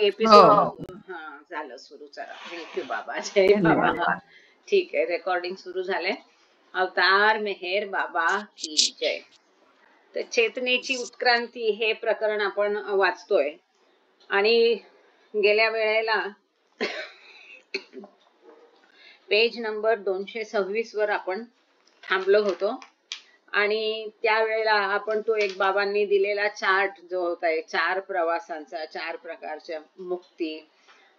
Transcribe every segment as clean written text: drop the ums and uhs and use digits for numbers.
Episode हो हा झालं सुरू. चला, थँक्यू बाबा. जय बाबा. धन्यवाद. ठीक आहे, रेकॉर्डिंग सुरू झाले. अवतार मेहेर बाबा की जय. तर चेतनेची उत्क्रांती हे प्रकरण आपण वाचतोय आणि गेल्या वेळेला पेज नंबर 226 वर आपण थांबलो होतो आणि त्यावेळेला आपण तो एक बाबांनी दिलेला चार्ट जो होता, 4 प्रवासांचा, 4 प्रकारच्या मुक्ती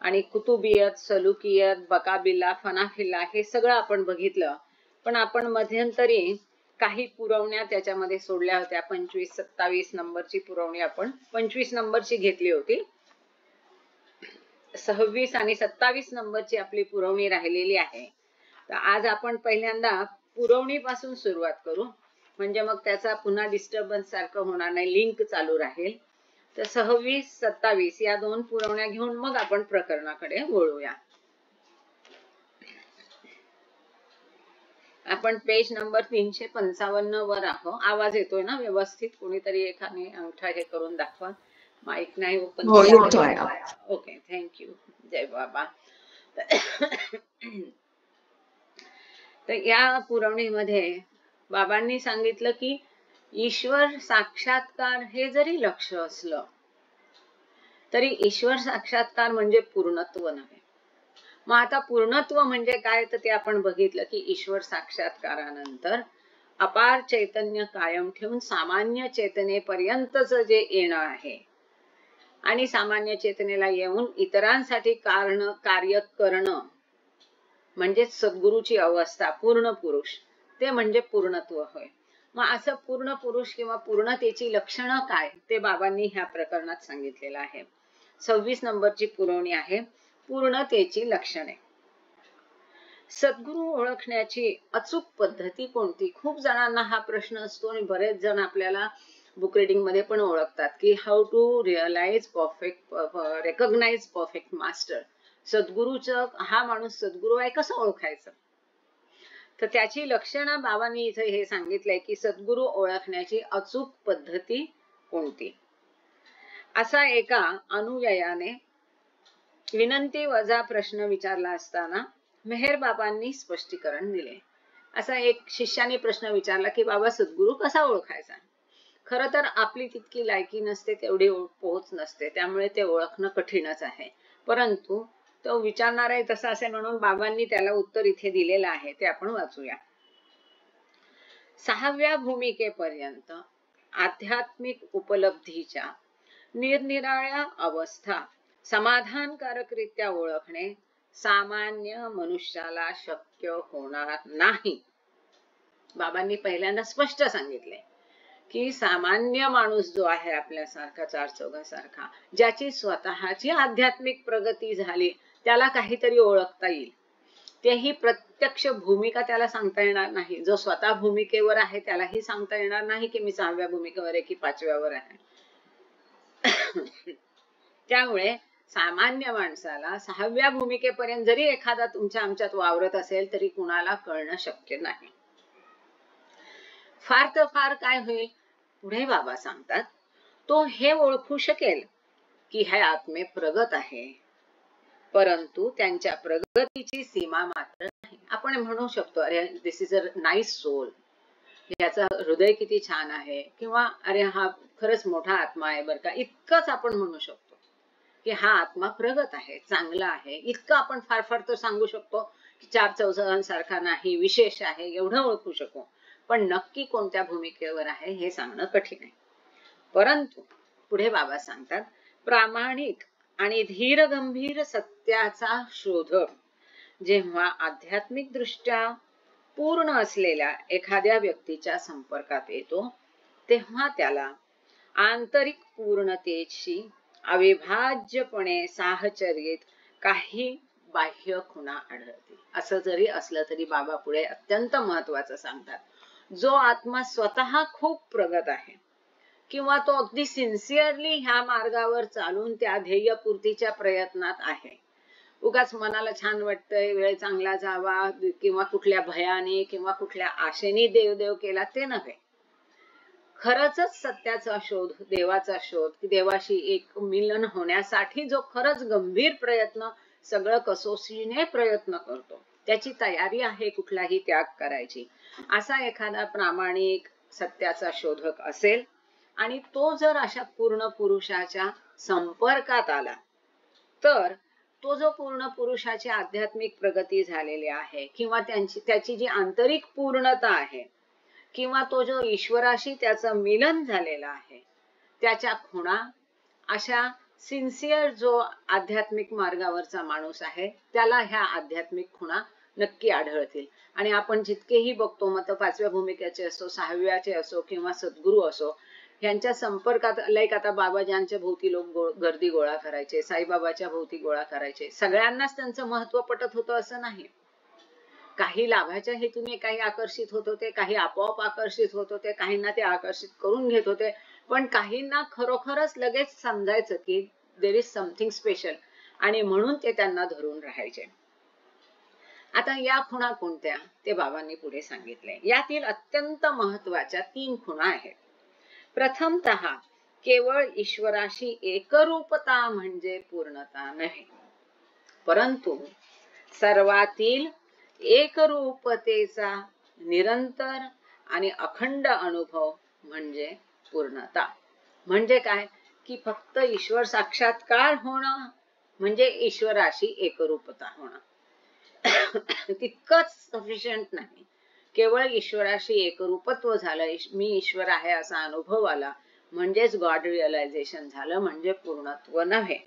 आणि कुतुबियत, सलुकियत, बकाबिला, फनाफिला हे सगळं आपण बघितलं. पण आपण मध्यंतरी काही पुरवण्या त्याच्यामध्ये सोडल्या होत्या. 25-27 नंबरची पुरवणी आपण 25 नंबरची घेतली होती. 26 आणि 27 नंबरची आपली पुरवणी राहिलेली आहे. तर आज आपण पहिल्यांदा पुरवणीपासून सुरुवात करू, म्हणजे मग त्याचा पुन्हा डिस्टर्बन्स सारखं होणार नाही, लिंक चालू राहील. तर 26-27 या 2 पुरवण्या घेऊन मग आपण प्रकरणाकडे वळूया. आपण पेज नंबर 355 वर आहोत. आवाज येतोय ना व्यवस्थित? कोणीतरी एकाने अंगठा हे करून दाखवा. माईक नाही ओपन. हो येतोय. Okay, thank you. जय बाबा. तर या पुरवणीमध्ये बाबांनी सांगितलं की ईश्वर साक्षात्कार हे जरी लक्ष्य असलं तरी ईश्वर साक्षात्कार म्हणजे पूर्णत्व नव्हे. मग आता पूर्णत्व म्हणजे काय, तर ते आपण बघितलं की ईश्वर साक्षात्कारानंतर अपार चैतन्य कायम ठेवून सामान्य चेतनेपर्यंतच जे येणं आहे आणि सामान्य चेतनेला येऊन इतरांसाठी कार्य करणं म्हणजे सद्गुरूची अवस्था, पूर्ण पुरुष, ते म्हणजे पूर्णत्व होय. मग असं पूर्ण पुरुष किंवा पूर्णतेची लक्षणं काय, ते बाबांनी ह्या प्रकरणात सांगितलेलं आहे. 26 नंबरची पुरवणी आहे, पूर्णतेची लक्षणे. सद्गुरू ओळखण्याची अचूक पद्धती कोणती? खूप जणांना हा प्रश्न असतो आणि बरेच जण आपल्याला बुक रिडिंग मध्ये पण ओळखतात की how to realize perfect, recognize perfect master. सद्गुरूचं, हा माणूस सद्गुरू आहे, कसं ओळखायचं? तर त्याची लक्षणं बाबांनी इथे हे सांगितलंय की सद्गुरू ओळखण्याची अचूक पद्धती कोणती. असा एका अनुयायाने विनंती वजा प्रश्न विचारला असताना मेहेर बाबांनी स्पष्टीकरण दिले. असा एक शिष्याने प्रश्न विचारला की बाबा सद्गुरू कसा ओळखायचा? खरं तर आपली तितकी लायकी नसते, तेवढी पोहोच नसते, त्यामुळे ते ओळखणं कठीणच आहे. परंतु तो विचारणार आहे तसा असे म्हणून बाबांनी त्याला उत्तर इथे दिलेलं आहे, ते आपण वाचूया. 6व्या भूमिकेपर्यंत आध्यात्मिक उपलब्धीच्या निरनिराळ्या अवस्था समाधानकारकरित्या ओळखणे सामान्य मनुष्याला शक्य होणार नाही. बाबांनी पहिल्यांदा स्पष्ट सांगितले की सामान्य माणूस जो आहे आपल्यासारखा, चारचौघासारखा, ज्याची स्वतःची आध्यात्मिक प्रगती झाली, त्याला काहीतरी ओळखता येईल. तेही प्रत्यक्ष भूमिका त्याला सांगता येणार नाही. जो स्वतः भूमिकेवर आहे त्यालाही सांगता येणार नाही की मी 6व्या भूमिकेवर आहे की 5व्यावर आहे. त्यामुळे सामान्य माणसाला 6व्या भूमिकेपर्यंत जरी एखादा तुमच्या आमच्यात वावरत असेल तरी कुणाला कळणं शक्य नाही. फार तर फार काय होईल, पुढे बाबा सांगतात, तो हे ओळखू शकेल की हे आत्मे प्रगत आहे, परंतु त्यांच्या प्रगतीची सीमा मात्र नाही. आपण म्हणू शकतो अरे दिस इज अ नाईस सोल, याचा हृदय किती छान आहे, किंवा अरे हा खरंच मोठा आत्मा आहे बरं का, इतकंच आपण म्हणू शकतो की हा आत्मा प्रगत आहे, चांगला आहे. इतकं आपण फार फार तर सांगू शकतो की 4 चौघांसारखा नाही, विशेष आहे, एवढं ओळखू शकू. पण नक्की कोणत्या भूमिकेवर आहे हे सांगणं कठीण आहे. परंतु पुढे बाबा सांगतात, प्रामाणिक आणि धीर गंभीर सत्याचा शोधक जेव्हा आध्यात्मिक दृष्ट्या पूर्ण असलेल्या एखाद्या व्यक्तीच्या संपर्कात येतो, तेव्हा त्याला आंतरिक पूर्णतेची अविभाज्यपणे साहचर्येत काही बाह्य खुणा आढळतील. असं जरी असलं तरी बाबा पुढे अत्यंत महत्वाचं सांगतात, जो आत्मा स्वतः खूप प्रगत आहे किंवा तो अगदी सिन्सिअरली ह्या मार्गावर चालून त्या ध्येयपूर्तीच्या प्रयत्नात आहे, उगाच मनाला छान वाटतंय, वेळ चांगला जावा किंवा कुठल्या भयाने किंवा कुठल्या आशेने देवदेव केला, ते नव्हे. खरंच सत्याचा शोध, देवाचा शोध, देवाशी एक मिलन होण्यासाठी जो खरंच गंभीर प्रयत्न, सगळं कसोशीने प्रयत्न करतो, त्याची तयारी आहे कुठलाही त्याग करायची, असा एखादा प्रामाणिक सत्याचा शोधक असेल आणि तो जर अशा पूर्ण पुरुषाच्या संपर्कात आला, तर तो जो पूर्ण पुरुषाची आध्यात्मिक प्रगती झालेली आहे किंवा त्याची जी आंतरिक पूर्णता आहे किंवा तो जो ईश्वराशी त्याचं मिलन झालेलं आहे, त्याच्या खुणा अशा सिन्सिअर जो आध्यात्मिक मार्गावरचा माणूस आहे त्याला ह्या आध्यात्मिक खुणा नक्की आढळतील. आणि आपण जितकेही बघतो, मग पाचव्या भूमिकेचे असो, सहाव्याचे असो किंवा सद्गुरू असो, यांच्या संपर्कात लाईक आता बाबाजांच्या भोवती लोक गर्दी गोळा करायचे, साईबाबाच्या भोवती गोळा करायचे, सगळ्यांनाच त्यांचं महत्व पटत होतं असं नाही. काही लाभाच्या हेतूने काही आकर्षित होत होते, काही आपोआप आकर्षित होत होते, काहींना ते आकर्षित करून घेत होते, पण काहींना खरोखरच लगेच समजायचं की देर इज समथिंग स्पेशल आणि म्हणून ते त्यांना धरून राहायचे. आता या खुणा कोणत्या ते बाबांनी पुढे सांगितले. यातील अत्यंत महत्वाच्या 3 खुणा आहेत. प्रथमतः केवळ ईश्वराशी एकरूपता म्हणजे पूर्णता नव्हे, परंतु सर्वातील एकरूपतेचा निरंतर आणि अखंड अनुभव म्हणजे पूर्णता. म्हणजे काय की फक्त ईश्वर साक्षात्कार होणं म्हणजे ईश्वराशी एकरूपता होणं तितकंच सफिशियंट नाही. केवळ ईश्वराशी एकरूपत्व झालं, मी ईश्वर आहे असा अनुभव आला म्हणजेच गॉड रिअलायझेशन झालं, म्हणजे पूर्णत्व नव्हे.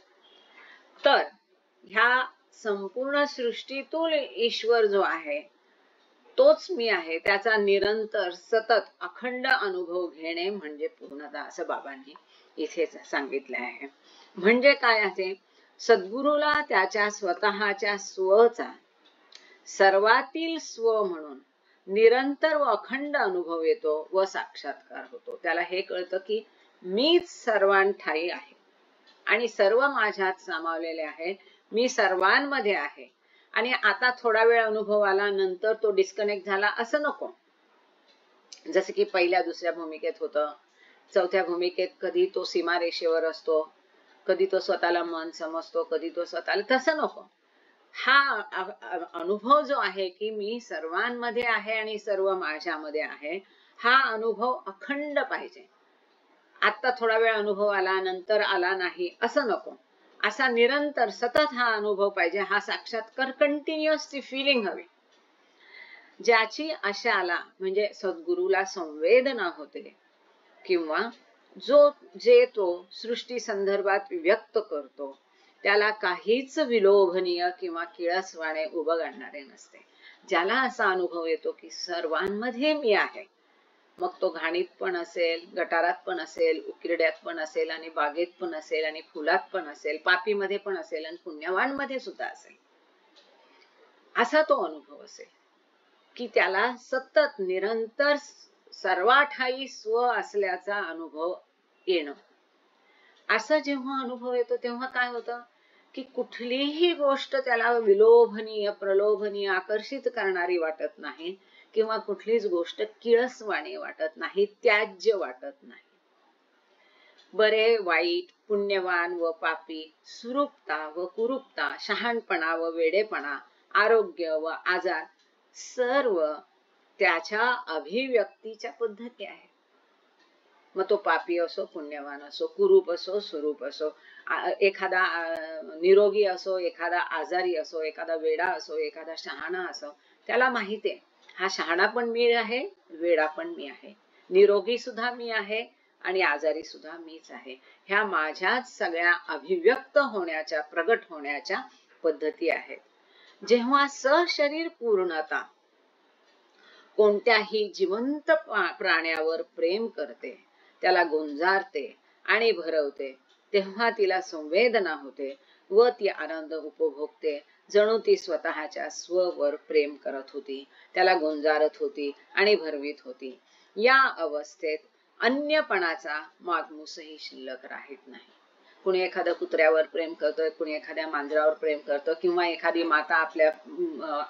तर ह्या संपूर्ण सृष्टीतून ईश्वर जो आहे तोच मी आहे, त्याचा निरंतर सतत अखंड अनुभव घेणे म्हणजे पूर्णता, असं बाबांनी इथे सांगितलं आहे. म्हणजे काय आहे, सद्गुरूला त्याच्या स्वतःच्या स्वचा सर्वातील स्व म्हणून निरंतर व अखंड अनुभव येतो व साक्षात्कार होतो. त्याला हे कळतं की मीच सर्वांठाई आहे आणि सर्व माझ्यात सामावलेले आहे, मी सर्वांमध्ये आहे. आणि आता थोडा वेळ अनुभव आला नंतर तो डिस्कनेक्ट झाला असं नको. जसं की पहिल्या दुसऱ्या भूमिकेत होतं, चौथ्या भूमिकेत कधी तो सीमारेषेवर असतो, कधी तो स्वतःला मन समजतो, कधी तो स्वतःला, तसं नको. हा अनुभव जो आहे की मी सर्वांमध्ये आहे आणि सर्व माझ्यामध्ये आहे, हा अनुभव अखंड पाहिजे. आता थोडा वेळ अनुभव आला नंतर आला नाही असं नको, असा निरंतर सतत हा अनुभव पाहिजे. हा साक्षात्कार कंटिन्युअसली फिलिंग हवी. ज्याची आशाला म्हणजे सद्गुरूला संवेदना होते किंवा जे तो सृष्टी संदर्भात व्यक्त करतो त्याला काहीच विलोभनीय किंवा किळसवाणे उभं नसते. ज्याला असा अनुभव येतो की सर्वांमध्ये मी आहे, मग तो घाणीत पण असेल, गटारात पण असेल, उकिरड्यात पण असेल आणि बागेत पण असेल आणि फुलात पण असेल, पापीमध्ये पण असेल आणि पुण्यवानमध्ये सुद्धा असेल, असा तो अनुभव असेल की त्याला सतत निरंतर सर्वाठाई स्व असल्याचा अनुभव येणं. असं जेव्हा अनुभव येतो तेव्हा काय होतं की कुठलीही गोष्ट त्याला विलोभनीय, प्रलोभनीय, आकर्षित करणारी वाटत नाही किंवा कुठलीच गोष्ट किळसवाणी वाटत नाही, त्याज्य वाटत नाही. बरे वाईट, पुण्यवान व पापी, सुरूपता व कुरूपता, शहाणपणा व वेडेपणा, आरोग्य व आजार, सर्व त्याच्या अभिव्यक्तीच्या पद्धती आहेत. मग तो पापी असो, पुण्यवान असो, कुरूप असो, स्वरूप असो, एखादा निरोगी असो, एखादा आजारी असो, एखादा वेडा असो, एखादा शहाणा असो, त्याला माहिती आहे हा शहाणा पण मी आहे, वेडा पण मी आहे, निरोगी सुद्धा मी आहे आणि आजारी सुद्धा मीच आहे. ह्या माझ्याच सगळ्या अभिव्यक्त होण्याच्या, प्रगट होण्याच्या पद्धती आहेत. जेव्हा सशरीर पूर्णता कोणत्याही जिवंत प्राण्यावर प्रेम करते, त्याला गुंजारते आणि भरवते, तेव्हा तिला संवेदना होते व ती आनंद उपभोगते, जणू ती स्वतःच्या स्ववर प्रेम करत होती, त्याला गुंजारत होती आणि भरवीत होती. या अवस्थेत अन्यपणाचा मागमूसही शिल्लक राहत नाही. कुणी एखाद्या कुत्र्यावर प्रेम करतोय, कुणी एखाद्या मांजरावर प्रेम करतो किंवा एखादी माता आपल्या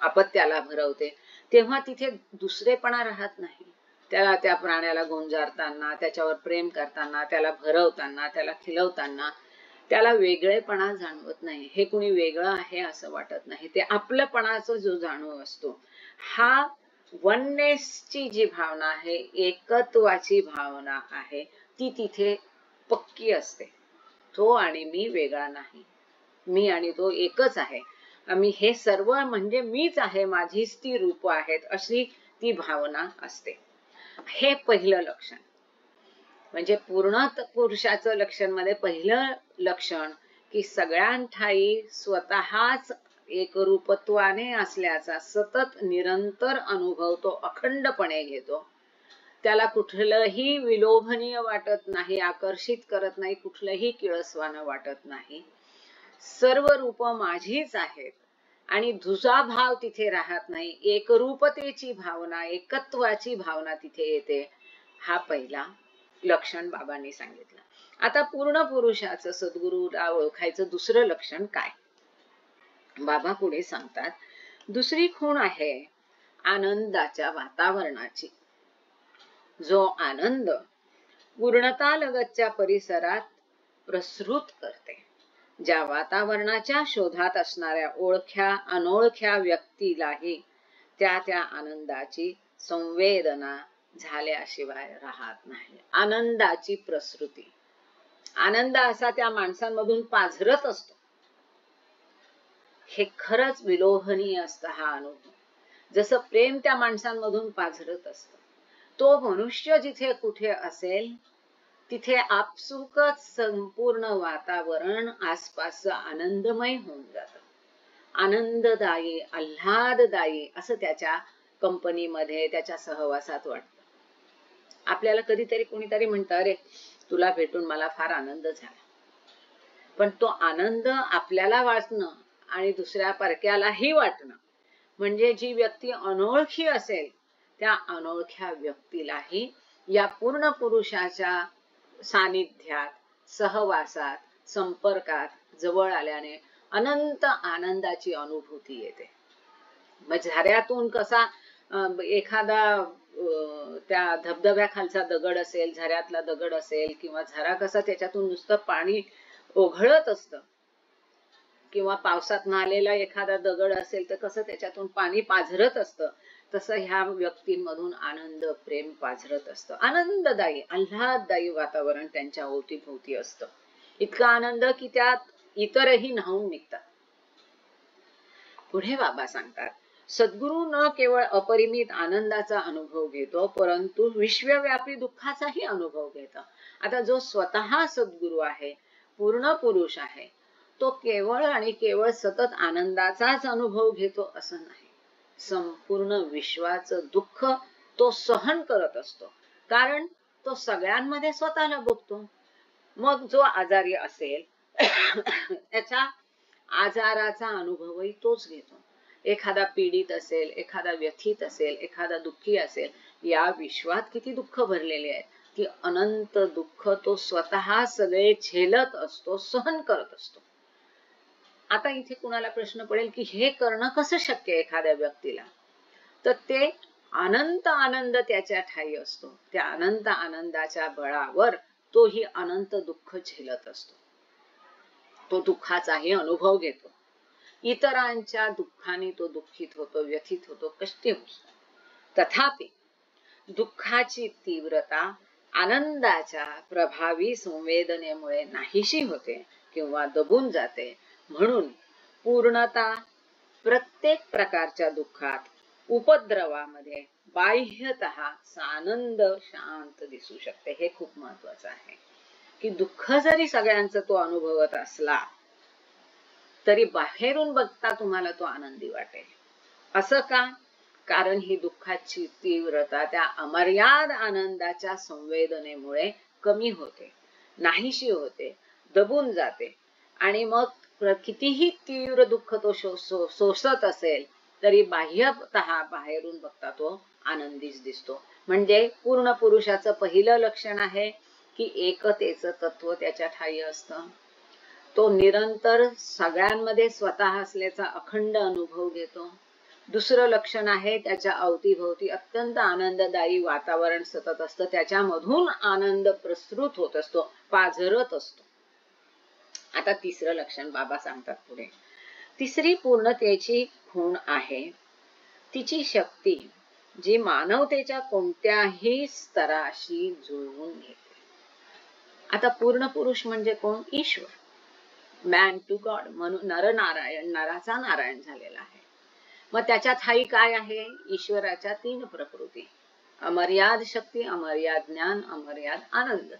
अपत्याला भरवते, तेव्हा तिथे दुसरेपणा राहत नाही. त्याला त्या प्राण्याला गुंजारताना, त्याच्यावर प्रेम करताना, त्याला भरवताना, त्याला खिलवताना त्याला वेगळेपणा जाणवत नाही. हे कुणी वेगळं आहे असं वाटत नाही. ते आपलंपणाचा जो जाणीव असतो, हा वननेसची जी भावना आहे, एकत्वाची भावना आहे, ती तिथे पक्की असते. तो आणि मी वेगळा नाही, मी आणि तो एकच आहे, आम्ही हे सर्व म्हणजे मीच आहे, माझीच ती रूप आहेत, अशी ती भावना असते. हे पहिलं लक्षण. म्हणजे पूर्ण पुरुषाचं लक्षण मध्ये पहिलं लक्षण की सगळ्यांठायी स्वतःच एकरूपत्वाने असल्याचा सतत निरंतर अनुभव तो अखंडपणे घेतो. त्याला कुठलंही विलोभनीय वाटत नाही, आकर्षित करत नाही, कुठलंही किळसवानं वाटत नाही. सर्व रूप माझीच आहेत आणि दुसरा भाव तिथे राहत नाही. एकरूपतेची भावना, एकत्वाची भावना तिथे येते. हा पहिला लक्षण बाबांनी सांगितलं. आता पूर्ण पुरुषाचं सद्गुरूला ओळखायचं दुसरं लक्षण काय? बाबा पुढे सांगतात, दुसरी खूण आहे आनंदाच्या वातावरणाची. जो आनंद पूर्णता लगतच्या परिसरात प्रसृत करते. ज्या वातावरणाच्या शोधात असणाऱ्या ओळख्या अनोळख्या व्यक्तीलाही त्या त्या आनंदाची संवेदना झाल्याशिवाय राहत नाही. आनंदाची प्रसृती, आनंद असा त्या माणसांमधून पाझरत असतो. हे खरंच विलोभनीय असतं हा अनुभव. जसं प्रेम त्या माणसांमधून पाझरत असतं. तो मनुष्य जिथे कुठे असेल तिथे आपसुकच संपूर्ण वातावरण आसपासचं आनंदमय होऊन जातं. आनंददायी, आल्हाददायी असं त्याच्या कंपनीमध्ये, त्याच्या सहवासात वाटतं. आपल्याला कधीतरी कोणीतरी म्हणतं, अरे तुला भेटून मला फार आनंद झाला. पण तो आनंद आपल्याला वाटणं आणि दुसऱ्या परक्यालाही वाटणं म्हणजे जी व्यक्ती अनोळखी असेल त्या अनोळख्या व्यक्तीलाही या पूर्ण पुरुषाच्या सानिध्यात, सहवासात, संपर्कात जवळ आल्याने अनंत आनंदाची अनुभूती येते. मग झऱ्यातून कसा एखादा त्या धबधब्याखालचा दगड असेल, झऱ्यातला दगड असेल किंवा झरा कसा त्याच्यातून नुसतं पाणी ओघळत असतं, किंवा पावसात आलेला एखादा दगड असेल तर कसं त्याच्यातून पाणी पाझरत असतं, तसं ह्या व्यक्तींमधून आनंद, प्रेम पाझरत असतं. आनंददायी, आल्हाददायी वातावरण त्यांच्या अवतीभोवती असतं. इतका आनंद की त्यात इतरही न्हाऊन निघतात. पुढे बाबा सांगतात, सद्गुरू न केवळ अपरिमित आनंदाचा अनुभव घेतो, परंतु विश्वव्यापी दुःखाचाही अनुभव घेतो. आता जो स्वतः सद्गुरू आहे, पूर्ण पुरुष आहे, तो केवळ आणि केवळ सतत आनंदाचाच अनुभव घेतो असं नाही. संपूर्ण विश्वाचं दुःख तो सहन करत असतो, कारण तो सगळ्यांमध्ये स्वतःला बघतो. मग जो आजारी असेल त्याच्या आजाराचा अनुभवही तोच घेतो. एखादा पीडित असेल, एखादा व्यथित असेल, एखादा दुःखी असेल, या विश्वात किती दुःख भरलेले आहे, ती अनंत दुःख तो स्वतः सगळे झेलत असतो, सहन करत असतो. आता इथे कुणाला प्रश्न पडेल की हे करणं कसं शक्य आहे एखाद्या व्यक्तीला? तर ते अनंत आनंद त्याच्या ठायी असतो. त्या अनंत आनंदाच्या बळावर तोही अनंत दुःख झेलत असतो. तो दुःखाचाही अनुभव घेतो. इतरांच्या दुःखाने तो दुःखित होतो, व्यथित होतो, कष्टी होतो. तथापि दुःखाची तीव्रता आनंदाच्या प्रभावी संवेदनेमुळे नाहीशी होते किंवा दबून जाते. म्हणून पूर्णता प्रत्येक प्रकारच्या दुःखात, उपद्रवामध्ये बाह्यतः आनंद शांत दिसू शकते. हे खूप महत्वाचं आहे की दुःख जरी सगळ्यांचं तो अनुभवत असला तरी बाहेरून बघता तुम्हाला तो आनंदी वाटेल. असं का? कारण ही दुःखाची तीव्रता त्या अमर्याद आनंदाच्या संवेदनेमुळे कमी होते, नाहीशी होते, दबून जाते. आणि मग कितीही तीव्र दुःख तो सोसत असेल तरी बाह्यतः बाहेरून बघता तो आनंदीच दिसतो. म्हणजे पूर्ण पुरुषाचं पहिलं लक्षण आहे की एकतेचं तत्व त्याच्या ठायी असतं. तो निरंतर सगळ्यांमध्ये स्वतः असल्याचा अखंड अनुभव घेतो. दुसरं लक्षण आहे त्याच्या अवतीभोवती अत्यंत आनंददायी वातावरण सतत असतं, त्याच्यामधून आनंद प्रसृत होत असतो, पाझरत असतो. आता तिसरं लक्षण बाबा सांगतात पुढे. तिसरी पूर्णतेची खूण आहे तिची शक्ती जी मानवतेच्या कोणत्याही स्तराशी जुळवून घेते. आता पूर्ण पुरुष म्हणजे कोण? ईश्वर. मॅन टू गॉड म्हणून नरनारायण, नराचा नारायण झालेला आहे. मग त्याच्यात हाही काय आहे? ईश्वराच्या 3 प्रकृती, अमर्याद शक्ती, अमर्याद ज्ञान, अमर्याद आनंद.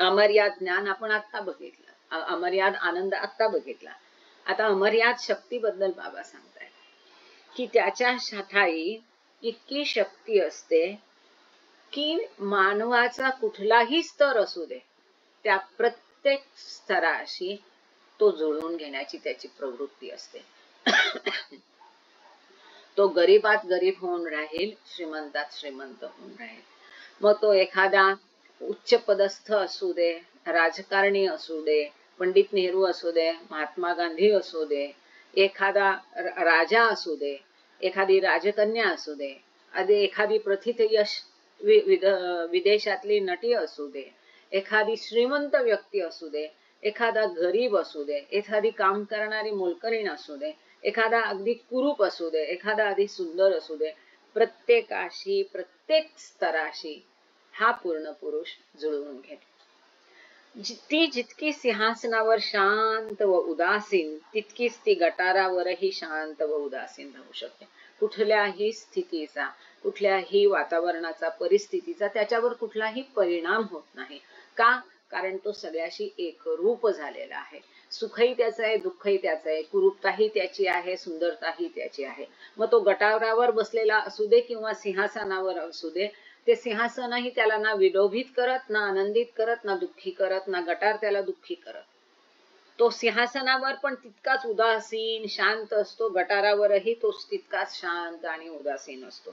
अमर्याद ज्ञान आपण आता बघितलं, अमर्याद आनंद आता बघितला. आता अमर्याद शक्तीबद्दल बाबा सांगताय की त्याच्या ठायी इतकी शक्ती असते की मानवाचा कुठलाही स्तर असू दे त्या प्रत्येक स्तराशी तो जुळवून घेण्याची त्याची प्रवृत्ती असते. तो गरीबात गरीब होऊन राहील, श्रीमंतात श्रीमंत होऊन राहील. मग तो एखादा उच्च पदस्थ असू दे, राजकारणी असू दे, पंडित नेहरू असू दे, महात्मा गांधी असू दे, एखादा राजा असू दे, एखादी राजकन्या असू दे, एखादी प्रथितयश विदेशातली नटी असू दे, एखादी श्रीमंत व्यक्ती असू दे, एखादा गरीब असू दे, एखादी काम करणारी मोलकरीण असू दे, एखादा अगदी कुरूप असू दे, एखादा अगदी सुंदर असू दे, प्रत्येकाशी प्रत्येक स्तराशी हा पूर्ण पुरुष जुळवून घेतो. ती जितकी सिंहासनावर शांत व उदासीन तितकीच ती गटारावरही शांत व उदासीन राहू शकते. कुठल्याही स्थितीचा, कुठल्याही वातावरणाचा, परिस्थितीचा त्याच्यावर कुठलाही परिणाम होत नाही. का? कारण तो सगळ्याशी एकरूप झालेला आहे. सुखही त्याचं आहे, दुःखही त्याचं आहे, कुरूपताही त्याची आहे, सुंदरताही त्याची आहे. मग तो गटारावर बसलेला असू दे किंवा सिंहासनावर असू दे, ते सिंहासनही त्याला ना विलोभित करत, ना आनंदित करत, ना दुःखी करत, ना गटार त्याला दुःखी करत. तो सिंहासनावर पण तितकाच उदासीन शांत असतो, गटारावरही तो तितकाच शांत आणि उदासीन असतो.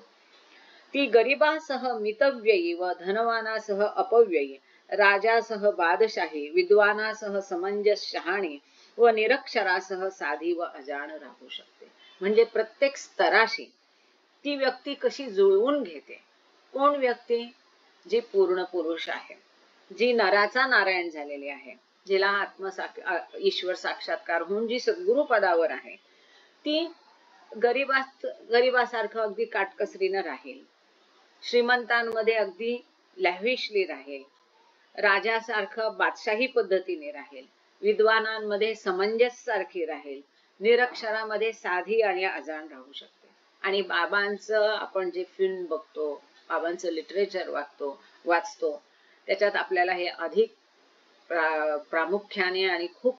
ती गरिबासह मितव्ययी व धनवानासह अपव्ययी, राजासह बादशाही, विद्वानासह समंजस शहाणी व निरक्षरासह साधी व अजाण राहू शकते. म्हणजे प्रत्येक स्तराशी ती व्यक्ती कशी जुळवून घेते. कोण व्यक्ती? जी पूर्ण पुरुष आहे, जी नराचा नारायण झालेली आहे, जिला ईश्वर साक्षात्कार होऊन जी सद्गुरु पदावर आहे, ती गरिबासारखं अगदी काटकसरीनं राहील, श्रीमंतांमध्ये अगदी लॅव्हिशली राहील, राजासारखं बादशाही पद्धतीने राहील, विद्वानांमध्ये समंजस सारखी राहील, निरक्षरामध्ये साधी आणि अजाण राहू शकते. आणि बाबांचं आपण जे फिल्म बघतो, बाबांचं लिटरेचर वाचतो, त्याच्यात आपल्याला हे अधिक प्रामुख्याने आणि खूप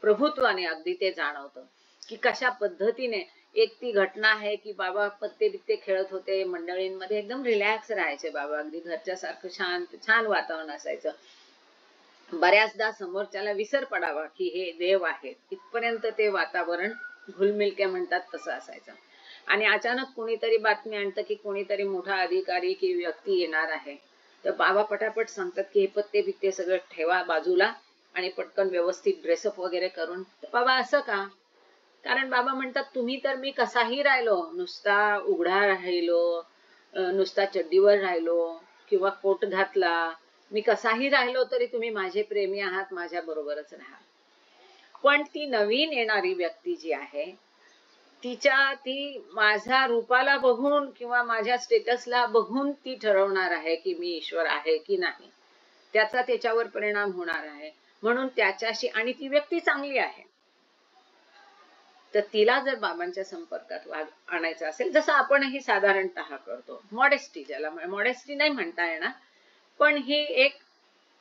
प्रभुत्वाने अगदी ते जाणवतं की कशा पद्धतीने एक ती घटना आहे की बाबा पत्ते बित्ते खेळत होते, मंडळींमध्ये एकदम रिलॅक्स राहायचे बाबा, अगदी घरच्या सारखं शांत छान वातावरण असायचं. बऱ्याचदा समोरच्याला विसर पडावा की हे देव आहेत, इथपर्यंत ते वातावरण घुलमिलके म्हणतात तसं असायचं. आणि अचानक कोणीतरी बातमी आणतं की कोणीतरी मोठा अधिकारी की व्यक्ती येणार आहे, तर बाबा पटापट सांगतात की हे पत्ते बित्ते सगळं ठेवा बाजूला आणि पटकन व्यवस्थित ड्रेसअप वगैरे करून. बाबा असं का? कारण बाबा म्हणतात तुम्ही तर मी कसाही राहिलो, नुसता उघडा राहिलो, नुसता चड्डीवर राहिलो किंवा कोट घातला, मी कसाही राहिलो तरी तुम्ही माझे प्रेमी आहात, माझ्या बरोबरच राहा. पण ती नवीन येणारी व्यक्ती जी आहे ती माझ्या रूपाला बघून किंवा माझ्या स्टेटसला बघून ती ठरवणार आहे की मी ईश्वर आहे की नाही, त्याचा त्याच्यावर परिणाम होणार आहे. म्हणून त्याच्याशी, आणि ती व्यक्ती चांगली आहे तर तिला जर बाबांच्या संपर्कात आणायचं असेल, जसं आपणही साधारणतः करतो, मॉडेस्टी, ज्याला मॉडेस्टी नाही म्हणता येणार, पण ही एक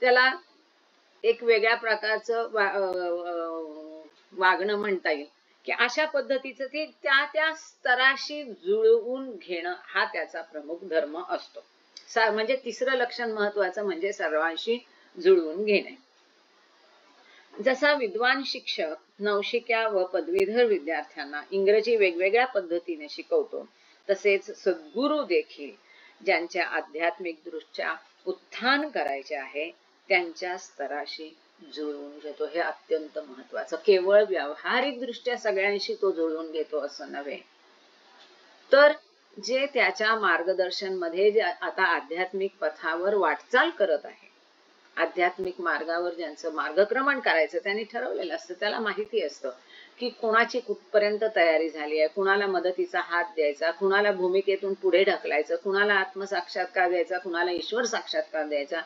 त्याला एक वेगळ्या प्रकारचं वागणं म्हणता येईल की अशा पद्धतीचं ती त्या स्तराशी जुळवून घेणं हा त्याचा प्रमुख धर्म असतो. म्हणजे तिसरं लक्षण महत्वाचं म्हणजे सर्वांशी जुळवून घेणे. जसा विद्वान शिक्षक नवशिक्या व पदवीधर विद्यार्थ्यांना इंग्रजी वेगवेगळ्या पद्धतीने शिकवतो, तसेच सद्गुरू देखील ज्यांच्या आध्यात्मिक दृष्ट्या उत्थान करायचे आहे त्यांच्या स्तराशी जुळवून घेतो. हे अत्यंत महत्वाचं. केवळ व्यावहारिक दृष्ट्या सगळ्यांशी तो जुळवून घेतो असं नव्हे, तर जे त्याच्या मार्गदर्शन मध्ये जे आता आध्यात्मिक पथावर वाटचाल करत आहे, आध्यात्मिक मार्गावर ज्यांचं मार्गक्रमण करायचं त्यांनी ठरवलेलं असतं. त्याला माहिती असतं की कोणाची कुठपर्यंत तयारी झाली आहे, कुणाला मदतीचा हात द्यायचा, कुणाला भूमिकेतून पुढे ढकलायचं, कुणाला आत्मसाक्षात्कार द्यायचा, कुणाला ईश्वर साक्षात्कार द्यायचा,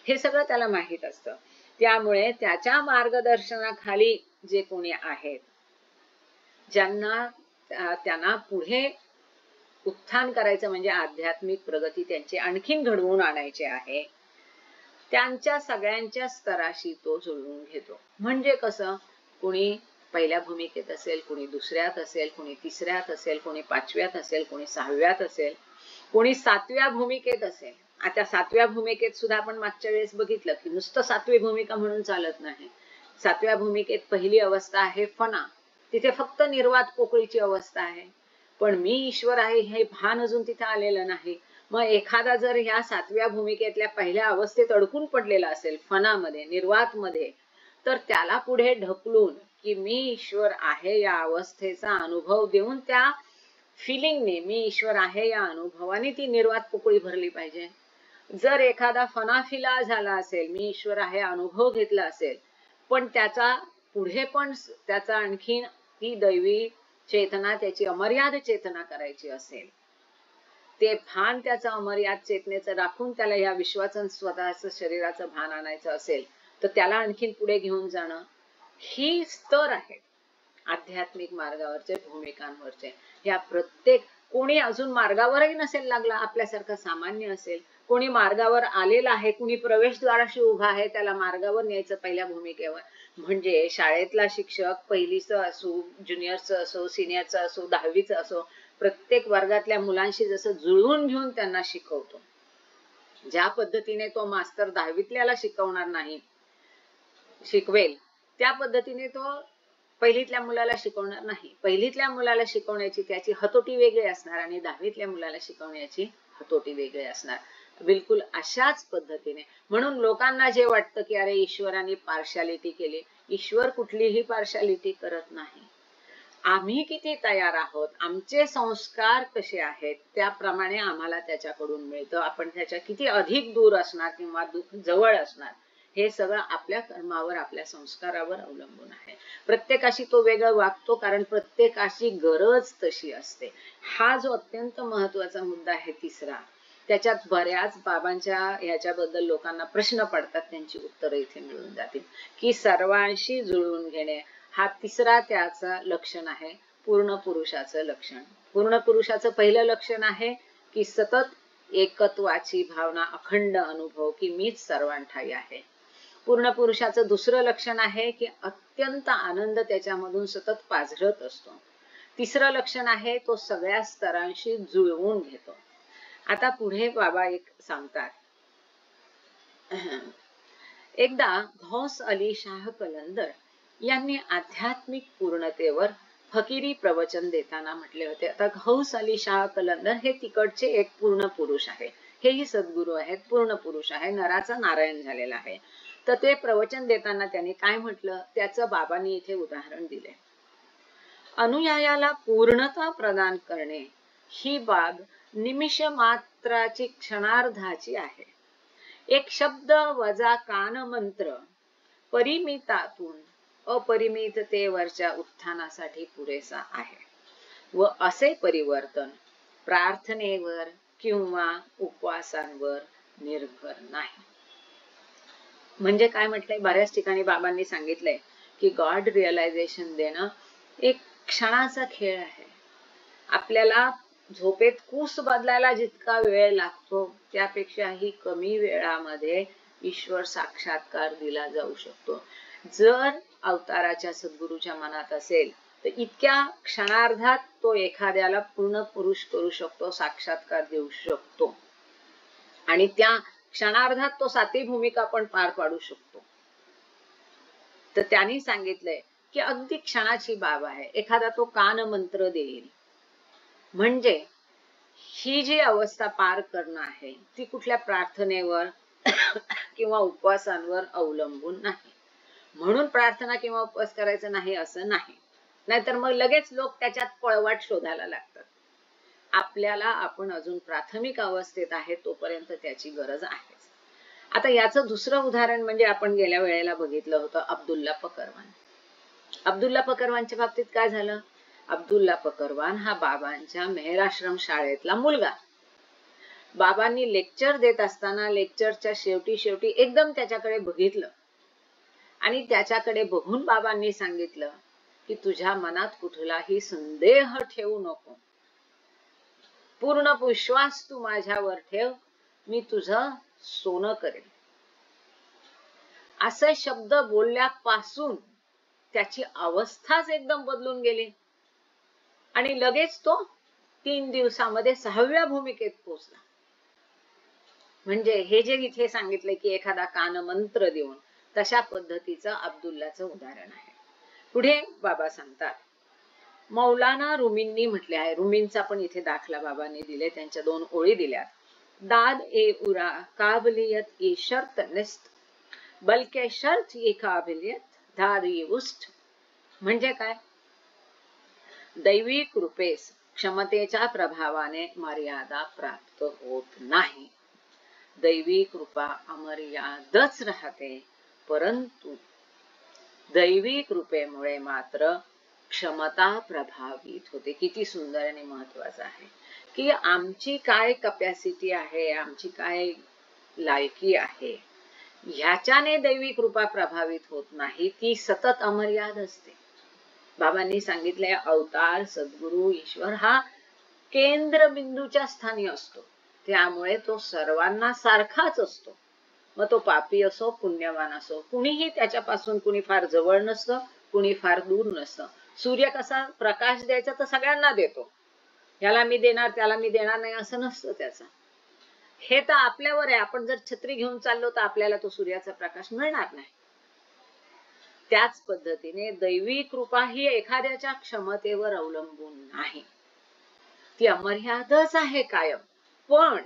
हे सगळं त्याला माहित असतं. त्यामुळे त्याच्या मार्गदर्शनाखाली जे कोणी आहेत, ज्यांना त्यांना पुढे उत्थान करायचं म्हणजे आध्यात्मिक प्रगती त्यांची आणखीन घडवून आणायची आहे, त्यांच्या सगळ्यांच्या स्तराशी तो जुळवून घेतो. म्हणजे कसं, कुणी पहिल्या भूमिकेत असेल, कुणी दुसऱ्यात असेल, कुणी तिसऱ्यात असेल, कुणी पाचव्यात असेल, कुणी सहाव्यात असेल, कुणी सातव्या भूमिकेत असेल. आता सातव्या भूमिकेत सुद्धा आपण मागच्या वेळेस बघितलं की नुसतं सातवी भूमिका म्हणून चालत नाही. सातव्या भूमिकेत पहिली अवस्था आहे फणा, तिथे फक्त निर्वात पोकळीची अवस्था आहे, पण मी ईश्वर आहे हे भान अजून तिथे आलेलं नाही. मग एखादा जर ह्या सातव्या भूमिकेतल्या पहिल्या अवस्थेत अडकून पडलेला असेल, फणामध्ये, निर्वात मध्ये, तर त्याला पुढे ढकलून की मी ईश्वर आहे या अवस्थेचा अनुभव देऊन त्या फिलिंगने, मी ईश्वर आहे या अनुभवाने ती निर्वात पोकळी भरली पाहिजे. जर एखादा फनाफिला झाला असेल, मी ईश्वर आहे अनुभव घेतला असेल, पण त्याचा पुढे पण त्याचा आणखीन ती दैवी चेतना, त्याची अमर्याद चेतना करायची असेल, ते भान त्याचं अमर्याद चेतनेचं राखून त्याला या विश्वाचं स्वतःचं शरीराचं भान आणायचं असेल, तर त्याला आणखीन पुढे घेऊन जाणं, ही स्तर आहेत आध्यात्मिक मार्गावरचे, भूमिकांवरचे. या प्रत्येक, कोणी अजून मार्गावरही नसेल लागला, आपल्यासारखा सामान्य असेल, कोणी मार्गावर आलेला आहे, कोणी प्रवेशद्वाराशी उभा आहे, त्याला मार्गावर न्यायचं पहिल्या भूमिकेवर. म्हणजे शाळेतला शिक्षक पहिलीचं असो, ज्युनियरचं असो, सिनियरचं असो, 10वीचं असो, प्रत्येक वर्गातल्या मुलांशी जसं जुळवून घेऊन त्यांना शिकवतो, ज्या पद्धतीने तो मास्तर 10वीतल्याला शिकवणार नाही, शिकवेल त्या पद्धतीने तो पहिलीतल्या मुलाला शिकवणार नाही. पहिलीतल्या मुलाला शिकवण्याची त्याची हतोटी वेगळी असणार आणि 10वीतल्या मुलाला शिकवण्याची हतोटी वेगळी असणार. बिलकुल अशाच पद्धतीने. म्हणून लोकांना जे वाटतं की अरे ईश्वराने पार्शालिटी केली, ईश्वर कुठलीही पार्शालिटी करत नाही. आम्ही किती तयार आहोत, आमचे संस्कार कसे आहेत, त्याप्रमाणे आम्हाला त्याच्याकडून मिळतं. आपण त्याच्या किती अधिक दूर असणार किंवा जवळ असणार, हे सगळं आपल्या कर्मावर, आपल्या संस्कारावर अवलंबून आहे. प्रत्येकाशी तो वेगळं वागतो, कारण प्रत्येकाची गरज तशी असते. हा जो अत्यंत महत्वाचा मुद्दा आहे तिसरा, त्याच्यात बऱ्याच बाबांच्या ह्याच्याबद्दल लोकांना प्रश्न पडतात, त्यांची उत्तरं इथे मिळून जातील. की सर्वांशी जुळवून घेणे हा तिसरा त्याचं लक्षण आहे, पूर्ण पुरुषाचं लक्षण. पूर्ण पुरुषाचं पहिलं लक्षण आहे की सतत एकत्वाची भावना, अखंड अनुभव की मीच सर्वांठाई आहे. पूर्ण पुरुषाचं दुसरं लक्षण आहे की अत्यंत आनंद त्याच्यामधून सतत पाझरत असतो. तिसरं लक्षण आहे तो सगळ्या स्तरांशी जुळवून घेतो. आता पुढे बाबा एक सांगतात, एकदा गौस अली शाह कलंदर यांनी आध्यात्मिक पूर्णतेवर फकिरी प्रवचन देताना म्हटले होते. आता गौस अली शाह कलंदर हे तिकडचे एक पूर्ण पुरुष आहे, हेही सद्गुरू आहेत, पूर्ण पुरुष आहे, नराचा नारायण झालेला आहे. तर ते प्रवचन देताना त्यांनी काय म्हटलं, त्याचं बाबांनी इथे उदाहरण दिले. अनुयायाला पूर्णता प्रदान करणे ही बाब निमिष मात्राची, क्षणार्धाची आहे. एक शब्द वजा कान मंत्र परिमितातून अपरिमिततेवरच्या उत्थानासाठी पुरेसा आहे व असे परिवर्तन प्रार्थनेवर किंवा उपवासांवर निर्भर नाही. म्हणजे काय म्हटलंय, बऱ्याच ठिकाणी बाबांनी सांगितलंय की गॉड रिअलायझेशन देणं एक क्षणाचा खेळ आहे. आपल्याला झोपेत कूस बदलायला जितका वेळ लागतो त्यापेक्षाही कमी वेळामध्ये ईश्वर साक्षात्कार दिला जाऊ शकतो. जर अवताराच्या सद्गुरूच्या मनात असेल तर इतक्या क्षणार्धात तो एखाद्याला पूर्ण पुरुष करू शकतो, साक्षात्कार देऊ शकतो आणि त्या क्षणार्धात तो सातही भूमिका पण पार पाडू शकतो. तर त्यांनी सांगितलंय की अगदी क्षणाची बाब आहे. एखादा तो कान मंत्र देईल म्हणजे ही जी अवस्था पार करणं आहे ती कुठल्या प्रार्थनेवर किंवा उपवासांवर अवलंबून नाही. म्हणून प्रार्थना किंवा उपवास करायचं नाही असं नाही. नाहीतर मग लगेच लोक त्याच्यात पळवाट शोधायला लागतात. आपल्याला आपण अजून प्राथमिक अवस्थेत आहे तोपर्यंत त्याची गरज आहे. आता याचं दुसरं उदाहरण म्हणजे आपण गेल्या वेळेला बघितलं होतं अब्दुल्ला पकरवान. अब्दुल्ला पकरवानच्या बाबतीत काय झालं? अब्दुल्ला पकरवान हा बाबांच्या मेहराश्रम शाळेतला मुलगा. बाबांनी लेक्चर देत असताना लेक्चरच्या शेवटी एकदम त्याच्याकडे बघितलं आणि त्याच्याकडे बघून बाबांनी सांगितलं की तुझ्या मनात कुठलाही संदेह ठेवू नको, पूर्ण विश्वास तू माझ्यावर ठेव, मी तुझं सोनं करेल. असे शब्द बोलल्यापासून त्याची अवस्थाच एकदम बदलून गेली आणि लगेच तो 3 दिवसामध्ये 6व्या भूमिकेत पोहोचला. म्हणजे हे जे इथे सांगितलं की एखादा कानमंत्र देऊन, तशा पद्धतीचं अब्दुल्लाचं उदाहरण आहे. पुढे बाबा सांगतात, मौलाना रुमींनी म्हटले आहे, रुमींचा पण इथे दाखला बाबांनी दिले, त्यांच्या 2 ओळी दिल्यात. दाद ए उरा काबिलियत ई शर्त निस्त, बल्कि शर्त ये काबिलियत दाद ये उस्ट. म्हणजे काय? दैवी कृपेस क्षमतेच्या प्रभावाने मर्यादा प्राप्त होत नाही. दैवी कृपा अमर्यादच राहते, परंतु दैवी कृपेमुळे मात्र क्षमता प्रभावित होते. किती सुंदर आणि महत्वाचं आहे की आमची काय कॅपॅसिटी आहे, आमची काय लायकी आहे, ह्याच्याने दैवी कृपा प्रभावित होत नाही, ती सतत अमर्याद असते. बाबांनी सांगितले अवतार सद्गुरु ईश्वर हा केंद्रबिंदूच्या स्थानी असतो, त्यामुळे तो सर्वांना सारखाच असतो. मग तो पापी असो पुण्यवान असो, कुणीही त्याच्यापासून कुणी फार जवळ नसतं, कुणी फार दूर नसतं. सूर्य कसा प्रकाश द्यायचा तर सगळ्यांना देतो, याला मी देणार त्याला मी देणार नाही असं नसतं त्याचं. हे तर आपल्यावर आहे, आपण जर छत्री घेऊन चाललो तर आपल्याला तो सूर्याचा प्रकाश मिळणार नाही. त्याच पद्धतीने दैवी कृपा ही एखाद्याच्या क्षमतेवर अवलंबून नाही, ती अमर्यादच आहे कायम. पण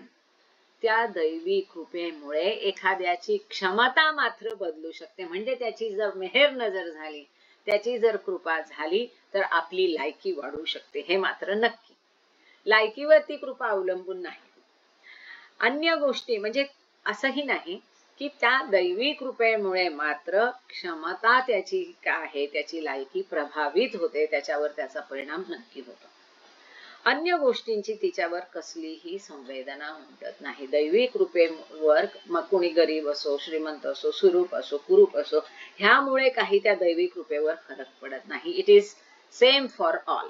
त्या दैवी कृपेमुळे एखाद्याची क्षमता मात्र बदलू शकते. म्हणजे त्याची जर मेहर नजर झाली, त्याची जर कृपा झाली तर आपली लायकी वाढू शकते, हे मात्र नक्की. लायकीवरती कृपा अवलंबून नाही. अन्य गोष्टी म्हणजे असंही नाही की त्या दैवी कृपेमुळे मात्र क्षमता त्याची काय आहे, त्याची लायकी प्रभावित होते, त्याच्यावर त्याचा परिणाम नक्की होतो. अन्य गोष्टींची तिच्यावर कसलीही संवेदना उमटत नाही. दैवी कृपेवर मग कुणी गरीब असो, श्रीमंत असो, सुरूप असो, कुरूप असो, ह्यामुळे काही त्या दैवी कृपेवर फरक पडत नाही. It is same for all.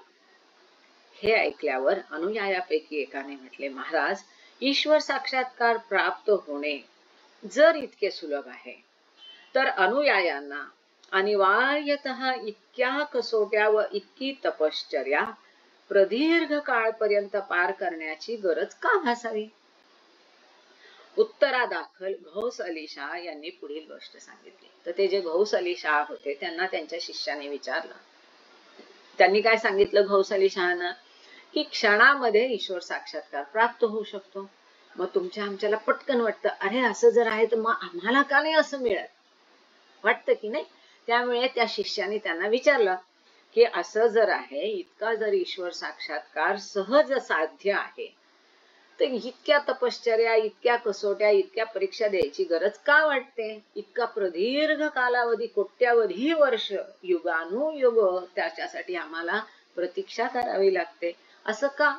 हे ऐकल्यावर अनुयायापैकी एकाने म्हटले, महाराज, ईश्वर साक्षात्कार प्राप्त होणे जर इतके सुलभ आहे तर अनुयायांना अनिवार्यतः इतक्या कसोट्या व इतकी तपश्चर्या प्रदीर्घ काळपर्यंत पार करण्याची गरज का भासावी? उत्तरादाखल गौस अली शाह यांनी पुढील गोष्ट सांगितली. तर ते जे गौस अली शाह होते त्यांना त्यांच्या शिष्याने विचारलं. त्यांनी काय सांगितलं गौस अली शाहना, की क्षणामध्ये ईश्वर साक्षात्कार प्राप्त होऊ शकतो. मग तुमच्या आमच्याला पटकन वाटतं, अरे असं जर आहे तर मग आम्हाला का नाही असं मिळत, वाटतं की नाही? त्यामुळे त्या शिष्याने त्यांना विचारलं की असं जर आहे, इतका जर ईश्वर साक्षात्कार सहज साध्य आहे, तर इतक्या तपश्चर्या, इतक्या कसोट्या, इतक्या परीक्षा द्यायची गरज का वाटते? इतका प्रदीर्घ कालावधी, कोट्यावधी वर्ष, युगानुयुग त्याच्यासाठी आम्हाला प्रतीक्षा करावी लागते, असं का?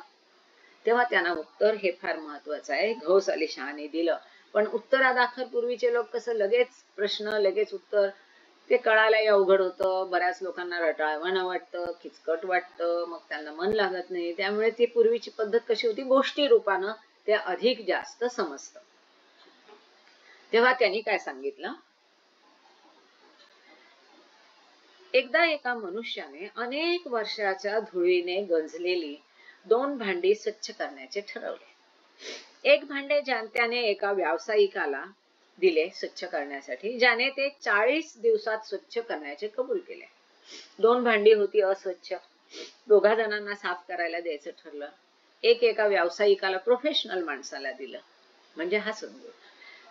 तेव्हा त्यांना उत्तर हे फार महत्वाचं आहे, गौस अली शाहने दिलं. पण उत्तरादाखल पूर्वीचे लोक कसं लगेच प्रश्न लगेच उत्तर, ते कळायलाही अवघड होतं. बऱ्याच लोकांना रटाळवाणं वाटतं, किचकट वाटतं, मग त्यांना मन लागत नाही. त्यामुळे ती पूर्वीची पद्धत कशी होती, गोष्टी रूपानं ते अधिक जास्त समजतं. तेव्हा त्यांनी काय सांगितलं, एकदा एका मनुष्याने अनेक वर्षाच्या धुळीने गंजलेली 2 भांडी स्वच्छ करण्याचे ठरवले. एक भांडे त्याने एका व्यावसायिकाला दिले स्वच्छ करण्यासाठी, ज्याने ते 40 दिवसात स्वच्छ करण्याचे कबूल केले. 2 भांडी होती अस्वच्छ, 2 जणांना साफ करायला द्यायचं ठरलं. एका व्यावसायिकाला, प्रोफेशनल माणसाला दिलं, म्हणजे हा सद्गुरू,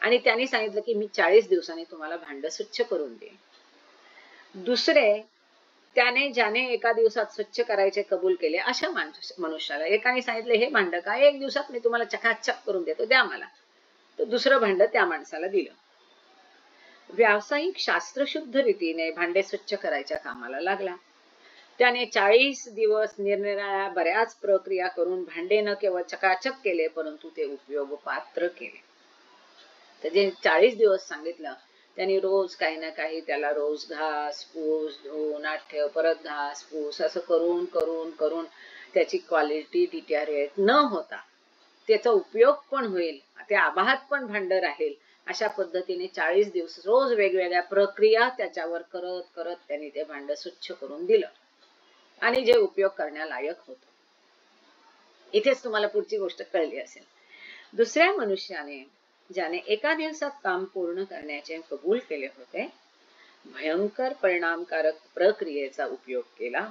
आणि त्यांनी सांगितलं की मी 40 दिवसांनी तुम्हाला भांड स्वच्छ करून देईन. दुसरे, त्याने ज्याने एका दिवसात स्वच्छ करायचे कबूल केले अशा मनुष्याला एकाने सांगितलं, हे भांड का 1 दिवसात मी तुम्हाला चकाचक करून देतो, द्या मला. तर दुसरं भांड त्या माणसाला दिलं. व्यावसायिक शास्त्रशुद्ध रीतीने भांडे स्वच्छ करायच्या कामाला लागला. त्याने 40 दिवस निरनिराळ्या बऱ्याच प्रक्रिया करून भांडे न केवळ चकाचक केले, परंतु ते उपयोग पात्र केले. तर जे 40 दिवस सांगितलं, त्यांनी रोज काही ना काही त्याला रोज घास पूस धुवून ठेव, परत घास पूस असं करून करून करून त्याची क्वालिटी डिटॅरिएट न होता त्याचा उपयोग पण होईल, ते आबाहात पण भांड राहील, अशा पद्धतीने 40 दिवस रोज वेगवेगळ्या प्रक्रिया त्याच्यावर करत करत त्यांनी ते भांड स्वच्छ करून दिलं आणि जे उपयोग करण्यालायक होतं. इथेच तुम्हाला पुढची गोष्ट कळली असेल. दुसऱ्या मनुष्याने, ज्याने एका दिवसात काम पूर्ण करण्याचे कबूल केले होते, भयंकर परिणामकारक प्रक्रियेचा उपयोग केला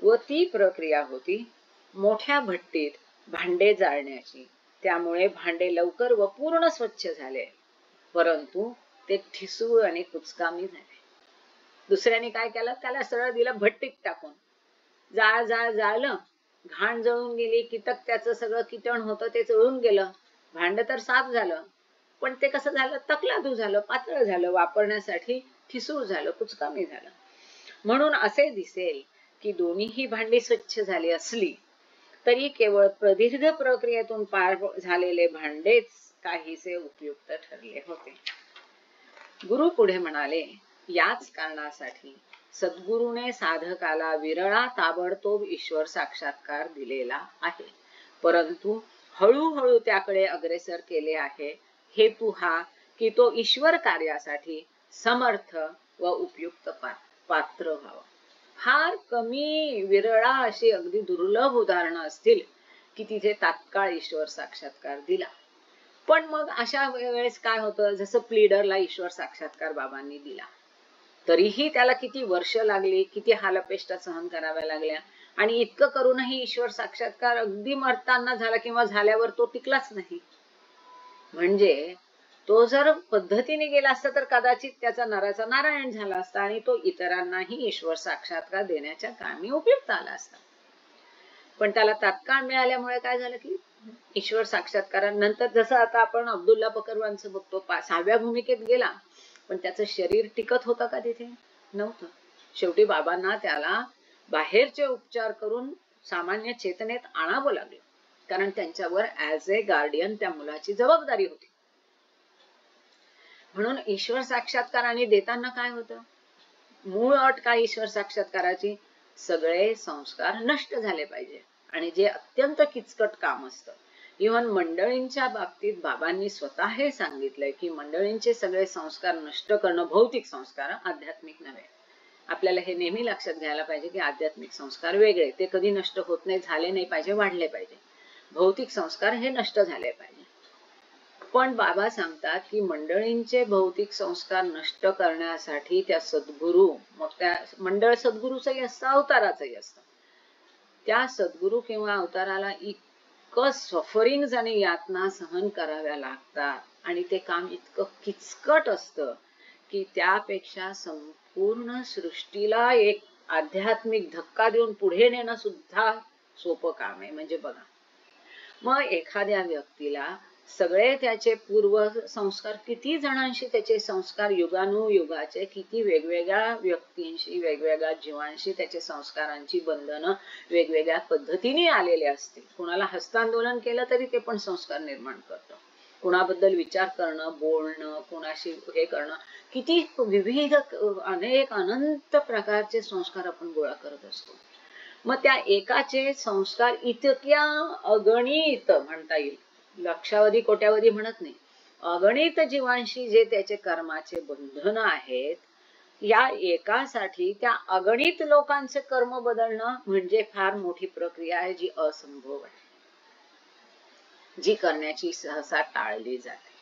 व ती प्रक्रिया होती मोठ्या भट्टीत भांडे जाळण्याची. त्यामुळे भांडे लवकर व पूर्ण स्वच्छ झाले, परंतु ते ठिसूळ आणि कुचकामी झाले. दुसऱ्याने काय केलं, त्याला सरळ दिलं भट्टीत टाकून, जाळलं, घाण जळून गेली, कीटक त्याचं सगळं किटण होतं ते जळून गेलं, भांड तर साफ झालं, पण ते कसं झालं, तकलादू झालं, पातळ झालं, वापरण्यासाठी ठिसूळ झालं, कुचकामी झालं. म्हणून असे दिसेल की दोन्हीही भांडी स्वच्छ झाली असली तरी केवळ प्रदीर्घ प्रक्रियेतून पार झालेले भांडेच काहीसे उपयुक्त ठरले होते. गुरु पुढे म्हणाले, याच कारणासाठी सद्गुरूने साधकाला विरळा ताबडतोब ईश्वर साक्षात्कार दिलेला आहे, परंतु हळूहळू त्याकडे अग्रेसर केले आहे. हेतू हा की तो ईश्वर कार्यासाठी समर्थ व उपयुक्त पात्र व्हावा. फार कमी विरळा अशी अगदी दुर्लभ उदाहरणं असतील की तिथे तात्काळ ईश्वर साक्षात्कार दिला. पण मग अशा वेळेस काय होतं, जसं प्लीडरला ईश्वर साक्षात्कार बाबांनी दिला, तरीही त्याला किती वर्ष लागली, किती हालअपेष्टा सहन कराव्या लागल्या, आणि इतकं करूनही ईश्वर साक्षात्कार अगदी मरताना झाला किंवा झाल्यावर तो टिकलाच नाही. म्हणजे तो जर पद्धतीने गेला असता तर कदाचित त्याचा नराचा नारायण झाला असता आणि तो इतरांनाही ईश्वर साक्षात्कार देण्याच्या कामी उपयुक्त आला असता. पण त्याला तात्काळ मिळाल्यामुळे काय झालं की ईश्वर साक्षात्कारानंतर, जसं आता आपण अब्दुल्ला बकरवांचं बघतो, 6व्या भूमिकेत गेला, पण त्याचं शरीर टिकत होतं का तिथे? नव्हतं. शेवटी बाबांना त्याला बाहेरचे उपचार करून सामान्य चेतनेत आणावं लागलं, कारण त्यांच्यावर ऍज ए गार्डियन त्या मुलाची जबाबदारी होती. म्हणून ईश्वर साक्षात्कार आणि देताना काय होतं, मूळ अट काय ईश्वर साक्षात्काराची, सगळे संस्कार नष्ट झाले पाहिजे. आणि जे अत्यंत किचकट काम असतं, इव्हन मंडळींच्या बाबतीत बाबांनी स्वतः हे सांगितलंय की मंडळींचे सगळे संस्कार नष्ट करणं, भौतिक संस्कार, आध्यात्मिक नव्हे. आपल्याला हे नेहमी लक्षात घ्यायला पाहिजे की आध्यात्मिक संस्कार वेगळे, ते कधी नष्ट होत नाही, झाले नाही पाहिजे, वाढले पाहिजे. भौतिक संस्कार हे नष्ट झाले पाहिजे. पण बाबा सांगतात की मंडळींचे भौतिक संस्कार नष्ट करण्यासाठी त्या सद्गुरू, मग त्या मंडळ सद्गुरूचंही असतं, अवताराचंही असतं, त्या सद्गुरू किंवा अवताराला इतकं सफरिंग आणि यातना सहन कराव्या लागतात आणि ते काम इतकं किचकट असतं की त्यापेक्षा संपूर्ण सृष्टीला एक आध्यात्मिक धक्का देऊन पुढे नेणं सुद्धा सोपं काम आहे. म्हणजे बघा, मग एखाद्या व्यक्तीला सगळे त्याचे पूर्व संस्कार, किती जणांशी त्याचे संस्कार युगानुयुगाचे, किती वेगवेगळ्या व्यक्तींशी, वेगवेगळ्या जीवांशी त्याचे संस्कारांची बंधनं वेगवेगळ्या पद्धतीने आलेले असतील. कुणाला हस्तांदोलन केलं तरी ते पण संस्कार निर्माण करतं, कुणाबद्दल विचार करणं, बोलणं, कुणाशी हे करणं, किती विविध अनेक अनंत प्रकारचे संस्कार आपण गोळा करत असतो. मग त्या एकाचे संस्कार इतक्या अगणित म्हणता येईल, लक्षावधी कोट्यावधी म्हणत नाही, अगणित जीवांशी जे त्याचे कर्माचे बंधन आहेत, या एकासाठी त्या अगणित लोकांचे कर्म बदलणं म्हणजे फार मोठी प्रक्रिया आहे, जी असंभव आहे, जी करण्याची सहसा टाळली जाते.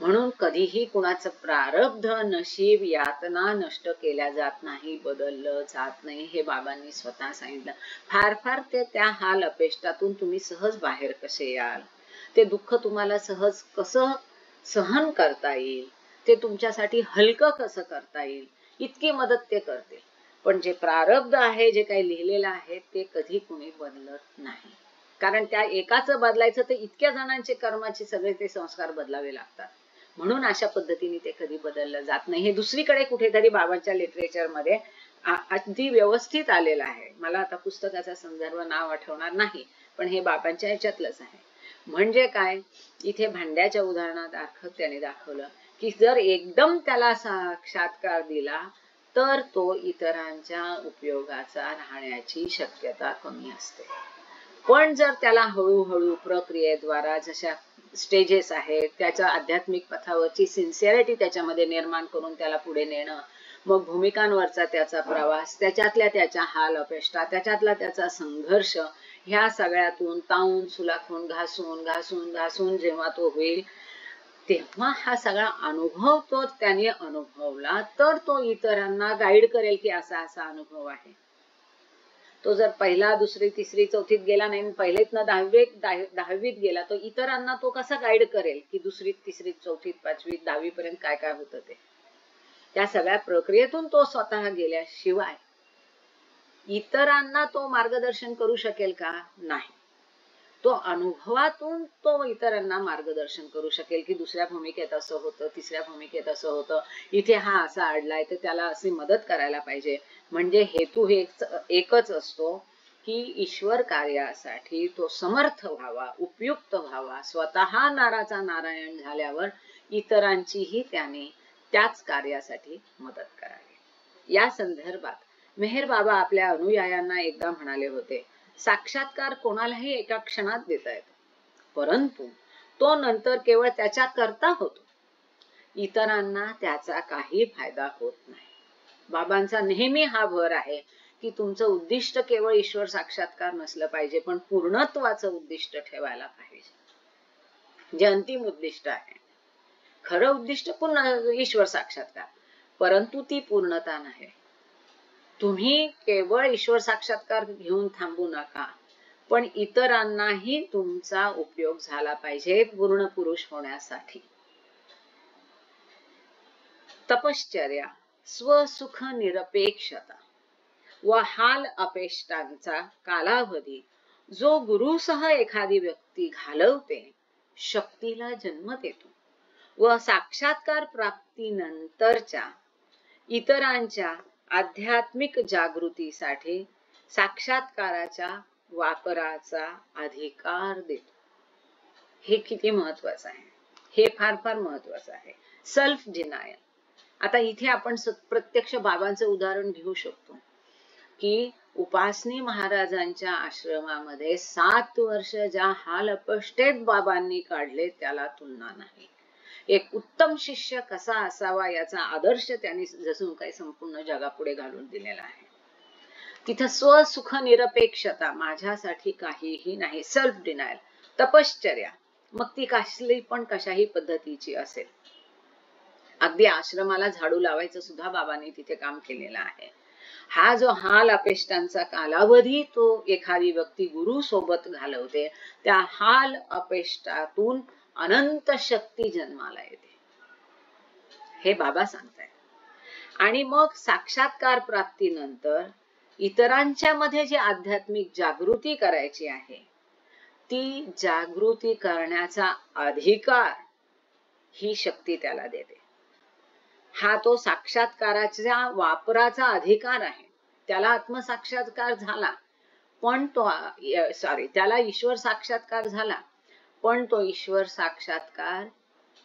म्हणून कधीही कुणाचं प्रारब्ध, नशीब, यातना नष्ट केल्या जात नाही, बदललं जात नाही, हे बाबांनी स्वतः सांगितलं. फार फार ते त्या हाल अपेष्टातून तुम्ही सहज बाहेर कसे याल, ते दुःख तुम्हाला सहज कसं सहन करता येईल, ते तुमच्यासाठी हलकं कसं करता येईल, इतकी मदत ते करते. पण जे प्रारब्ध आहे, जे काही लिहिलेलं आहे, ते कधी कुणी बदलत नाही. कारण त्या एकाचं बदलायचं तर इतक्या जणांचे कर्माचे सगळे ते संस्कार बदलावे लागतात. म्हणून अशा पद्धतीने ते कधी बदललं जात नाही. हे दुसरीकडे कुठेतरी बाबांच्या लिटरेचर मध्ये अगदी व्यवस्थित आलेलं आहे. मला आता पुस्तकाचा संदर्भ नाव आठवणार नाही, पण हे बाबांच्या ह्याच्यातलंच आहे. म्हणजे काय, इथे भांड्याच्या उदाहरणात त्याने दाखवलं की जर एकदम त्याला साक्षात्कार दिला तर तो इतरांच्या उपयोगाचा राहण्याची शक्यता कमी असते. पण जर त्याला हळूहळू प्रक्रियेद्वारा जशा स्टेजेस आहेत, त्याच्या आध्यात्मिक पथावरची सिन्सिअरिटी त्याच्यामध्ये निर्माण करून त्याला पुढे नेणं, मग भूमिकांवरचा त्याचा प्रवास, त्याच्यातल्या त्याच्या हाल अपेष्टा, त्याच्यातला त्याचा संघर्ष, ह्या सगळ्यातून तावून सुलाखून घासून घासून घासून जेव्हा तो होईल, तेव्हा हा सगळा अनुभव तो त्याने अनुभवला तर तो इतरांना गाईड करेल की असा असा अनुभव आहे. तो जर पहिला, दुसरी, तिसरी, चौथीत गेला नाही, पहिलीतनं दहावीत गेला, तो इतरांना तो कसा गाईड करेल की दुसरीत, तिसरीत, चौथीत, पाचवीत, 10वी पर्यंत काय काय होतं ते. त्या सगळ्या प्रक्रियेतून तो स्वतः गेल्याशिवाय इतरांना तो मार्गदर्शन करू शकेल का? नाही. तो अनुभवातून तो इतरांना मार्गदर्शन करू शकेल की दुसऱ्या भूमिकेत असं होतं, तिसऱ्या भूमिकेत असं होतं, इथे हा असा अडलाय तर त्याला अशी मदत करायला पाहिजे. म्हणजे हेतू एकच असतो की ईश्वर कार्यासाठी तो समर्थ व्हावा, उपयुक्त व्हावा, स्वतः नाराचा नारायण झाल्यावर इतरांचीही त्याने त्याच कार्यासाठी मदत करावी. या संदर्भात मेहर बाबा आपल्या अनुयायांना एकदा म्हणाले होते, साक्षात्कार कोणालाही एका क्षणात देता येतो, परंतु तो नंतर केवळ त्याच्या करता होतो, इतरांना त्याचा काही फायदा होत नाही. बाबांचा नेहमी हा भर आहे की तुमचं उद्दिष्ट केवळ ईश्वर साक्षात्कार नसलं पाहिजे, पण पूर्णत्वाचं उद्दिष्ट ठेवायला पाहिजे, जे अंतिम उद्दिष्ट आहे. खरं उद्दिष्ट पूर्ण ईश्वर साक्षात्कार, परंतु ती पूर्णता नाही. तुम्ही केवळ ईश्वर साक्षात्कार घेऊन थांबू नका, पण इतरांनाही तुमचा उपयोग झाला पाहिजे पूर्ण पुरुष होण्यासाठी. तपश्चर्या, स्वसुख निरपेक्षता व हाल अपेष्टांचा कालावधी जो गुरुसह एखादी व्यक्ती घालवते, शक्तीला जन्म देतो व साक्षात्कार प्राप्तीनंतरच्या इतरांच्या आध्यात्मिक जागृतीसाठी साक्षात्काराच्या वापराचा अधिकार देतो. हे किती महत्वाचं आहे, हे फार फार महत्वाचं आहे. Self denial. आता इथे आपण प्रत्यक्ष बाबांचं उदाहरण घेऊ शकतो की उपासनी महाराजांच्या आश्रमामध्ये 7 वर्ष ज्या हाल अपेष्टेत बाबांनी काढले त्याला तुलना नाही. एक उत्तम शिष्य कसा असावा याचा आदर्श त्यांनी जसं काही संपूर्ण जगापुढे घालून दिलेला आहे. तिथं स्वसुख निरपेक्षता, माझ्यासाठी काहीही नाही, सेल्फ डिनायल, तपश्चर्या, मग ती कसली पण कशाही पद्धतीची असेल. अगदी आश्रमाला झाडू लावायचं सुद्धा बाबांनी तिथे काम केलेलं आहे. हा जो हाल अपेष्टांचा कालावधी तो एखादी व्यक्ती गुरु सोबत घालवते, त्या हाल अपेष्टातून अनंत शक्ती जन्माला येते, हे बाबा सांगतायत. आणि मग साक्षात्कार प्राप्तीनंतर इतरांच्या मध्ये जी आध्यात्मिक जागृती करायची आहे, ती जागृती करण्याचा अधिकार ही शक्ती त्याला देते. हा तो साक्षात्काराच्या वापराचा अधिकार आहे. त्याला आत्मसाक्षात्कार झाला, पण तो त्याला ईश्वर साक्षात्कार झाला, पण तो ईश्वर साक्षात्कार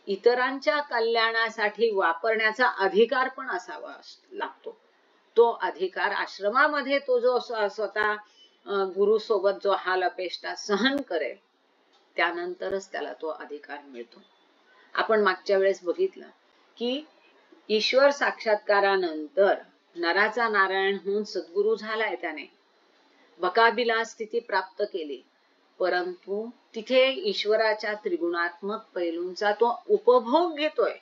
इतरांच्या कल्याणासाठी वापरण्याचा अधिकार पण असावा लागतो. तो अधिकार आश्रमामध्ये तो जो स्वतः गुरु सोबत जो हाल अपेष्टा सहन करेल, त्यानंतरच त्याला तो अधिकार मिळतो. आपण मागच्या वेळेस बघितलं की ईश्वर साक्षात्कारानंतर नराचा नारायण होऊन सद्गुरु झालाय, त्याने बकाबिला स्थिती प्राप्त केली, परंतु तिथे ईश्वराच्या त्रिगुणात्मक पैलूंचा तो उपभोग घेतोय,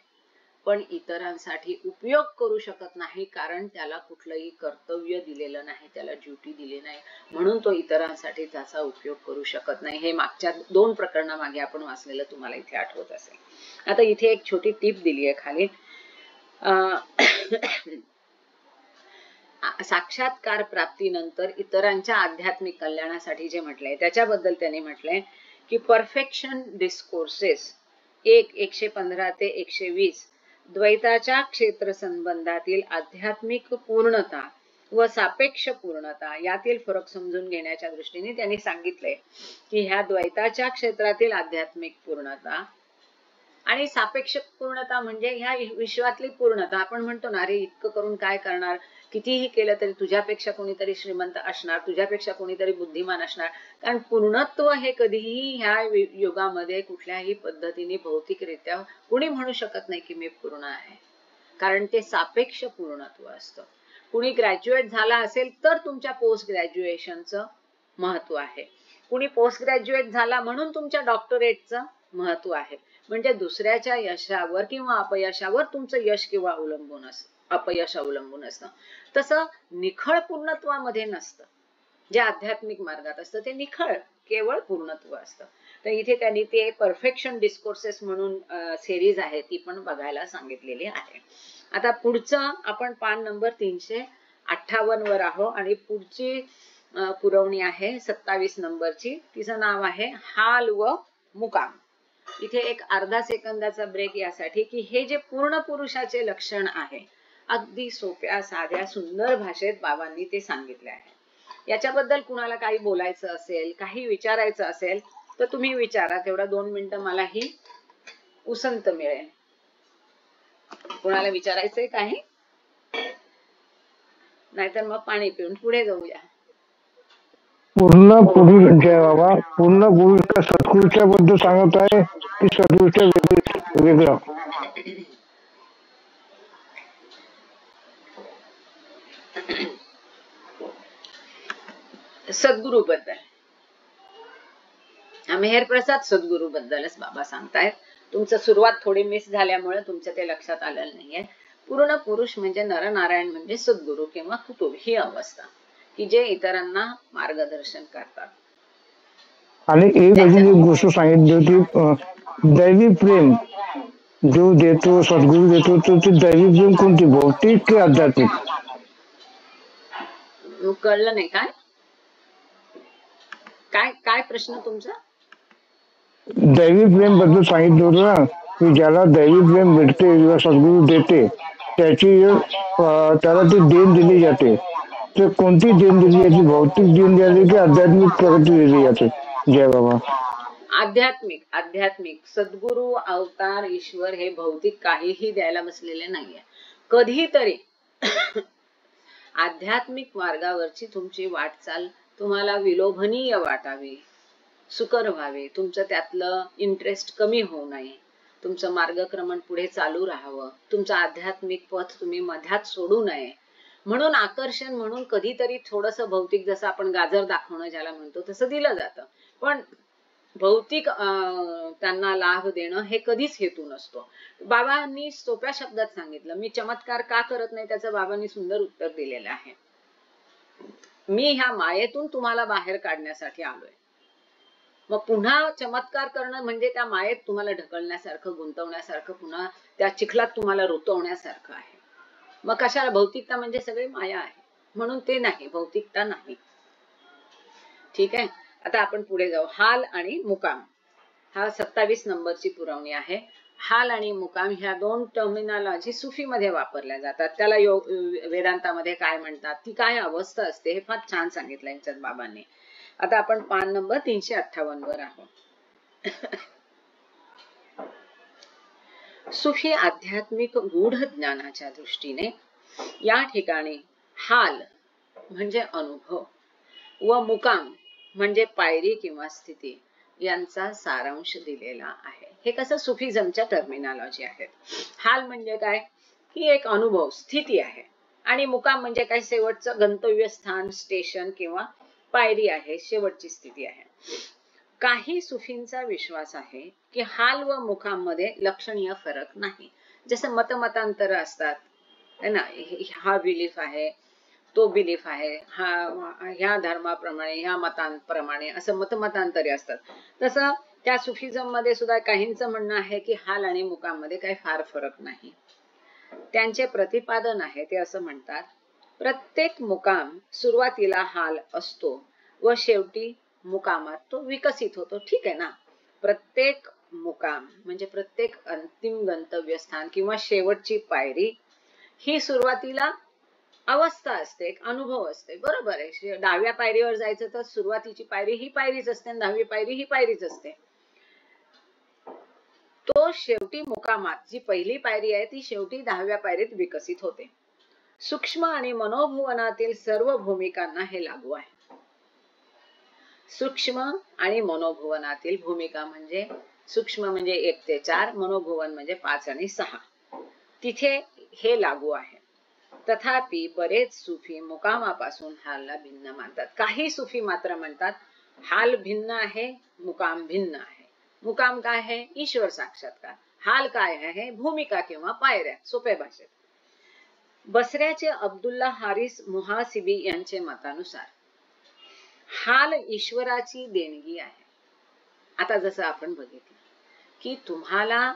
पण इतरांसाठी उपयोग करू शकत नाही, कारण त्याला कुठलंही कर्तव्य दिलेलं नाही, त्याला ड्युटी दिली नाही, म्हणून तो इतरांसाठी त्याचा उपयोग करू शकत नाही. हे मागच्या 2 प्रकरणामागे आपण वाचलेलं तुम्हाला इथे आठवत असेल. आता इथे एक छोटी टिप दिली आहे खाली. साक्षात्कार प्राप्तीनंतर इतरांच्या आध्यात्मिक कल्याणासाठी जे म्हटलंय त्याच्याबद्दल त्यांनी म्हटलंय की परफेक्शन डिस्कोर्सेस 1:115 ते 120 द्वैताच्या क्षेत्र संबंधातील आध्यात्मिक पूर्णता व सापेक्ष पूर्णता यातील फरक समजून घेण्याच्या दृष्टीने त्यांनी सांगितलंय की ह्या द्वैताच्या क्षेत्रातील आध्यात्मिक पूर्णता आणि सापेक्ष पूर्णता म्हणजे ह्या विश्वातली पूर्णता. आपण म्हणतो ना, अरे इतकं करून काय करणार, कितीही केलं तरी तुझ्यापेक्षा कोणीतरी श्रीमंत असणार, तुझ्यापेक्षा कोणीतरी बुद्धिमान असणार. कारण पूर्णत्व हे कधीही ह्या युगामध्ये कुठल्याही पद्धतीने भौतिकरित्या कुणी म्हणू शकत नाही की मी पूर्ण आहे, कारण ते सापेक्ष पूर्णत्व असतं. कुणी ग्रॅज्युएट झाला असेल तर तुमच्या पोस्ट ग्रॅज्युएशनचं महत्व आहे, कुणी पोस्ट ग्रॅज्युएट झाला म्हणून तुमच्या डॉक्टरेटचं महत्व आहे. म्हणजे दुसऱ्याच्या यशावर किंवा अपयशावर तुमचं यश किंवा अपयश अवलंबून असतं. तसं निखळ पूर्णत्वामध्ये नसतं. जे आध्यात्मिक मार्गात असतं ते निखळ केवळ पूर्णत्व असतं. तर इथे त्यांनी ते परफेक्शन डिस्कोर्सेस म्हणून सिरीज आहे ती पण बघायला सांगितलेली आहे. आता पुढचं आपण पान नंबर 358 वर आहोत आणि पुढची पुरवणी आहे 27 नंबरची. तिचं नाव आहे हाल व मुकाम. इथे एक अर्धा सेकंदाचा ब्रेक यासाठी की हे जे पूर्ण पुरुषाचे लक्षण आहे अगदी सोप्या साध्या सुंदर भाषेत बाबांनी ते सांगितले आहे. याच्याबद्दल कुणाला काही बोलायचं असेल, काही विचारायचं असेल तर तुम्ही विचारा. तेवढा 2 मिनिटं मलाही उसंत मिळेल. कुणाला विचारायचंय काही? नाहीतर मग पाणी पिऊन पुढे जाऊया. पूर्ण पुरुष जय बाबा, पूर्ण पुरुष सत्पुरुषाच्या बद्दल सांगत आहे की सत्पुरुषच्या वेगळं? सद्गुरु बद्दल, मेहर प्रसाद सद्गुरु बद्दलच बाबा सांगतायत. तुमचं सुरुवात थोडी मिस झाल्यामुळे तुमचं ते लक्षात आलेलं नाहीये. पूर्ण पुरुष म्हणजे नरनारायण म्हणजे सद्गुरु किंवा कुतुब ही अवस्था की जे इतरांना मार्गदर्शन करतात. आणि एक अजून एक गोष्ट सांगितली होती, दैवी प्रेम जो देतो सद्गुरु देतो तो ते दैवी प्रेम कोणती, भौतिक की आध्यात्मिक? कळलं नाही. काय काय काय प्रश्न तुमचा? दैवी प्रेम बद्दल सांगितलं होतं ना की ज्याला दैवी प्रेम भेटते किंवा सद्गुरु देते त्याला ती देण दिली जाते. तर कोणती देण दिली जाते, भौतिक देण दिली की आध्यात्मिक प्रगती दिली जाते? जय बाबा. आध्यात्मिक आध्यात्मिक सद्गुरु अवतार ईश्वर हे भौतिक काहीही द्यायला बसलेले नाहीये. कधीतरी आध्यात्मिक मार्गावरची तुमची वाटचाल तुम्हाला विलोभनीय वाटावी, सुकर व्हावे, तुमचं त्यातलं इंटरेस्ट कमी होऊ नये, तुमचं मार्गक्रमण पुढे चालू राहावं, तुमचं आध्यात्मिक पथ तुम्ही मध्यात सोडू नये म्हणून आकर्षण म्हणून कधीतरी थोडंसं भौतिक, जसं आपण गाजर दाखवणं ज्याला म्हणतो तसं दिलं जातं. पण भौतिक त्यांना लाभ देणं हे कधीच हेतू नसतो. बाबांनी सोप्या शब्दात सांगितलं. मी चमत्कार का करत नाही त्याचं बाबांनी सुंदर उत्तर दिलेलं आहे. मी ह्या मायेतून तुम्हाला बाहेर काढण्यासाठी आलोय. मग पुन्हा चमत्कार करणं म्हणजे त्या मायेत तुम्हाला ढकलण्यासारखं, गुंतवण्यासारखं, पुन्हा त्या चिखलात तुम्हाला रुतवण्यासारखं आहे. मग कशाला? भौतिकता म्हणजे सगळी माया आहे म्हणून ते नाही, भौतिकता नाही. ठीक आहे. आता आपण पुढे जाऊ. हाल आणि मुकाम हा 27 नंबरची पुरवणी आहे. हाल आणि मुकाम ह्या दोन टर्मिनॉलॉजी सुफी मध्ये वापरल्या जातात. त्याला वेदांतामध्ये काय म्हणतात, ती काय अवस्था असते हे फार छान सांगितलं यांच्यात बाबांनी. आता आपण पान नंबर 358 वर आहोत. सुफी आध्यात्मिक गूढ ज्ञानाच्या दृष्टीने या ठिकाणी हाल म्हणजे अनुभव व मुकाम म्हणजे पायरी किंवा स्थिती यांचा सारांश दिलेला आहे. हे कसं सुफिझमच्या टर्मिनॉलॉजी आहेत. हाल म्हणजे काय, ही एक अनुभव स्थिती आहे आणि मुकाम म्हणजे काय, शेवटचं गंतव्य स्थान, स्टेशन किंवा पायरी आहे, शेवटची स्थिती आहे. काही सुफींचा विश्वास आहे की हाल व मुकाम मध्ये लक्षणीय फरक नाही. जसं मतमतांतर असतात है ना, हा बिलीफ आहे, तो बिलीफ आहे, ह्या धर्माप्रमाणे, ह्या मतांप्रमाणे असं मतमतांतरे असतात. तसं त्या सुफिझम मध्ये सुद्धा काहींचं म्हणणं आहे की हाल आणि मुकाम मध्ये काही फार फरक नाही. त्यांचे प्रतिपादन आहे ते असं म्हणतात, प्रत्येक मुकाम सुरुवातीला हाल असतो व शेवटी मुकामात तो विकसित होतो. ठीक आहे ना. प्रत्येक मुकाम म्हणजे प्रत्येक अंतिम गंतव्यस्थान किंवा शेवटची पायरी ही सुरुवातीला अवस्था असते, एक अनुभव असते. बरोबर आहे. 10व्या पायरीवर जायचं तर सुरुवातीची पायरी ही पायरीच असते आणि 10वी पायरी ही पायरीच असते. तो शेवटी मुकामात जी पहिली पायरी आहे ती शेवटी 10व्या पायरीत विकसित होते. सूक्ष्म आणि मनोभुवनातील सर्व भूमिकांना हे लागू आहे. सूक्ष्म आणि मनोभुवनातील भूमिका म्हणजे सूक्ष्म म्हणजे 1 ते 4, मनोभुवन म्हणजे 5 आणि 6. तिथे हे लागू आहे. तथापि बरेच सुफी मुकामापासून हालला भिन्न मानतात. काही सुफी मात्र म्हणतात हाल भिन्न आहे, मुकाम भिन्न आहे. मुकाम काय आहे? ईश्वर साक्षात्कार. हाल काय आहे? भूमिका किंवा पायऱ्या. सोप्या भाषेत. बसऱ्याचे अब्दुल्ला हारिस मुहासिबी यांचे मतानुसार हाल ईश्वराची देणगी आहे. आता जसं आपण बघितलं की तुम्हाला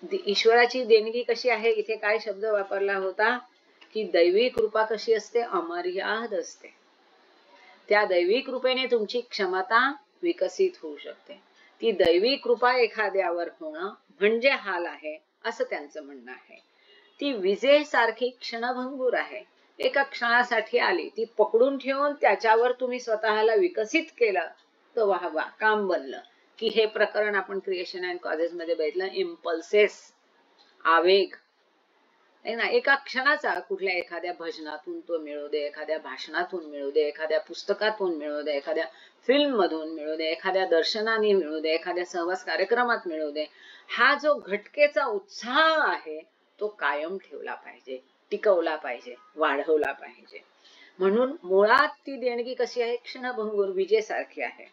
ईश्वराची देणगी कशी आहे, इथे काय शब्द वापरला होता की दैवी कृपा कशी असते? अमर्याद असते. त्या दैवी कृपेने तुमची क्षमता विकसित होऊ शकते. ती दैवी कृपा एखाद्यावर होणं म्हणजे हाल आहे असं त्यांचं म्हणणं आहे. ती विजेसारखी क्षणभंगूर आहे. एका क्षणासाठी आली, ती पकडून ठेवून त्याच्यावर तुम्ही स्वतःला विकसित केलं तर वाह वाह, काम बनलं. की हे प्रकरण आपण क्रिएशन अँड कॉजेस मध्ये बघितलं. इम्पल्सेस, आवेग आहे ना, एका क्षणाचा कुठल्या एखाद्या भजनातून तो मिळू दे, एखाद्या भाषणातून मिळू दे, एखाद्या पुस्तकातून मिळू दे, एखाद्या फिल्म मधून मिळू दे, एखाद्या दर्शनाने मिळू दे, एखाद्या सहवास कार्यक्रमात मिळू दे, हा जो घटकेचा उत्साह आहे तो कायम ठेवला पाहिजे, टिकवला पाहिजे, वाढवला पाहिजे. म्हणून मुळात ती देणगी कशी आहे? क्षणभंगूर, विजेसारखी आहे.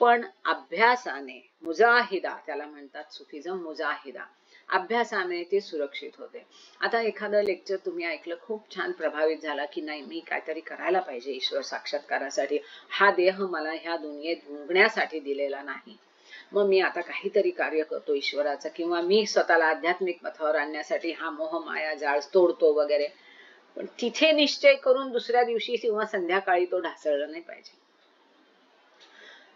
पण अभ्यासाने, मुजाहिदा त्याला म्हणतात, सुफिझम मुजाहिदा, अभ्यासाने ते सुरक्षित होते. आता एखादं लेक्चर तुम्ही ऐकलं, खूप छान प्रभावित झाला की नाही मी काहीतरी करायला पाहिजे ईश्वर साक्षात्कारासाठी. हा देह मला ह्या दुनियेत भोगण्यासाठी दिलेला नाही, मग मी आता काहीतरी कार्य करतो ईश्वराचं, किंवा मी स्वतःला आध्यात्मिक पथावर आणण्यासाठी हा मोह माया जाळ तोडतो वगैरे. पण तिथे निश्चय करून दुसऱ्या दिवशी किंवा संध्याकाळी तो ढासळला नाही पाहिजे.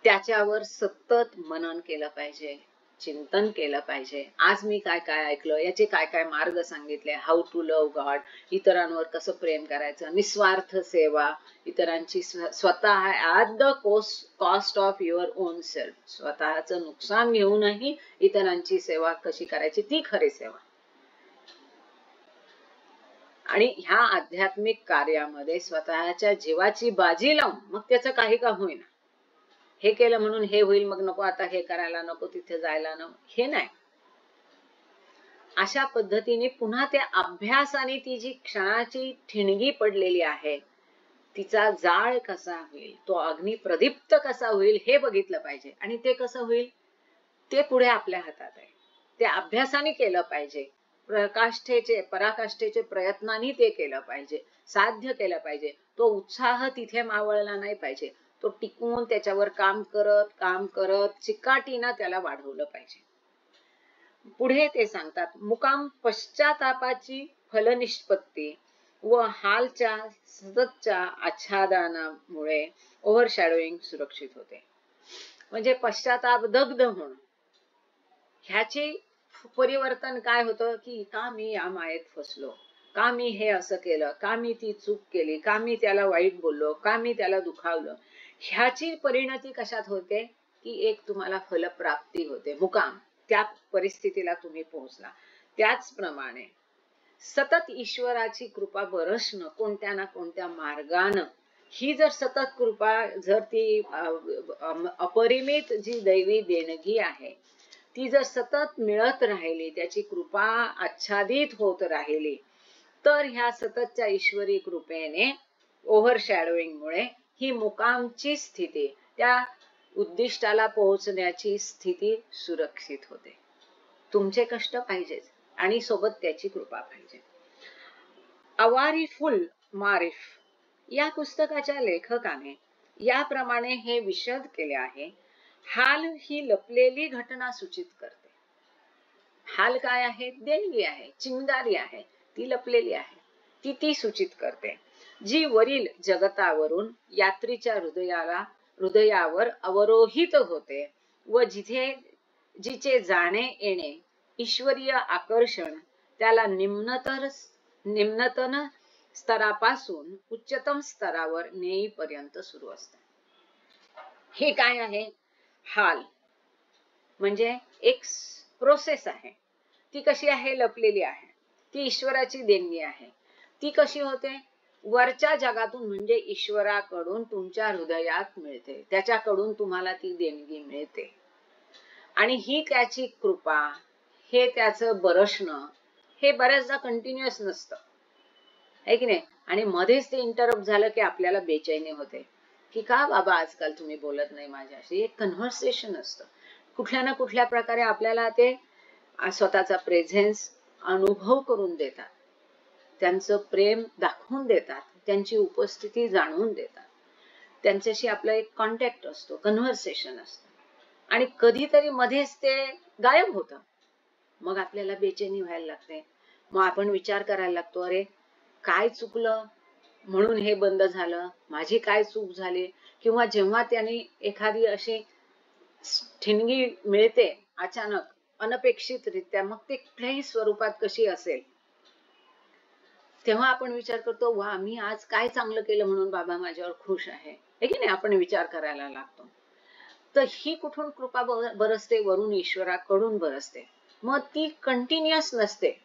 त्याच्यावर सतत मनन केलं पाहिजे, चिंतन केलं पाहिजे. आज मी काय काय ऐकलं, याचे काय काय मार्ग सांगितले, हाऊ टू लव्ह गॉड, इतरांवर कसं प्रेम करायचं, निस्वार्थ सेवा, इतरांची स्वतः at the cost of your on self, स्वतःचं नुकसान घेऊनही इतरांची सेवा कशी करायची, ती खरी सेवा. आणि ह्या आध्यात्मिक कार्यामध्ये स्वतःच्या जीवाची बाजी लावून मग त्याचं काही का होईना, हे केलं म्हणून हे होईल, मग नको आता हे करायला, नको तिथे जायला, नको, हे नाही. अशा पद्धतीने पुन्हा त्या अभ्यासाने ती जी क्षणाची ठिणगी पडलेली आहे तिचा जाळ कसा होईल, तो अग्नी प्रदीप्त कसा होईल हे बघितलं पाहिजे. आणि ते कसं होईल ते पुढे आपल्या हातात आहे. ते अभ्यासाने केलं पाहिजे, पराकाष्ठेचे प्रयत्नांनी ते केलं पाहिजे, साध्य केलं पाहिजे. तो उत्साह तिथे मावळला नाही पाहिजे. तो टिकून त्याच्यावर काम करत चिकाटीनं त्याला वाढवलं पाहिजे. पुढे ते सांगतात, मुकाम पश्चातापाची फलनिष्पत्ती व हालच्या सततच्या आच्छादनामुळे ओव्हरशॅडोइंग सुरक्षित होते. म्हणजे पश्चाताप, दग्ध होणं, ह्याचे परिवर्तन काय होतं की का मी या मायेत फसलो, का मी हे असं केलं, का मी ती चूक केली, का मी त्याला वाईट बोललो, का मी त्याला दुखावलं, ह्याची परिणती कशात होते की एक तुम्हाला फलप्राप्ती होते. मुकाम, त्या परिस्थितीला तुम्ही पोहोचला. त्याचप्रमाणे सतत ईश्वराची कृपा बरसणं कोणत्या ना कोणत्या मार्गानं, ही जर सतत कृपा, जर ती अपरिमित जी दैवी देणगी आहे ती जर सतत मिळत राहिली, त्याची कृपा आच्छादित होत राहिली, तर ह्या सततच्या ईश्वरी कृपेने ओव्हरशॅडोइंग मुळे ही मुकामची स्थिती, त्या उद्दिष्टाला पोहोचण्याची स्थिती सुरक्षित होते. तुमचे कष्ट पाहिजेच आणि सोबत त्याची कृपा पाहिजे. अवारिफुल मारिफ या पुस्तकाच्या लेखकाने याप्रमाणे हे विशद केले आहे. हाल ही लपलेली घटना सूचित करते. हाल काय आहे? देणगी आहे, चिंगारी आहे, ती लपलेली आहे. ती सूचित करते, जी वरील जगतावरून यात्रीच्या हृदयावर अवरोहित होते व जिचे जाणे येणे ईश्वरीय आकर्षण त्याला निम्नतन स्तरापासून उच्चतम स्तरावर नेईपर्यंत सुरू असते. हे काय आहे? हाल म्हणजे एक प्रोसेस आहे. ती कशी आहे? लपलेली आहे. ती ईश्वराची देणगी आहे. ती कशी होते? वरच्या जगातून म्हणजे ईश्वराकडून तुमच्या हृदयात मिळते. त्याच्याकडून तुम्हाला ती देणगी मिळते आणि ही त्याची कृपा, हे त्याचं बरसणं हे बऱ्याचदा कंटिन्युअस नसतं, आहे की नाही? आणि मध्येच ते इंटरप्ट झालं की आपल्याला बेचैनी होते की का बाबा आजकाल तुम्ही बोलत नाही माझ्याशी. एक कन्व्हर्सेशन असतं. कुठल्या ना कुठल्या प्रकारे आपल्याला ते स्वतःचा प्रेझेन्स अनुभव करून देतात, त्यांचं प्रेम दाखवून देतात, त्यांची उपस्थिती जाणवून देतात, त्यांच्याशी आपला एक कॉन्टॅक्ट असतो, कन्व्हर्सेशन असतं. आणि कधीतरी मध्येच ते गायब होतं. मग आपल्याला बेचैनी व्हायला लागते. मग आपण विचार करायला लागतो, अरे काय चुकलं म्हणून हे बंद झालं, माझी काय चूक झाली. किंवा जेव्हा त्यांनी एखादी अशी ठिणगी मिळते अचानक अनपेक्षितरित्या, मग ते कुठल्याही स्वरूपात कशी असेल, तेव्हा आपण विचार करतो, वा मी आज काय चांगलं केलं म्हणून बाबा माझ्यावर खुश आहे की नाही? आपण विचार करायला लागतो. तर ही कुठून कृपा बरसते? वरून ईश्वराकडून बरसते. मग ती कंटिन्युअस नसते.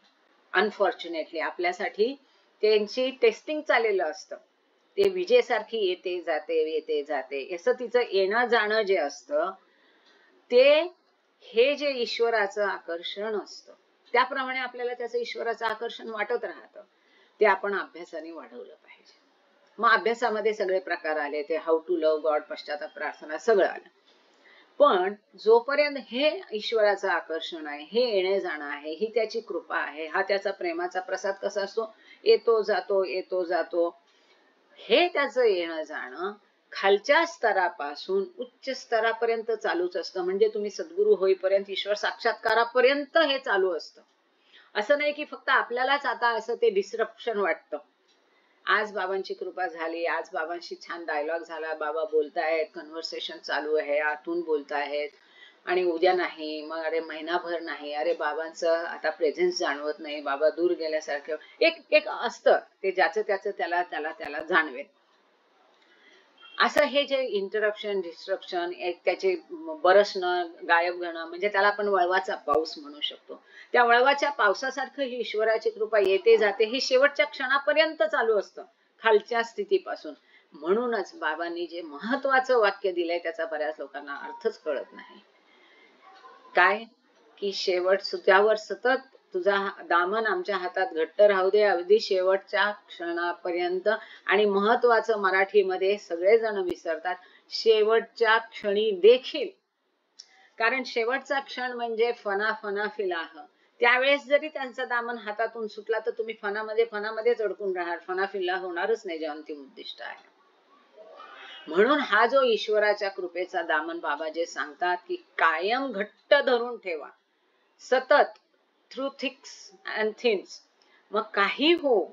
अनफॉर्च्युनेटली आपल्यासाठी त्यांची टेस्टिंग चाललेलं असतं. ते विजेसारखी येते जाते असं तिचं येणं जाणं जे असतं ते, हे जे ईश्वराचं आकर्षण असतं त्याप्रमाणे आपल्याला त्याचं ईश्वराचं आकर्षण वाटत राहतं. ते आपण अभ्यासाने वाढवलं पाहिजे. मग अभ्यासामध्ये सगळे प्रकार आले, ते हाऊ टू लव्ह गॉड, पश्चाताप प्रार्थना, सगळं आलं. पण जोपर्यंत हे ईश्वराचं आकर्षण आहे, हे येणे जाणं आहे, ही त्याची कृपा आहे, हा त्याचा प्रेमाचा प्रसाद कसा असतो, येतो जातो, हे त्याचं येणं जाणं खालच्या स्तरापासून उच्च स्तरापर्यंत चालूच असतं. म्हणजे तुम्ही सद्गुरू होईपर्यंत, ईश्वर साक्षात्कारापर्यंत हे चालू असतं. असं नाही की फक्त आपल्यालाच आता असं ते डिस्ट्रप्शन वाटतं. आज बाबांची कृपा झाली, आज बाबांशी छान डायलॉग झाला, बाबा बोलतायत, कन्व्हर्सेशन चालू आहे, आतून बोलतायत, आणि उद्या नाही, मग अरे महिनाभर नाही, अरे बाबांचं आता प्रेझेन्स जाणवत नाही, बाबा दूर गेल्यासारखं एक असतं. ते ज्याचं त्याचं त्याला जाणवेल. असं हे जे इंटरप्शन, डिस्ट्रप्शन, त्याचे बरसणं, गायब घणं, म्हणजे त्याला आपण वळवाचा पाऊस म्हणू शकतो. त्या वळवाच्या पावसासारखं ही ईश्वराची कृपा येते जाते, हे शेवटच्या क्षणापर्यंत चालू असतं, खालच्या स्थितीपासून. म्हणूनच बाबांनी जे महत्वाचं वाक्य दिलंय त्याचा बऱ्याच लोकांना अर्थच कळत नाही. काय की शेवट त्यावर सतत तुझा दामन आमच्या हातात घट्ट राहू दे, अगदी शेवटच्या क्षणापर्यंत. आणि महत्वाचं मराठीमध्ये सगळेजण विसरतात, शेवटच्या क्षणी देखील. कारण शेवटचा क्षण म्हणजे फना फिलाह. त्यावेळेस जरी त्यांचा दामन हातातून सुटला तर तुम्ही फनामध्येच अडकून राहणार, फना फिल्ला होणारच नाही, जे अंतिम उद्दिष्ट आहे. म्हणून हा जो ईश्वराच्या कृपेचा दामन बाबा जे सांगतात की कायम घट्ट धरून ठेवा, सतत, थ्रू थिक्स अँड थिन्स. मग काही हो,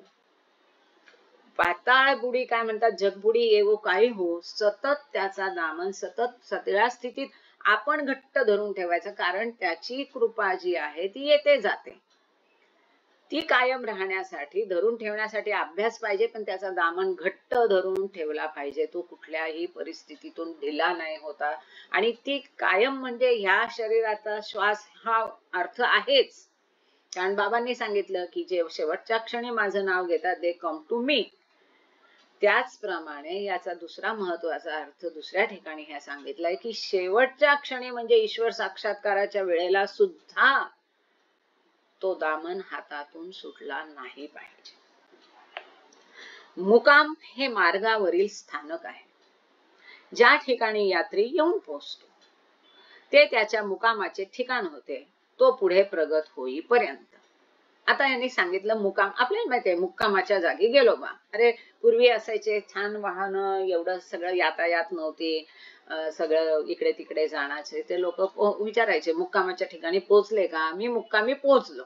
पाताळ बुडी काय म्हणतात, जगबुडी येवो काही हो, सतत त्याचा दामन, सतत सगळ्या स्थितीत आपण घट्ट धरून ठेवायचं. कारण त्याची कृपा जी आहे ती येते जाते, ती कायम राहण्यासाठी, धरून ठेवण्यासाठी अभ्यास पाहिजे, पण त्याचा दामन घट्ट धरून ठेवला पाहिजे. तो कुठल्याही परिस्थितीतून ढिला नाही होता. आणि ती कायम म्हणजे ह्या शरीराचा श्वास हा अर्थ आहेच. कारण बाबांनी सांगितलं की जे शेवटच्या क्षणी माझं नाव घेतात, दे कम टू मी. त्याचप्रमाणे याचा दुसरा महत्वाचा अर्थ दुसऱ्या ठिकाणी हे सांगितलंय की शेवटच्या क्षणी म्हणजे ईश्वर साक्षात्काराच्या वेळेला सुद्धा तो दामन हातातून सुटला नाही पाहिजे. मुकाम हे मार्गावरील स्थानक आहे, ज्या ठिकाणी यात्री येऊन पोहोचतो. ते त्याच्या मुकामाचे ठिकाण होते, तो पुढे प्रगत होईपर्यंत. आता यांनी सांगितलं मुकाम. आपल्याला माहितीये मुक्कामाच्या जागी गेलो बा. अरे पूर्वी असायचे छान वाहन, एवढं सगळं यातायात नव्हती, सगळं इकडे तिकडे जाण्याचे. ते लोक विचारायचे मुक्कामाच्या ठिकाणी पोहोचले का? मी मुक्कामी पोहोचलो.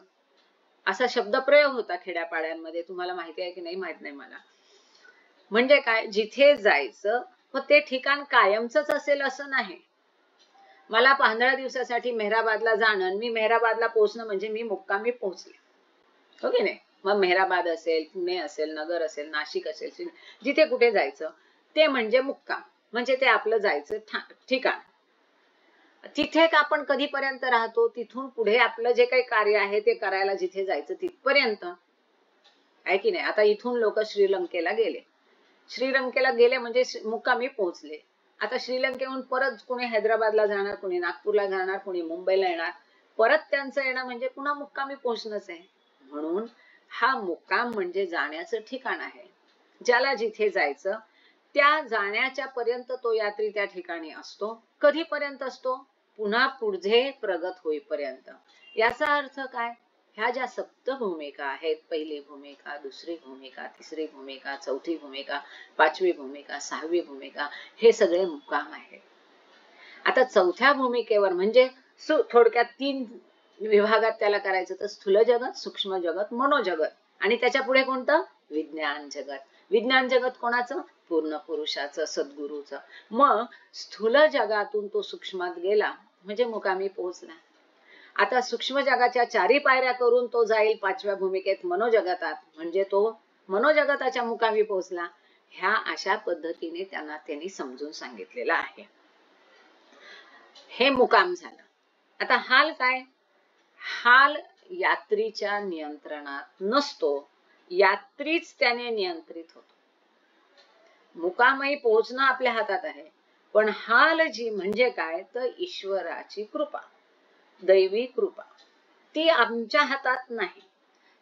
असा शब्दप्रयोग होता खेड्यापाड्यांमध्ये, तुम्हाला माहिती आहे की नाही माहित नाही मला. म्हणजे काय, जिथे जायचं मग ते ठिकाण कायमचंच असेल असं नाही. मला 15 दिवसासाठी मेहराबादला जाणं, मी मेहराबादला पोहोचणं म्हणजे मी मुक्कामी पोहोचले, हो की नाही. मग मेहराबाद असेल, पुणे असेल, नगर असेल, नाशिक असेल, जिथे कुठे जायचं ते म्हणजे मुक्काम, म्हणजे ते आपलं जायचं ठिकाण. तिथे आपण कधीपर्यंत राहतो, तिथून पुढे आपलं जे काही कार्य आहे ते करायला जिथे जायचं तिथपर्यंत, आहे की नाही. आता इथून लोक श्रीलंकेला गेले, श्रीलंकेला गेले म्हणजे मुक्कामी पोहोचले. आता श्रीलंकेहून परत कोणी हैदराबादला जाणार, कोणी नागपूरला जाणार, कोणी मुंबईला येणार, परत त्यांचं येणं म्हणजे पुन्हा मुक्कामी पोहोचणंच आहे. म्हणून हा मुक्काम म्हणजे जाण्याचं ठिकाण आहे. ज्याला जिथे जायचं त्या जाण्याच्या पर्यंत तो यात्री त्या ठिकाणी असतो. कधीपर्यंत असतो, पुन्हा पुढे प्रगत होईपर्यंत. याचा अर्थ काय, ह्या ज्या सप्त भूमिका आहेत, पहिली भूमिका, दुसरी भूमिका, तिसरी भूमिका, चौथी भूमिका, पाचवी भूमिका, सहावी भूमिका, हे सगळे मुक्काम आहेत. आता चौथ्या भूमिकेवर म्हणजे थोडक्यात 3 विभागात त्याला करायचं, तर स्थूल जगत, सूक्ष्म जगत, मनोजगत, आणि त्याच्या पुढे कोणतं, विज्ञान जगत. विज्ञान जगत कोणाचं, पूर्ण पुरुषाचं, सद्गुरूचं. मग स्थूल जगातून तो सूक्ष्मात गेला म्हणजे मुकामी पोहोचला. आता सूक्ष्म जगाच्या 4 पायऱ्या करून तो जाईल 5व्या भूमिकेत मनोजगतात, म्हणजे तो मनोजगताच्या मुकामी पोहोचला. ह्या अशा पद्धतीने त्यांनी समजून सांगितलेलं आहे. हे मुकाम झालं. आता हाल काय, हाल यात्रीच्या नियंत्रणात नसतो, यात्रीच त्याने नियंत्रित होतो. मुकामही पोहोचणं आपल्या हातात आहे, पण हाल जी म्हणजे काय, तर ईश्वराची कृपा, दैवी कृपा, ती आमच्या हातात नाही.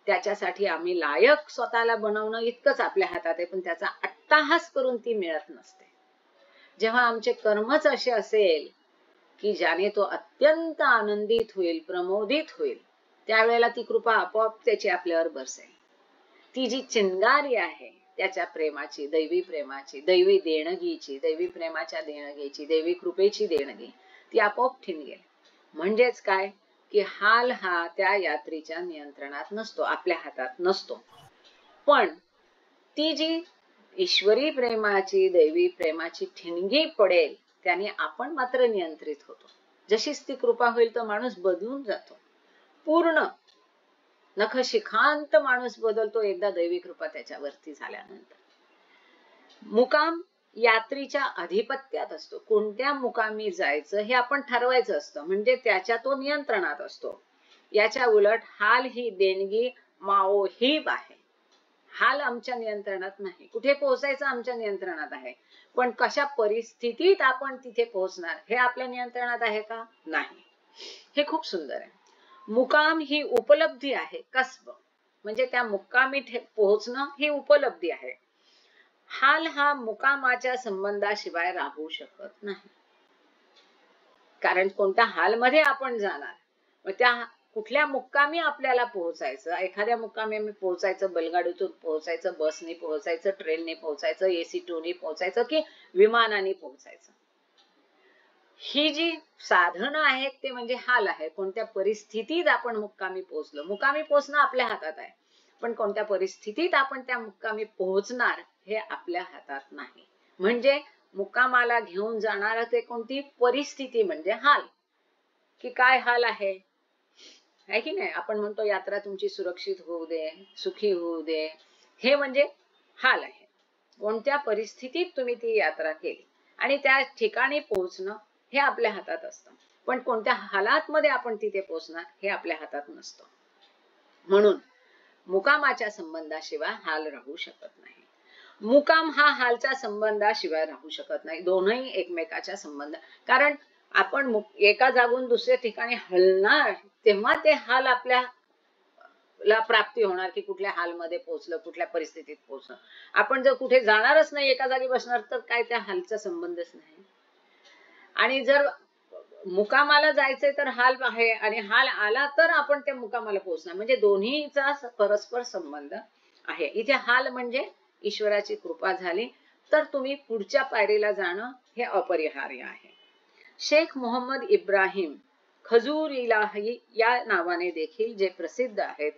त्याच्यासाठी आम्ही लायक स्वतःला बनवणं इतकंच आपल्या हातात आहे, पण त्याचा अट्टाहास करून ती मिळत नसते. जेव्हा आमचे कर्मच असे असेल की ज्याने तो अत्यंत आनंदित होईल, प्रमोदित होईल, त्यावेळेला ती कृपा आपोआप त्याची आपल्यावर बरसेल. ती जी चिंगारी आहे त्याच्या प्रेमाची, दैवी प्रेमाची, दैवी देणगीची, दैवी प्रेमाच्या देणगीची, दैवी कृपेची देणगी, ती आपोआप ठिणगेल. म्हणजेच काय की हाल हा त्या यात्रीच्या नियंत्रणात नसतो, आपल्या हातात नसतो. पण ती जी ईश्वरी प्रेमाची, दैवी प्रेमाची ठिणगी पडेल, त्याने आपण मात्र नियंत्रित होतो. जशीच ती कृपा होईल तो माणूस बदलून जातो, पूर्ण नखशिखांत माणूस बदलतो एकदा दैवी कृपा त्याच्यावरती झाल्यानंतर. मुकाम यात्रीच्या अधिपत्यात असतो. कोणत्या मुकामी जायचं हे आपण ठरवायचं असतं, म्हणजे त्याच्या तो नियंत्रणात असतो. याच्या उलट हाल ही देणगी माओहिब आहे. हाल आमच्या नियंत्रणात नाही. कुठे पोहोचायचं आमच्या नियंत्रणात आहे, पण कशा परिस्थितीत आपण तिथे पोहोचणार हे आपल्या नियंत्रणात आहे का, नाही. हे खूप सुंदर आहे. मुकाम ही उपलब्धी आहे, कसब म्हणजे त्या मुक्कामी पोहोचणं ही उपलब्धी आहे. हाल हा मुकामाच्या संबंधाशिवाय राहू शकत नाही. कारण कोणत्या हालमध्ये आपण जाणार, मग त्या कुठल्या मुक्कामी आपल्याला पोहोचायचं. एखाद्या मुक्कामी पोहोचायचं, बैलगाडीतून पोहोचायचं, बसने पोहोचायचं, ट्रेनने पोहोचायचं, AC2ने पोहोचायचं की विमानाने पोहोचायचं. ही जी साधनं आहेत ते म्हणजे हाल आहे. कोणत्या परिस्थितीत आपण मुक्कामी पोहोचलो, मुक्कामी पोहोचणं आपल्या हातात आहे, पण कोणत्या परिस्थितीत आपण त्या मुक्कामी पोहोचणार हे आपल्या हातात नाही. म्हणजे मुक्कामाला घेऊन जाणार ते कोणती परिस्थिती म्हणजे हाल, की काय हाल आहे की नाही. आपण म्हणतो यात्रा तुमची सुरक्षित होऊ दे, सुखी होऊ दे, हे म्हणजे हाल आहे. कोणत्या परिस्थितीत तुम्ही ती यात्रा केली आणि त्या ठिकाणी पोहोचणं हे आपल्या हातात असतं, पण कोणत्या हालात मध्ये आपण तिथे पोहोचणार हे आपल्या हातात नसतं. म्हणून मुकामाच्या संबंधाशिवाय हाल राहू शकत नाही. मुकाम हा हालच्या संबंधाशिवाय राहू शकत नाही. दोनही एकमेकाच्या संबंध, कारण आपण एका जागून दुसऱ्या ठिकाणी हलणार तेव्हा ते हाल आपल्याला प्राप्ती होणार की कुठल्या हालमध्ये पोहोचलं, कुठल्या परिस्थितीत पोहोचलं. आपण जर कुठे जाणारच नाही, एका जागी बसणार, तर काय त्या हालचा संबंधच नाही. आणि जर मुकामाला जायचंय तर हाल आहे आणि हाल आला तर आपण त्या मुकामाला पोहोचणार, म्हणजे दोन्हीचा परस्पर संबंध आहे. इथे हाल म्हणजे ईश्वराची कृपा झाली तर तुम्ही पुढच्या पायरीला जाणं हे अपरिहार्य आहे. शेख मोहम्मद इब्राहिम खजूर इलाही या नावाने देखील जे प्रसिद्ध आहेत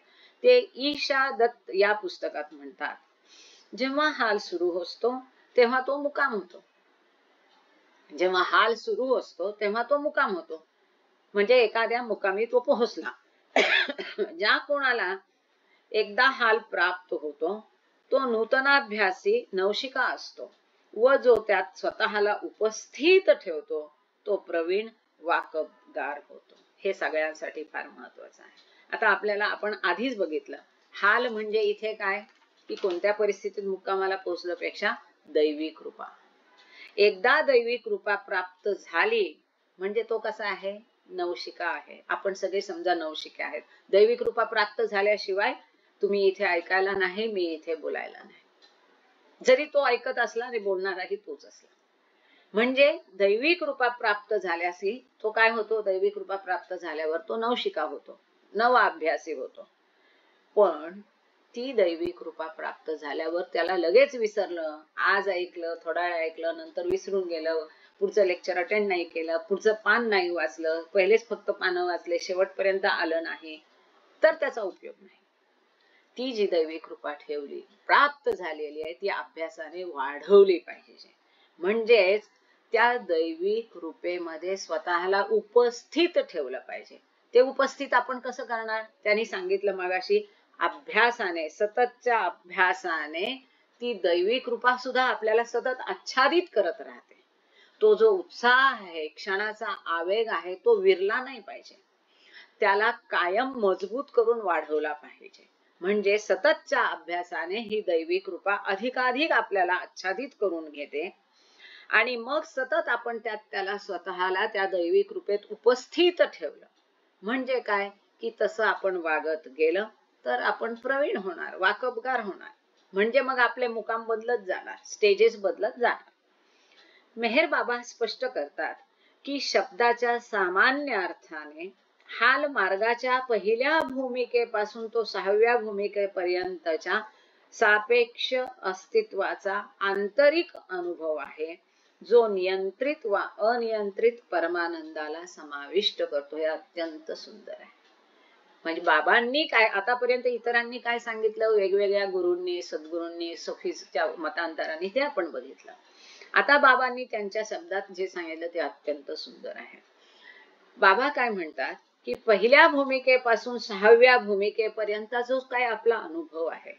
ते ईशा दत्त या पुस्तकात म्हणतात, जेव्हा हाल सुरू असतो तेव्हा तो मुकाम होतो. जेव्हा हाल सुरू असतो तेव्हा तो मुकाम होतो, म्हणजे एखाद्या मुकामी तो पोहोचला. ज्या कोणाला एकदा हाल प्राप्त होतो तो नूतनाभ्यासी नवशिका असतो व जो त्यात स्वतःला उपस्थित ठेवतो तो प्रवीण वाकबगार होतो. हे सगळ्यांसाठी फार महत्वाचं आहे. आता आपल्याला आपण आधीच बघितलं, हाल म्हणजे इथे काय की कोणत्या परिस्थितीत मुक्कामाला पोहोचल्यापेक्षा दैवी कृपा. एकदा दैवी कृपा प्राप्त झाली म्हणजे तो कसा आहे, नवशिका आहे. आपण सगळे समजा नवशिके आहेत. दैवी कृपा प्राप्त झाल्याशिवाय तुम्ही इथे ऐकायला नाही, मी इथे बोलायला नाही, जरी तो ऐकत असला आणि बोलणाराही तोच असला. म्हणजे दैवी कृपा प्राप्त झाल्याशी तो काय होतो, दैवी कृपा प्राप्त झाल्यावर तो नवशिका होतो, नव अभ्यासी होतो. पण ती दैवी कृपा प्राप्त झाल्यावर त्याला लगेच विसरलं, आज ऐकलं, थोडा वेळ ऐकलं, नंतर विसरून गेलं, पुढचं लेक्चर अटेंड नाही केलं, पुढचं पान नाही वाचलं, पहिलेच फक्त पानं वाचले, शेवटपर्यंत आलं नाही, तर त्याचा उपयोग नाही. ती जी दैवी कृपा ठेवली प्राप्त झालेली आहे ती अभ्यासाने वाढवली पाहिजे. म्हणजेच त्या दैवी कृपेमध्ये स्वतःला उपस्थित ठेवलं पाहिजे. ते उपस्थित आपण कसं करणार, त्यांनी सांगितलं मगाशी, अभ्यासाने, सततच्या अभ्यासाने ती दैवी कृपा सुद्धा आपल्याला सतत आच्छादित करत राहते. तो जो उत्साह आहे, क्षणाचा आवेग आहे, तो विरला नाही पाहिजे, त्याला कायम मजबूत करून वाढवला पाहिजे. म्हणजे सततच्या अभ्यासाने ही दैवी कृपा अधिकाधिक आपल्याला आच्छादित करून घेते आणि मग सतत आपण त्याला स्वतःला त्या दैवी कृपेत उपस्थित ठेवलं म्हणजे काय की तसं आपण वागत गेलं तर आपण प्रवीण होणार, वाकबगार होणार. म्हणजे मग आपले मुकाम बदलत जाणार, स्टेजेस बदलत जाणार. मेहर बाबा स्पष्ट करतात की शब्दाच्या सामान्य अर्थाने हाल मार्गाच्या पहिल्या भूमिकेपासून तो 6व्या भूमिकेपर्यंतच्या सापेक्ष अस्तित्वाचा आंतरिक अनुभव आहे, जो नियंत्रित व अनियंत्रित परमानंदाला समाविष्ट करतो. हे अत्यंत सुंदर आहे. म्हणजे बाबांनी काय आतापर्यंत इतरांनी काय सांगितलं, वेगवेगळ्या गुरूंनी, सद्गुरूंनी, सफीच्या मतांतरांनी, ते आपण बघितलं. आता बाबांनी त्यांच्या शब्दात जे सांगितलं ते अत्यंत सुंदर आहे. बाबा काय म्हणतात की पहिल्या भूमिकेपासून 6व्या भूमिकेपर्यंतचा जो काय आपला अनुभव आहे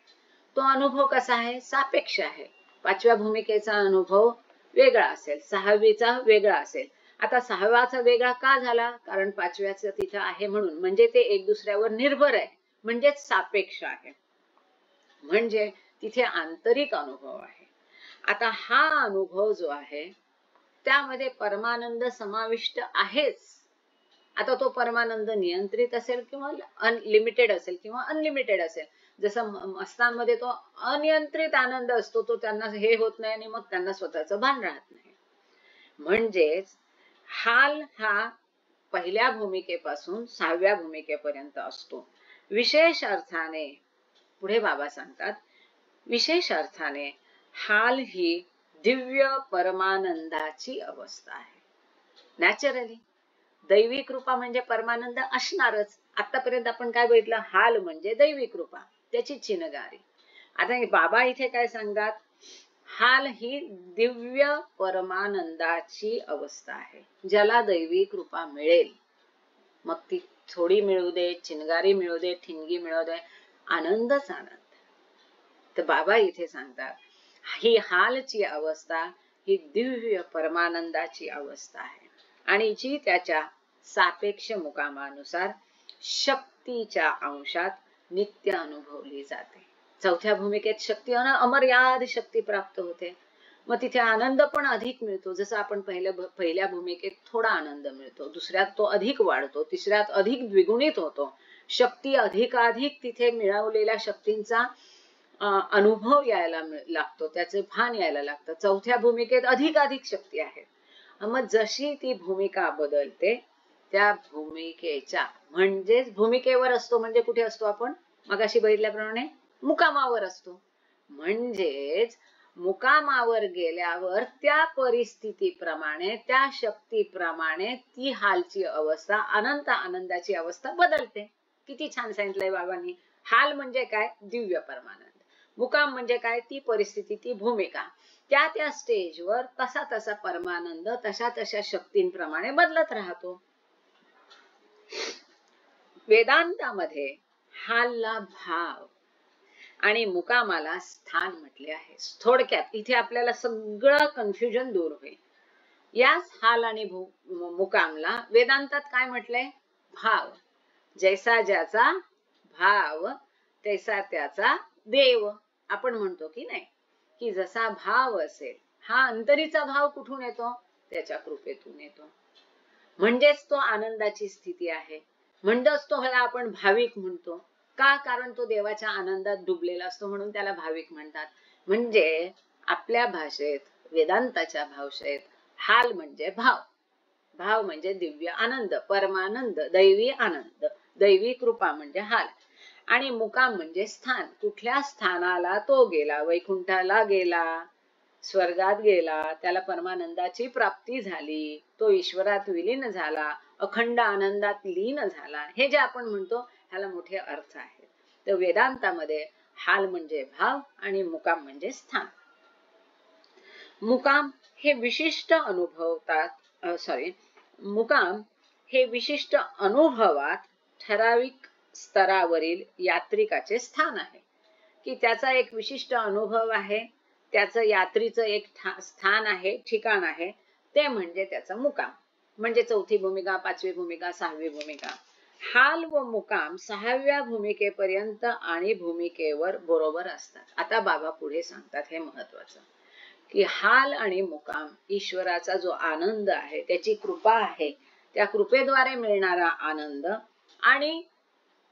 तो अनुभव कसा आहे, सापेक्ष आहे. 5व्या भूमिकेचा अनुभव वेगळा असेल, 6वीचा वेगळा असेल. आता 6व्याचा वेगळा का झाला, कारण 5व्याचं तिथं आहे म्हणून, म्हणजे ते एक दुसऱ्यावर निर्भर आहे, म्हणजेच सापेक्ष आहे, म्हणजे तिथे आंतरिक अनुभव आहे. आता हा अनुभव जो आहे त्यामध्ये परमानंद समाविष्ट आहेच. आता तो परमानंद नियंत्रित असेल किंवा अनलिमिटेड असेल किंवा अनलिमिटेड असेल. जसं मस्तांमध्ये तो अनियंत्रित आनंद असतो, तो त्यांना हे होत नाही आणि मग त्यांना स्वतःचं भान राहत नाही. म्हणजेच हाल हा पहिल्या भूमिकेपासून 6व्या भूमिकेपर्यंत असतो. विशेष अर्थाने पुढे बाबा सांगतात, विशेष अर्थाने हाल ही दिव्य परमानंदाची अवस्था आहे. नॅचरली दैवी कृपा म्हणजे परमानंद असणारच. आतापर्यंत आपण काय बघितलं, हाल म्हणजे दैवी कृपा, त्याची चिनगारी. आता बाबा इथे काय सांगतात, हाल ही दिव्य परमानंदाची अवस्था आहे, ज्याला दैवी कृपा मिळेल, मग ती थोडी मिळू दे, चिनगारी मिळू दे, ठिणगी मिळू दे, आनंदच आनंद. तर बाबा इथे सांगतात ही हालची अवस्था ही दिव्य परमानंदाची अवस्था आहे आणि जी त्याच्या सापेक्ष मुकामानुसार शक्तीच्या अंशात नित्य अनुभवली जाते. 4थ्या भूमिकेत शक्ती अमर्याद शक्ती प्राप्त होते, मग तिथे आनंद पण अधिक मिळतो. जसं आपण पहिल्या भूमिकेत थोडा आनंद मिळतो, दुसऱ्यात तो अधिक वाढतो, तिसऱ्यात अधिक द्विगुणित होतो. शक्ती अधिकाधिक तिथे मिळवलेल्या शक्तींचा अनुभव यायला लागतो, त्याचे भान यायला लागतं. 4थ्या भूमिकेत अधिकाधिक शक्ती आहे. मग जशी ती भूमिका बदलते त्या भूमिकेच्या, म्हणजेच भूमिकेवर असतो म्हणजे कुठे असतो आपण मगाशी बघितल्याप्रमाणे मुकामावर असतो. म्हणजेच मुकामावर गेल्यावर त्या परिस्थितीप्रमाणे, त्या शक्तीप्रमाणे ती हालची अवस्था, अनंत आनंदाची अवस्था बदलते. किती छान सांगितलंय बाबांनी. हाल म्हणजे काय? दिव्य परमानंद. मुकाम म्हणजे काय? ती परिस्थिती, ती भूमिका, त्या त्या स्टेजवर तसा तसा परमानंद तशा तशा शक्तींप्रमाणे बदलत राहतो. वेदांतामध्ये हालला भाव आणि मुकामाला स्थान म्हटले आहे. थोडक्यात इथे आपल्याला सगळं कन्फ्युजन दूर होईल. याच हाल आणि मुकामला वेदांतात काय म्हटलंय? भाव. जैसा ज्याचा भाव तैसा त्याचा देव. आपण म्हणतो की नाही, की जसा भाव असेल, हा अंतरीचा भाव कुठून येतो? त्याच्या कृपेतून येतो. म्हणजेच तो आनंदाची स्थिती आहे. म्हणजेच तो ह्याला आपण भाविक म्हणतो. का? कारण तो देवाच्या आनंदात डुबलेला असतो म्हणून त्याला भाविक म्हणतात. म्हणजे आपल्या भाषेत, वेदांताच्या भाषेत हाल म्हणजे भाव, भाव म्हणजे दिव्य आनंद, परमानंद, दैवी आनंद, दैवी कृपा म्हणजे हाल. आणि मुकाम म्हणजे स्थान. कुठल्या स्थानाला तो गेला? वैकुंठाला गेला, स्वर्गात गेला, त्याला परमानंदाची प्राप्ती झाली, तो ईश्वरात विलीन झाला, अखंड आनंदात लीन झाला. हे जे आपण म्हणतो ह्याला मोठे अर्थ आहेत. तर वेदांतामध्ये हाल म्हणजे भाव आणि मुकाम म्हणजे स्थान. मुकाम हे विशिष्ट मुकाम हे विशिष्ट अनुभवात ठराविक स्तरावरील यात्रिकाचे स्थान आहे, की त्याचा एक विशिष्ट अनुभव आहे, त्याचं यात्रीचं एक स्थान आहे, ठिकाण आहे, ते म्हणजे त्याचा मुकाम. म्हणजे चौथी भूमिका, पाचवी भूमिका, सहावी भूमिका. हाल व मुकाम सहाव्या भूमिकेपर्यंत आणि भूमिकेवर बरोबर असतात. आता बाबा पुढे सांगतात हे महत्वाचं, की हाल आणि मुकाम ईश्वराचा जो आनंद आहे, त्याची कृपा आहे, त्या कृपेद्वारे मिळणारा आनंद आणि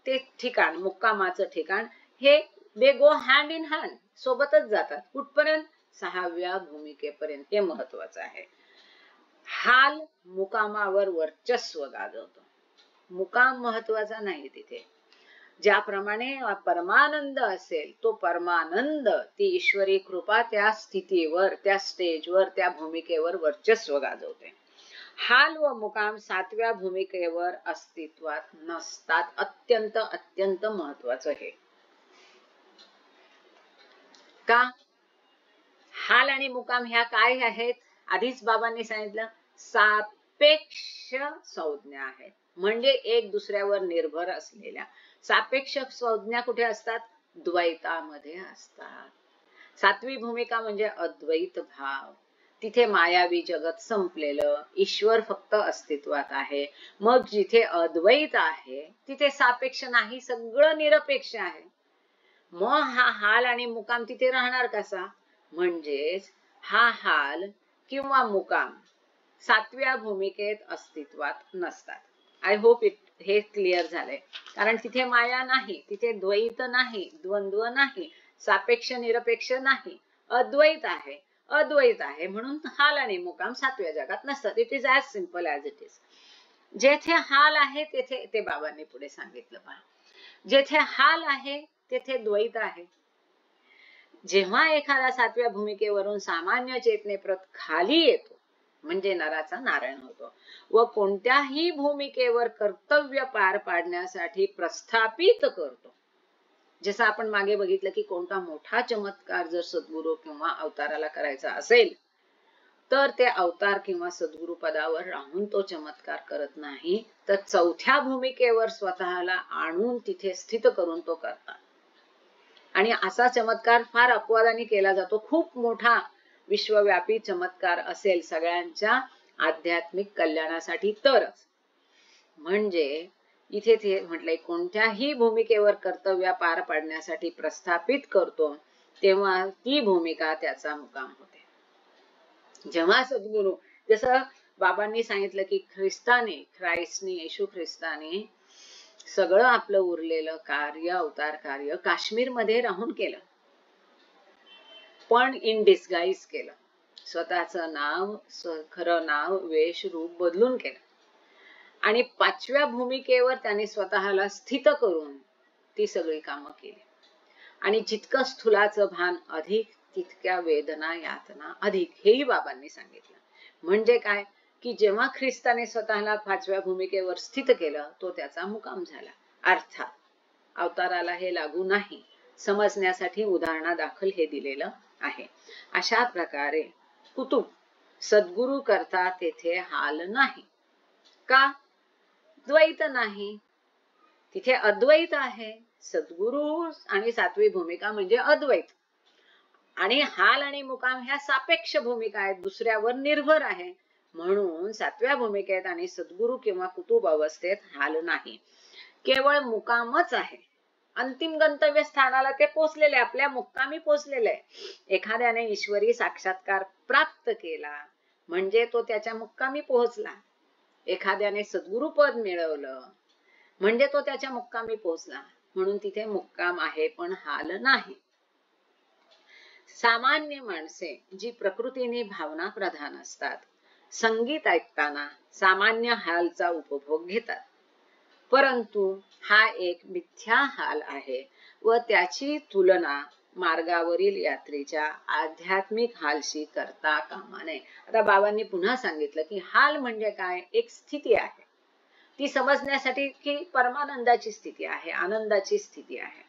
ते ठिकाण, मुक्कामाचं ठिकाण, हे दे गो हँड इन हँड, सोबतच जातात. कुठपर्यंत? सहाव्या भूमिकेपर्यंत. हे महत्वाचं आहे. हाल मुकामावर वर्चस्व गाजवतो, मुकाम महत्वाचा नाही. तिथे ज्याप्रमाणे परमानंद असेल, तो परमानंद, ती ईश्वरी कृपा त्या स्थितीवर, त्या स्टेजवर, त्या भूमिकेवर वर्चस्व गाजवते. हाल व मुकाम सातव्या भूमिकेवर अस्तित्वात नसतात. अत्यंत अत्यंत महत्वाचं हे. का? हाल आणि मुकाम ह्या काय आहेत? आधीच बाबांनी सांगितलं, सापेक्ष संज्ञा आहेत. म्हणजे एक दुसऱ्यावर निर्भर असलेल्या. सापेक्ष संज्ञा कुठे असतात? द्वैतामध्ये असतात. सातवी भूमिका म्हणजे अद्वैत भाव. तिथे मायावी जगत संपलेलं, ईश्वर फक्त अस्तित्वात आहे. मग जिथे अद्वैत आहे तिथे सापेक्ष नाही, सगळं निरपेक्ष आहे. मग हा हाल आणि मुकाम तिथे राहणार कसा? म्हणजेच हा हाल किंवा मुकाम सातव्या भूमिकेत अस्तित्वात नसतात. आय होप हे क्लिअर झालंय. कारण तिथे माया नाही, तिथे द्वैत नाही, द्वंद्व नाही, सापेक्ष निरपेक्ष नाही, अद्वैत आहे. अद्वैत आहे म्हणून हाल आणि मुकाम सातव्या जगात नसतात. It is as simple as it is. जेथे हाल आहे तेथे, ते बाबांनी पुढे सांगितलं पहा, जेथे हाल आहे तेथे द्वैत आहे. जेव्हा एखादा सातव्या भूमिकेवरून सामान्य चेतनेप्रत खाली येतो म्हणजे नराचा नारायण होतो व कोणत्याही भूमिकेवर कर्तव्य पार पाडण्यासाठी प्रस्थापित करतो. जसं आपण मागे बघितलं की कोणता मोठा चमत्कार जर सद्गुरू किंवा अवताराला करायचा असेल तर ते अवतार किंवा सद्गुरू पदावर राहून तो चमत्कार करत नाही, तर चौथ्या भूमिकेवर स्वतःला आणून तिथे स्थित करून तो करतात. आणि असा चमत्कार फार अपवादाने केला जातो. खूप मोठा विश्वव्यापी चमत्कार असेल सगळ्यांच्या आध्यात्मिक कल्याणासाठी तरच. म्हणजे इथे ते म्हटलंय, कोणत्याही भूमिकेवर कर्तव्य पार पाडण्यासाठी प्रस्थापित करतो तेव्हा ती भूमिका त्याचा मुकाम होते. जेव्हा सद्गुरू, जसं बाबांनी सांगितलं की ख्राइस्टने, येशू ख्रिस्ताने सगळं आपलं उरलेलं कार्य, अवतार कार्य काश्मीरमध्ये राहून केलं, पण इन डिस्गाईज केलं. स्वतःचं नाव, खरं नाव, वेश, रूप बदलून केलं. आणि पाचव्या भूमिकेवर त्याने स्वतःला स्थित करून ती सगळी कामं केली. आणि जितकं स्थूलाचं भान अधिक, तितक्या वेदना यातना अधिक, हेही बाबांनी सांगितलं. म्हणजे काय, की जेव्हा ख्रिस्ताने स्वतःला पाचव्या भूमिकेवर स्थित केलं तो त्याचा मुकाम झाला. अर्थात अवताराला हे लागू नाही, समजण्यासाठी उदाहरणादाखल हे दिलेलं आहे. अशा प्रकारे कुतुब सद्गुरु करता तेथे हाल नाही. का? द्वैत नाही, तिथे अद्वैत आहे. सद्गुरु आणि सातवी भूमिका म्हणजे अद्वैत, आणि हाल आणि मुकाम ह्या सापेक्ष भूमिका आहेत, दुसऱ्यावर निर्भर आहे. म्हणून सातव्या भूमिकेत आणि सद्गुरु किंवा कुतुब अवस्थेत हाल नाही, केवळ मुकामच आहे. अंतिम गंतव्य स्थानाला ते पोचलेले, आपल्या मुक्कामी पोचलेले. एखाद्याने ईश्वरी साक्षात्कार प्राप्त केला म्हणजे तो त्याच्या मुक्कामी पोहोचला. एखाद्याने सद्गुरुपद मिळवलं म्हणजे तो त्याच्या मुक्कामी पोहोचला. म्हणून तिथे मुक्काम आहे पण हाल नाही. सामान्य माणसे जी प्रकृतीने भावना प्रधान असतात, संगीत ऐकताना सामान्य हालचा उपभोग घेतात. परंतु हा एक मिथ्या हाल आहे व त्याची तुलना मार्गावरील यात्रेच्या आध्यात्मिक हालशी करता कामा नये. आता बाबांनी पुन्हा सांगितलं की हाल म्हणजे काय? एक स्थिती आहे, ती समजण्यासाठी की परमानंदाची स्थिती आहे, आनंदाची स्थिती आहे.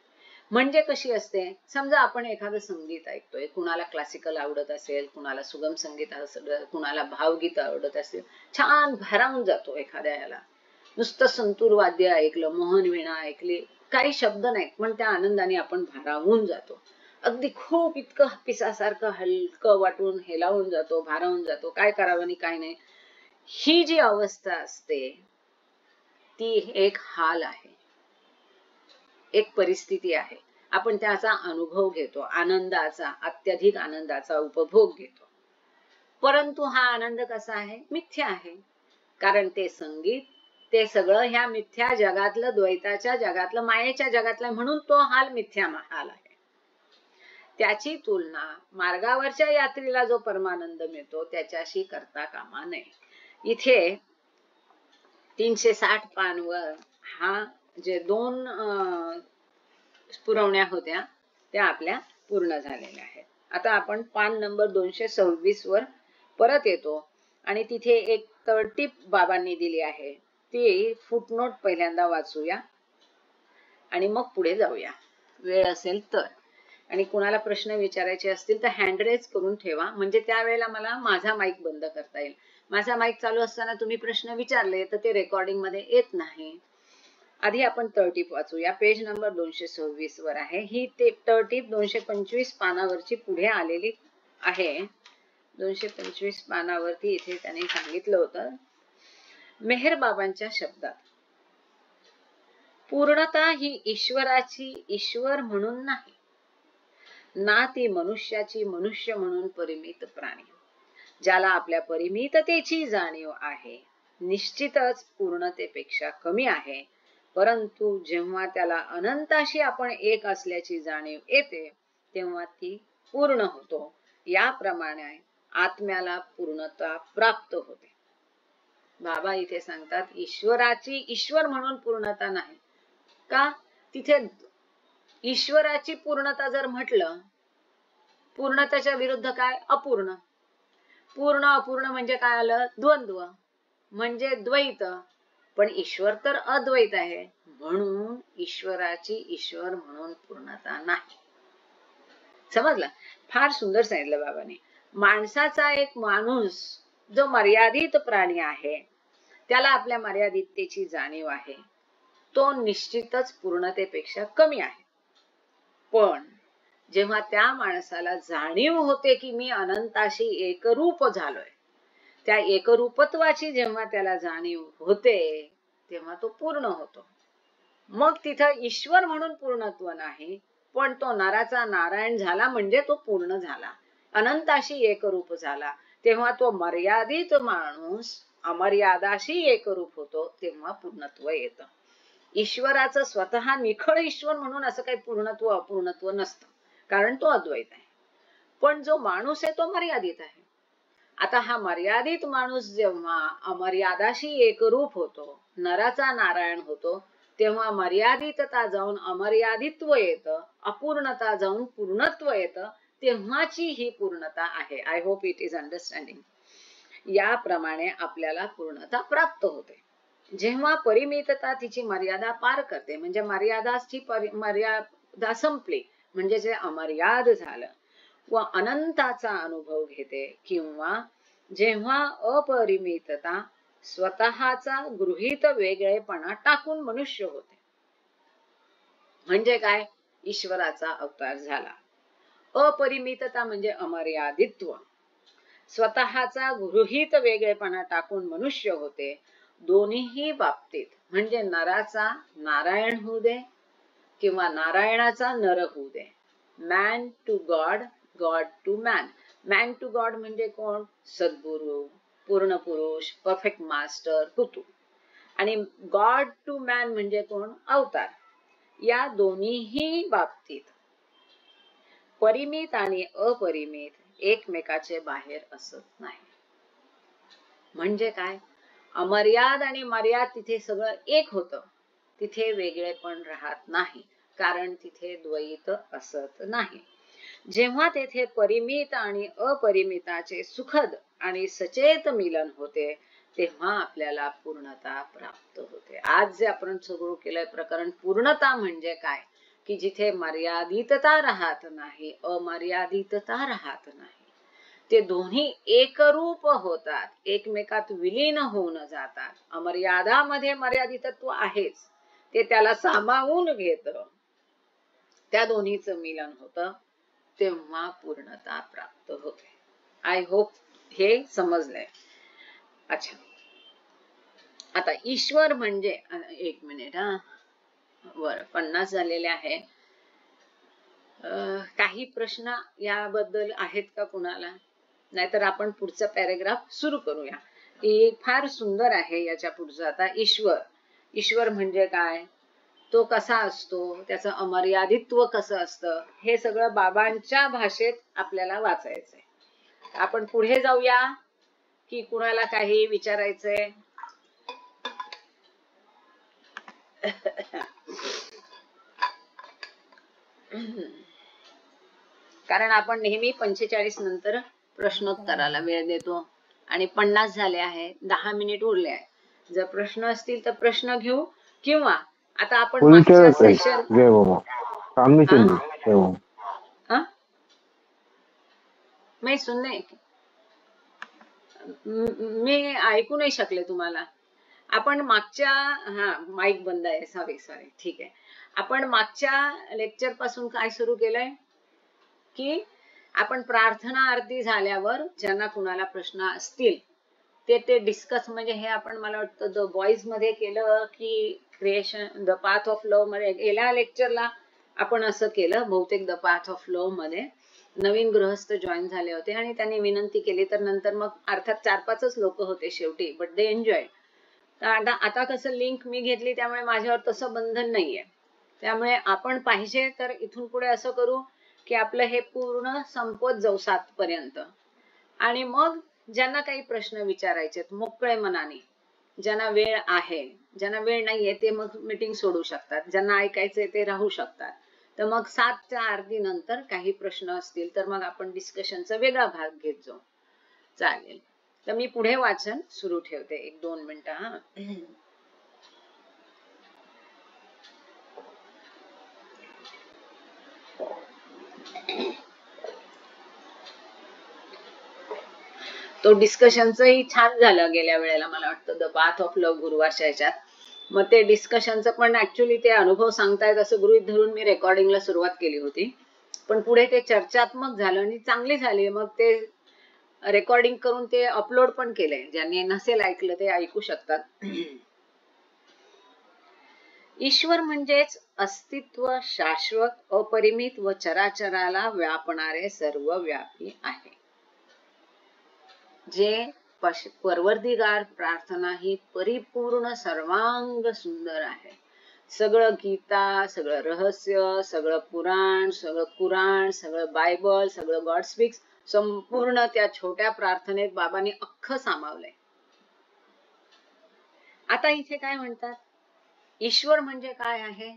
म्हणजे कशी असते? समजा आपण एखादं संगीत ऐकतोय, कुणाला क्लासिकल आवडत असेल, कुणाला सुगम संगीत असेल, कुणाला भावगीत आवडत असेल, छान भारावून जातो एखाद्याला. नुसतं संतूर वाद्य ऐकलं, मोहन वीणा ऐकली, काही शब्द नाहीत पण त्या आनंदाने आपण भारावून जातो. अगदी खूप इतकं पिसासारखं हलकं वाटून हेलावून जातो, भारावून जातो, काय करावं आणि काय नाही. ही जी अवस्था असते ती एक हाल आहे, एक परिस्थिती आहे. आपण त्याचा अनुभव घेतो, आनंदाचा, अत्यधिक आनंदाचा उपभोग घेतो. परंतु हा आनंद कसा आहे? मिथ्या आहे. कारण ते संगीत, ते सगळं ह्या मिथ्या जगातलं, द्वैताच्या जगातलं, मायेच्या जगातलं, म्हणून तो हाल मिथ्या हाल आहे. त्याची तुलना मार्गावरच्या यात्रेला जो परमानंद मिळतो त्याच्याशी करता कामा नये. इथे 360 पानवर हा जे 2 पुरवण्या होत्या त्या आपल्या पूर्ण झालेल्या आहेत. आता आपण पान नंबर 226 वर परत येतो आणि तिथे एक तरटीप बाबांनी दिली आहे, ती फुटनोट पहिल्यांदा वाचूया आणि मग पुढे जाऊया वेळ असेल तर. आणि कुणाला प्रश्न विचारायचे असतील तर हँड रेज करून ठेवा, म्हणजे त्यावेळेला मला माझा माईक बंद करता येईल. माझा माईक चालू असताना तुम्ही प्रश्न विचारले तर ते रेकॉर्डिंग मध्ये येत नाही. आधी आपण तरटीप वाचूया. पेज नंबर 226 वर आहे ही. ते तरटीप 225 पानावरची पुढे आलेली आहे. 225 पानावरती इथे त्यांनी सांगितलं होतं, मेहर बाबांच्या शब्दात, पूर्णता ही ईश्वराची ईश्वर म्हणून नाही, ना ती मनुष्याची मनुष्य म्हणून परिमित प्राणी. ज्याला आपल्या परिमिततेची जाणीव आहे निश्चितच पूर्णतेपेक्षा कमी आहे, परंतु जेव्हा त्याला अनंताशी आपण एक असल्याची जाणीव येते तेव्हा ती पूर्ण होतो. याप्रमाणे आत्म्याला पूर्णता प्राप्त होते. बाबा इथे सांगतात ईश्वराची ईश्वर म्हणून पूर्णता नाही. का? तिथे ईश्वराची पूर्णता जर म्हटलं, पूर्णतेच्या विरुद्ध काय? अपूर्ण. पूर्ण अपूर्ण म्हणजे काय आलं? द्वंद्व म्हणजे द्वैत. पण ईश्वर तर अद्वैत आहे, म्हणून ईश्वराची ईश्वर म्हणून पूर्णता नाही. समजलं? फार सुंदर सांगितलं बाबांनी. माणसाचा एक माणूस जो मर्यादित प्राणी आहे, त्याला आपल्या मर्यादिततेची जाणीव आहे, तो निश्चितच पूर्णतेपेक्षा कमी आहे. पण जेव्हा त्या माणसाला जाणीव होते की मी अनंताशी एकरूप झालोय, त्या एकरूपत्वाची जेव्हा त्याला जाणीव होते तेव्हा तो पूर्ण होतो. मग तिथं ईश्वर म्हणून पूर्णत्व नाही, पण तो नराचा नारायण झाला म्हणजे तो पूर्ण झाला, अनंताशी एकरूप झाला. तेव्हा तो मर्यादित माणूस अमर्यादाशी एकरूप होतो, तेव्हा पूर्णत्व येतं. ईश्वराचं स्वतः निखळ ईश्वर म्हणून असं काही पूर्णत्व अपूर्णत्व नसतं, कारण तो अद्वैत आहे. पण जो माणूस आहे तो मर्यादित आहे. आता हा मर्यादित माणूस जेव्हा अमर्यादाशी एकरूप होतो, नराचा नारायण होतो, तेव्हा मर्यादितता जाऊन अमर्यादित्व येतं, अपूर्णता जाऊन पूर्णत्व येतं. तेव्हाची ही पूर्णता आहे. I hope it is understanding. याप्रमाणे आपल्याला पूर्णता प्राप्त होते. जेव्हा परिमितता तिची मर्यादा पार करते, म्हणजे मर्यादा संपली, म्हणजे जे अमर्याद झालं व अनंताचा अनुभव घेते, किंवा जेव्हा अपरिमितता स्वतःचा गृहीत वेगळेपणा टाकून मनुष्य होते, म्हणजे काय, ईश्वराचा अवतार झाला. अपरिमितता म्हणजे अमर्यादित्व, स्वतःचा गृहीत वेगळेपणा टाकून मनुष्य होते. दोन्हीही बाबतीत, म्हणजे नराचा नारायण होऊ दे किंवा नारायणाचा नर होऊ दे, man to God, God to man. Man to God म्हणजे कोण, सद्गुरु, पूर्ण पुरुष, परफेक्ट मास्टर, कुतू. आणि गॉड टू मॅन म्हणजे कोण, अवतार. या दोन्हीही बाबतीत परिमित आणि अपरिमित एकमेकाचे बाहेर असत नाही. म्हणजे काय, अमर्याद आणि मर्याद तिथे सगळं एक होतं, तिथे वेगळेपण राहत नाही, कारण तिथे द्वैत असत नाही. जेव्हा तेथे परिमित आणि अपरिमिताचे सुखद आणि सचेत मिलन होते, तेव्हा आपल्याला पूर्णता प्राप्त होते. आज जे आपण सुरू केलंय प्रकरण, पूर्णता म्हणजे काय, की जिथे मर्यादितता राहत नाही, अमर्यादितता राहत नाही, ते दोन्ही एकरूप होतात, एकमेकात विलीन होऊन जातात. अमर्यादामध्ये मर्यादितत्व आहेच, ते त्याला सामावून घेत, त्या दोन्हीचं मिलन होतं, तेव्हा पूर्णता प्राप्त होते. आय होप हे समजलंय. अच्छा, आता ईश्वर म्हणजे, एक मिनिट हा, बर 50 झालेले आहे. काही प्रश्न याबद्दल आहेत का कुणाला? नाहीतर आपण पुढचा पॅरेग्राफ सुरू करूया. फार सुंदर आहे याच्या पुढचं. आता ईश्वर, ईश्वर म्हणजे काय, तो कसा असतो, त्याचं अमर्यादित्व कसं असतं, हे सगळं बाबांच्या भाषेत आपल्याला वाचायचंय. आपण पुढे जाऊया की कुणाला काही विचारायचंय? कारण आपण नेहमी 45 नंतर प्रश्नोत्तराला वेळ देतो आणि 50 झाले आहे, 10 मिनिट उरले आहे. जर प्रश्न असतील तर प्रश्न घेऊ, किंवा आता आपण मागच्या सेशन, मी सुनने, मी ऐकू नाही शकले तुम्हाला. आपण मागच्या, माईक बंद आहे, सॉरी, ठीक आहे. आपण मागच्या लेक्चर पासून काय सुरू केलंय, की आपण प्रार्थना आरती झाल्यावर ज्यांना कुणाला प्रश्न असतील ते डिस्कस, म्हणजे हे आपण मला वाटतं द बॉईज मध्ये केलं की creation the path of love मध्ये, गेल्या लेक्चरला आपण असं केलं बहुतेक. द पाथ ऑफ लव्ह मध्ये नवीन गृहस्थ जॉईन झाले होते आणि त्यांनी विनंती केली, तर नंतर मग अर्थात 4-5च लोक होते शेवटी, बट दे एन्जॉय. आता कसं लिंक मी घेतली त्यामुळे माझ्यावर तसं बंधन नाहीये, त्यामुळे आपण पाहिजे तर इथून पुढे असं करू की आपलं हे पूर्ण संपत जाऊ 7 पर्यंत, आणि मग ज्यांना काही प्रश्न विचारायचे मोकळे मनाने, ज्यांना वेळ आहे, ज्यांना वेळ नाहीये ते मग मीटिंग सोडू शकतात, ज्यांना ऐकायचंय ते राहू शकतात. तर मग 7च्या आरती नंतर काही प्रश्न असतील तर मग आपण डिस्कशनचा वेगळा भाग घेत जाऊ. चालेल, तर मी पुढे वाचन सुरू ठेवते, 1-2 मिनिटं. हा, तो डिस्कशनचंही छान झालं गेल्या वेळेला, मला वाटतं द पाथ ऑफ लव्ह गुरुवारच्या ह्याच्यात. मग ते डिस्कशनचं पण ऍक्च्युली ते अनुभव सांगतायत असं गृहीत धरून मी रेकॉर्डिंगला सुरुवात केली होती, पण पुढे ते चर्चात्मक झालं आणि चांगली झाली. मग ते रेकॉर्डिंग करून ते अपलोड पण केलंय, ज्यांनी नसेल ऐकलं ते ऐकू शकतात. ईश्वर म्हणजेच अस्तित्व शाश्वत, अपरिमित व चराचराला व्यापणारे सर्वव्यापी आहे. जे परवरदिगार प्रार्थना ही परिपूर्ण सर्वांग सुंदर आहे. सगळं गीता, सगळं रहस्य, सगळं पुराण, सगळं कुराण, सगळं बायबल, सगळं गॉड स्पीक्स, संपूर्ण त्या छोट्या प्रार्थनेत बाबांनी अख्खं सामावलंय. आता इथे काय म्हणतात, ईश्वर म्हणजे काय आहे,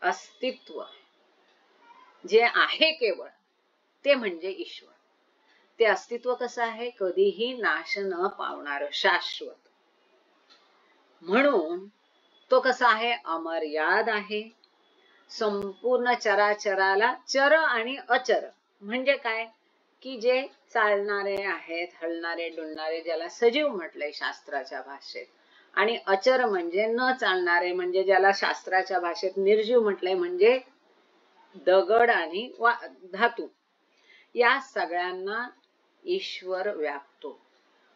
अस्तित्व जे आहे केवळ ते म्हणजे ईश्वर. ते अस्तित्व कसं आहे, कधीही नाश न पावणार, शाश्वत. म्हणून तो कसा आहे? अमर्याद आहे. संपूर्ण चराचराला चर आणि अचर म्हणजे काय? की जे चालणारे आहेत, हलणारे डुलणारे, ज्याला सजीव म्हटलंय शास्त्राच्या भाषेत, आणि अचर म्हणजे न चालणारे, म्हणजे ज्याला शास्त्राच्या भाषेत निर्जीव म्हटलंय, म्हणजे दगड आणि धातू. या सगळ्यांना ईश्वर व्यापतो.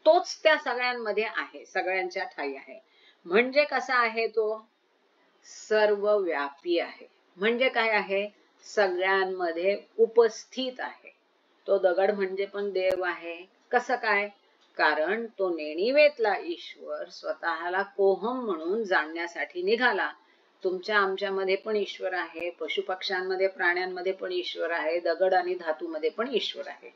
तोच त्या सगळ्यांमध्ये आहे, सगळ्यांच्या ठाई आहे. म्हणजे कसा आहे तो? सर्वव्यापी आहे. म्हणजे काय आहे? सगळ्यांमध्ये उपस्थित आहे. तो दगड म्हणजे पण देव आहे. कसं काय? कारण तो नेणिवेतला ईश्वर स्वतःला कोहम म्हणून जाणण्यासाठी निघाला. तुमच्या आमच्यामध्ये पण ईश्वर आहे, पशुपक्ष्यांमध्ये प्राण्यांमध्ये पण ईश्वर आहे, दगड आणि धातूमध्ये पण ईश्वर आहे.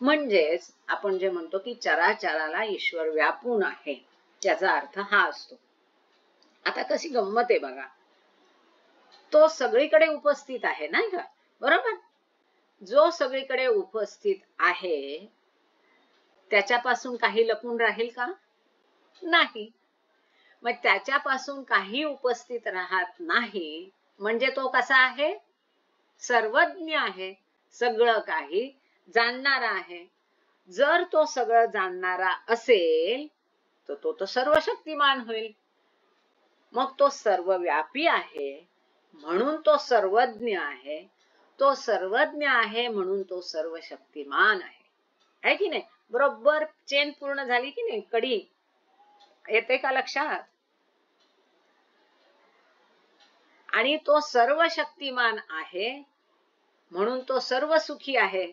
म्हणजेच आपण जे म्हणतो की चराचराला ईश्वर व्यापून आहे, त्याचा अर्थ हा असतो. आता कशी गंमत आहे बघा, तो सगळीकडे उपस्थित आहे, नाही का? बरोबर. जो सगळीकडे उपस्थित आहे त्याच्यापासून काही लपून राहील का? नाही. मग त्याच्यापासून काही उपस्थित राहत नाही म्हणजे तो कसा आहे? सर्वज्ञ आहे, सगळं काही जाणणारा आहे. जर तो सगळं जाणणारा असेल तर तो तर सर्वशक्तिमान होईल. मग तो सर्वव्यापी आहे म्हणून तो सर्वज्ञ आहे. तो सर्वज्ञ आहे म्हणून तो सर्वशक्तिमान आहे की नाही? बरोबर चेन पूर्ण झाली की नाही? कडी येते का लक्षात? आणि तो सर्वशक्तिमान आहे म्हणून तो सर्व सुखी आहे.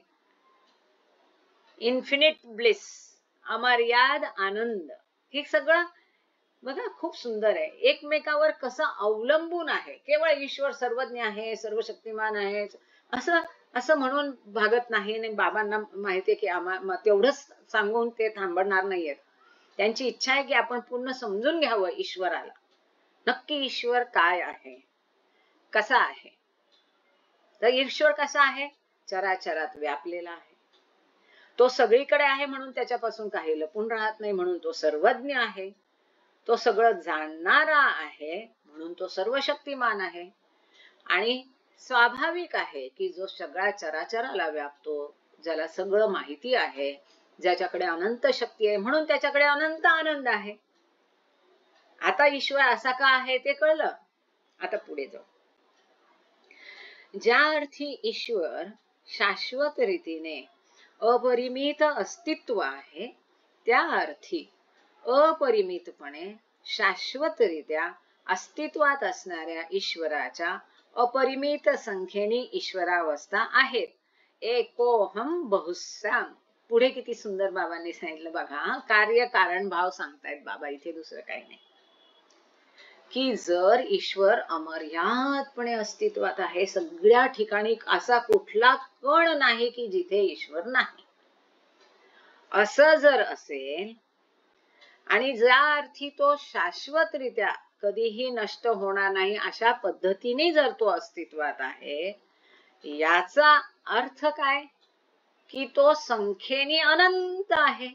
इन्फिनिट ब्लिस, अमर्याद आनंद. हे सगळं बघा खूप सुंदर आहे. एकमेकावर कसं अवलंबून आहे. केवळ ईश्वर सर्वज्ञ आहे, सर्वशक्तिमान आहे असं म्हणून भागत नाही. आणि बाबांना माहितीये की तेवढंच सांगून ते थांबणार नाहीयेत. त्यांची इच्छा आहे की आपण पूर्ण समजून घ्यावं ईश्वराला. नक्की ईश्वर काय आहे, कसा आहे? तर ईश्वर कसा आहे? चराचरात व्यापलेला आहे. तो सगळीकडे आहे म्हणून त्याच्यापासून काही लपून राहत नाही म्हणून तो सर्वज्ञ आहे. तो सगळं जाणणारा आहे म्हणून तो सर्वशक्तिमान आहे. आणि स्वाभाविक आहे की जो सगळ्या चराचराला व्यापतो, ज्याला सगळं माहिती आहे, ज्याच्याकडे अनंत शक्ती आहे म्हणून त्याच्याकडे अनंत आनंद आहे. आता ईश्वर असा का आहे ते कळलं. आता पुढे जाऊ. ज्या अर्थी ईश्वर शाश्वत रीतीने अपरिमित अस्तित्व आहे, त्या अर्थी अपरिमितपणे शाश्वतरित्या अस्तित्वात असणाऱ्या ईश्वराच्या अपरिमित संख्येने ईश्वरावस्था आहेत. एकोहम बहुस्याम. पुढे किती सुंदर बाबांनी सांगितलं बघा. कार्य कारण भाव सांगतायत बाबा इथे, दुसरं काही नाही. की जर ईश्वर अमर्यादपणे अस्तित्वात आहे, सगळ्या ठिकाणी असा कुठला कण नाही की जिथे ईश्वर नाही, असं जर असेल, आणि ज्या अर्थी तो शाश्वतरित्या कधीही नष्ट होणार नाही अशा पद्धतीने जर तो अस्तित्वात आहे, याचा अर्थ काय? की तो संख्येने अनंत आहे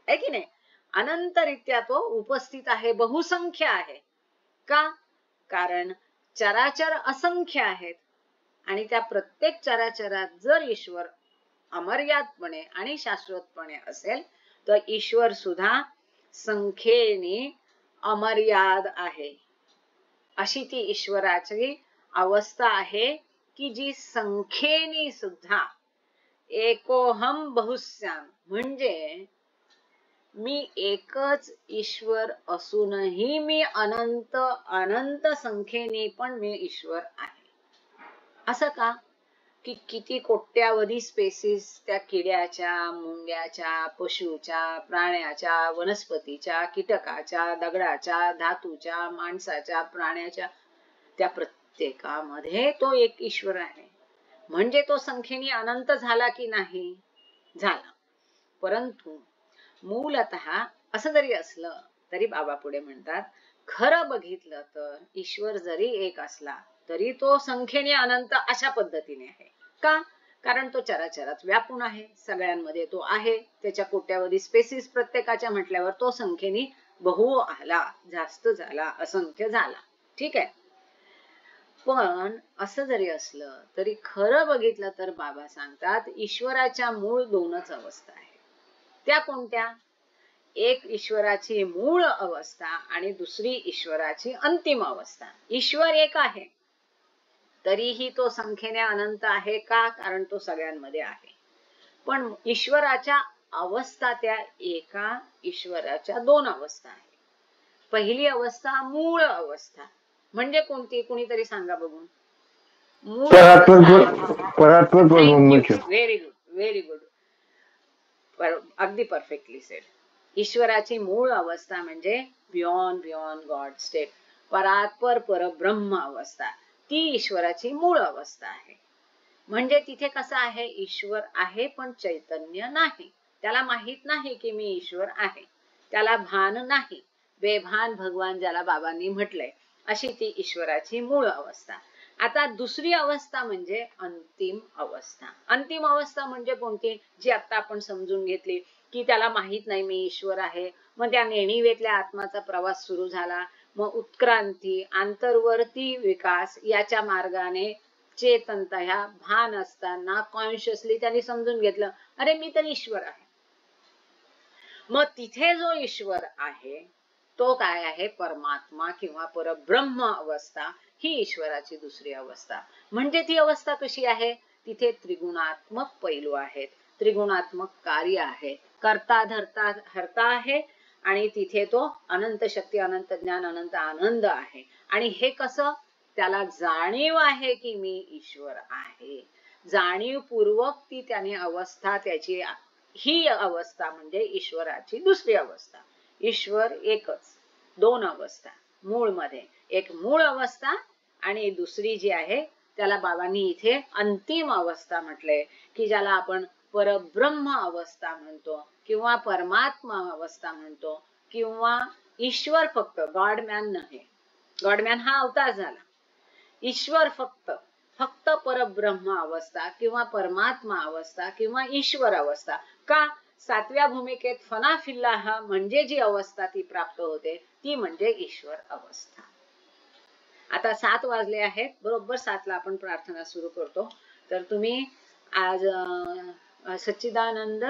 की नाही? अनंतरित्या तो उपस्थित आहे, बहुसंख्य आहे. का? कारण चराचर असंख्य आहेत आणि त्या प्रत्येक चराचरात जर ईश्वर अमर्यादपणे आणि शाश्वतपणे असेल तर ईश्वर सुद्धा संख्येने अमर्याद आहे. अशी ती ईश्वराची अवस्था आहे की जी संख्येने सुद्धा एकोहम बहुस्याम, म्हणजे मी एकच ईश्वर असूनही मी अनंत अनंत संख्येने पण मी ईश्वर आहे. असं का? की किती कोट्यावधी स्पेसिस त्या किड्याच्या, मुंग्याच्या, पशुच्या, प्राण्याच्या, वनस्पतीच्या, कीटकाच्या, दगडाच्या, धातूच्या, माणसाच्या, प्राण्याच्या, त्या प्रत्येकामध्ये तो एक ईश्वर आहे. म्हणजे तो संख्येने अनंत झाला की नाही? झाला. परंतु मूलतः असं जरी असलं तरी बाबा पुढे म्हणतात, खरं बघितलं तर ईश्वर जरी एक असला तरी तो संख्येने अनंत अशा पद्धतीने आहे. का? कारण तो चराचरात व्यापून आहे, सगळ्यांमध्ये तो आहे. त्याच्या कोट्यावधी स्पेसिस प्रत्येकाच्या म्हटल्यावर तो संख्येने बहु आला, जास्त झाला, असंख्य झाला. ठीक आहे. पण असं जरी असलं तरी खरं बघितलं तर बाबा सांगतात ईश्वराच्या मूळ दोनच अवस्था आहेत. त्या कोणत्या? एक ईश्वराची मूळ अवस्था आणि दुसरी ईश्वराची अंतिम अवस्था. ईश्वर एक आहे तरीही तो संख्येने अनंत आहे का? कारण तो सगळ्यांमध्ये आहे. पण ईश्वराच्या अवस्था त्या एका ईश्वराच्या दोन अवस्था आहेत. पहिली अवस्था मूळ अवस्था म्हणजे कोणती? कुणीतरी सांगा बघून. परात्पर ब्रह्मच. Very good, very good. अगदी परफेक्टली सेड. ईश्वराची मूळ अवस्था म्हणजे बियॉन्ड गॉड स्टेट, परात्पर परब्रह्म अवस्था. ती ईश्वराची मूळ अवस्था आहे. म्हणजे तिथे कसं आहे? ईश्वर आहे पण चैतन्य नाही. त्याला माहित नाही की मी ईश्वर आहे. त्याला भान नाही. बेभान भगवान ज्याला बाबांनी म्हटलंय, अशी ती ईश्वराची मूळ अवस्था. आता दुसरी अवस्था म्हणजे अंतिम अवस्था. अंतिम अवस्था म्हणजे कोणती? जी आता आपण समजून घेतली की त्याला माहित नाही मी ईश्वर आहे. मग त्या नेणिवेतल्या आत्माचा प्रवास सुरू झाला. मग उत्क्रांती, आंतरवर्ती विकास याच्या मार्गाने चेतनतया भान असताना कॉन्शियसली त्यांनी समजून घेतलं, अरे मी तर ईश्वर आहे. मग तिथे जो ईश्वर आहे तो काय आहे? परमात्मा किंवा परब्रह्म अवस्था. ही ईश्वराची दुसरी अवस्था. म्हणजे ती अवस्था कशी आहे? तिथे त्रिगुणात्मक पैलू आहेत, त्रिगुणात्मक कार्य आहे, कर्ता धर्ता हर्ता आहे आणि तिथे तो अनंत शक्ती, अनंत ज्ञान, अनंत आनंद आहे. आणि हे कसं? त्याला जाणीव आहे की मी ईश्वर आहे. जाणीवपूर्वक ती त्याने अवस्था त्याची, ही अवस्था म्हणजे ईश्वराची दुसरी अवस्था. ईश्वर एकच, दोन अवस्था मूळ मध्ये. एक मूळ अवस्था आणि दुसरी जी आहे त्याला बाबांनी इथे अंतिम अवस्था म्हटलंय, की ज्याला आपण परब्रह्म अवस्था म्हणतो किंवा परमात्मा अवस्था म्हणतो किंवा ईश्वर फक्त, गॉडमॅन नाही. गॉडमॅन हा अवतार झाला. ईश्वर फक्त, फक्त परब्रह्म अवस्था किंवा परमात्मा अवस्था किंवा ईश्वर अवस्था. का? सातव्या भूमिकेत फना फिल्लाह म्हणजे जी अवस्था ती प्राप्त होते ती म्हणजे ईश्वर अवस्था. आता 7 वाजले आहेत. बरोबर 7ला आपण प्रार्थना सुरू करतो. तर तुम्ही आज सच्चिदानंद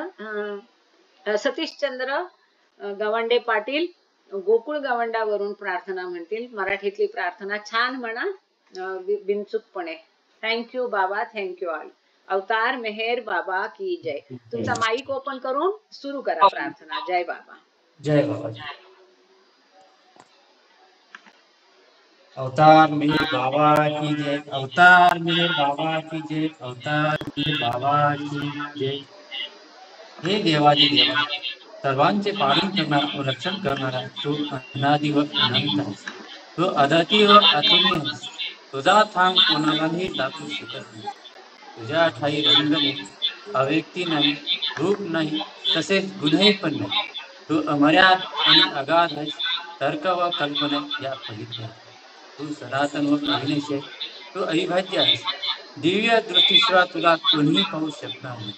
सतीशचंद्र गवंडे पाटील गोकुळ गवंडावरून प्रार्थना म्हणतील. मराठीतली प्रार्थना छान म्हणा बिनचूकपणे. थँक्यू बाबा, थँक्यू ऑल. अवतार मेहर बाबा की जय. तुमचा माईक ओपन करून सुरू करा प्रार्थना. जय बाबा. जय बाबा. अवतार मेहर बाबा की जय. अवतार मेहर बाबा की जय. अवतार मेहर बाबा की जय. हे देवादी देवा, सर्वांचे पालन करणारा व रक्षण करणारा तू अनादि व अनंत आहेस. तू अदाती व अतुलनीय आहेस. तुझा थांब कोणालाही लागू शकत नाही. तुझ्या ठाई रंग नाही, अव्यक्ती नाही, रूप नाही, तसेच गुणही पण नाही. तू अमर्याद आणि अगाध आहेस. तर्क व कल्पना या पलीकडे आहेस. तू सनातन व अविनाशी आहेस. तू अविभाज्य आहेस. दिव्य दृष्टीशिवाय तुला कोणीही पाहू शकणार नाही.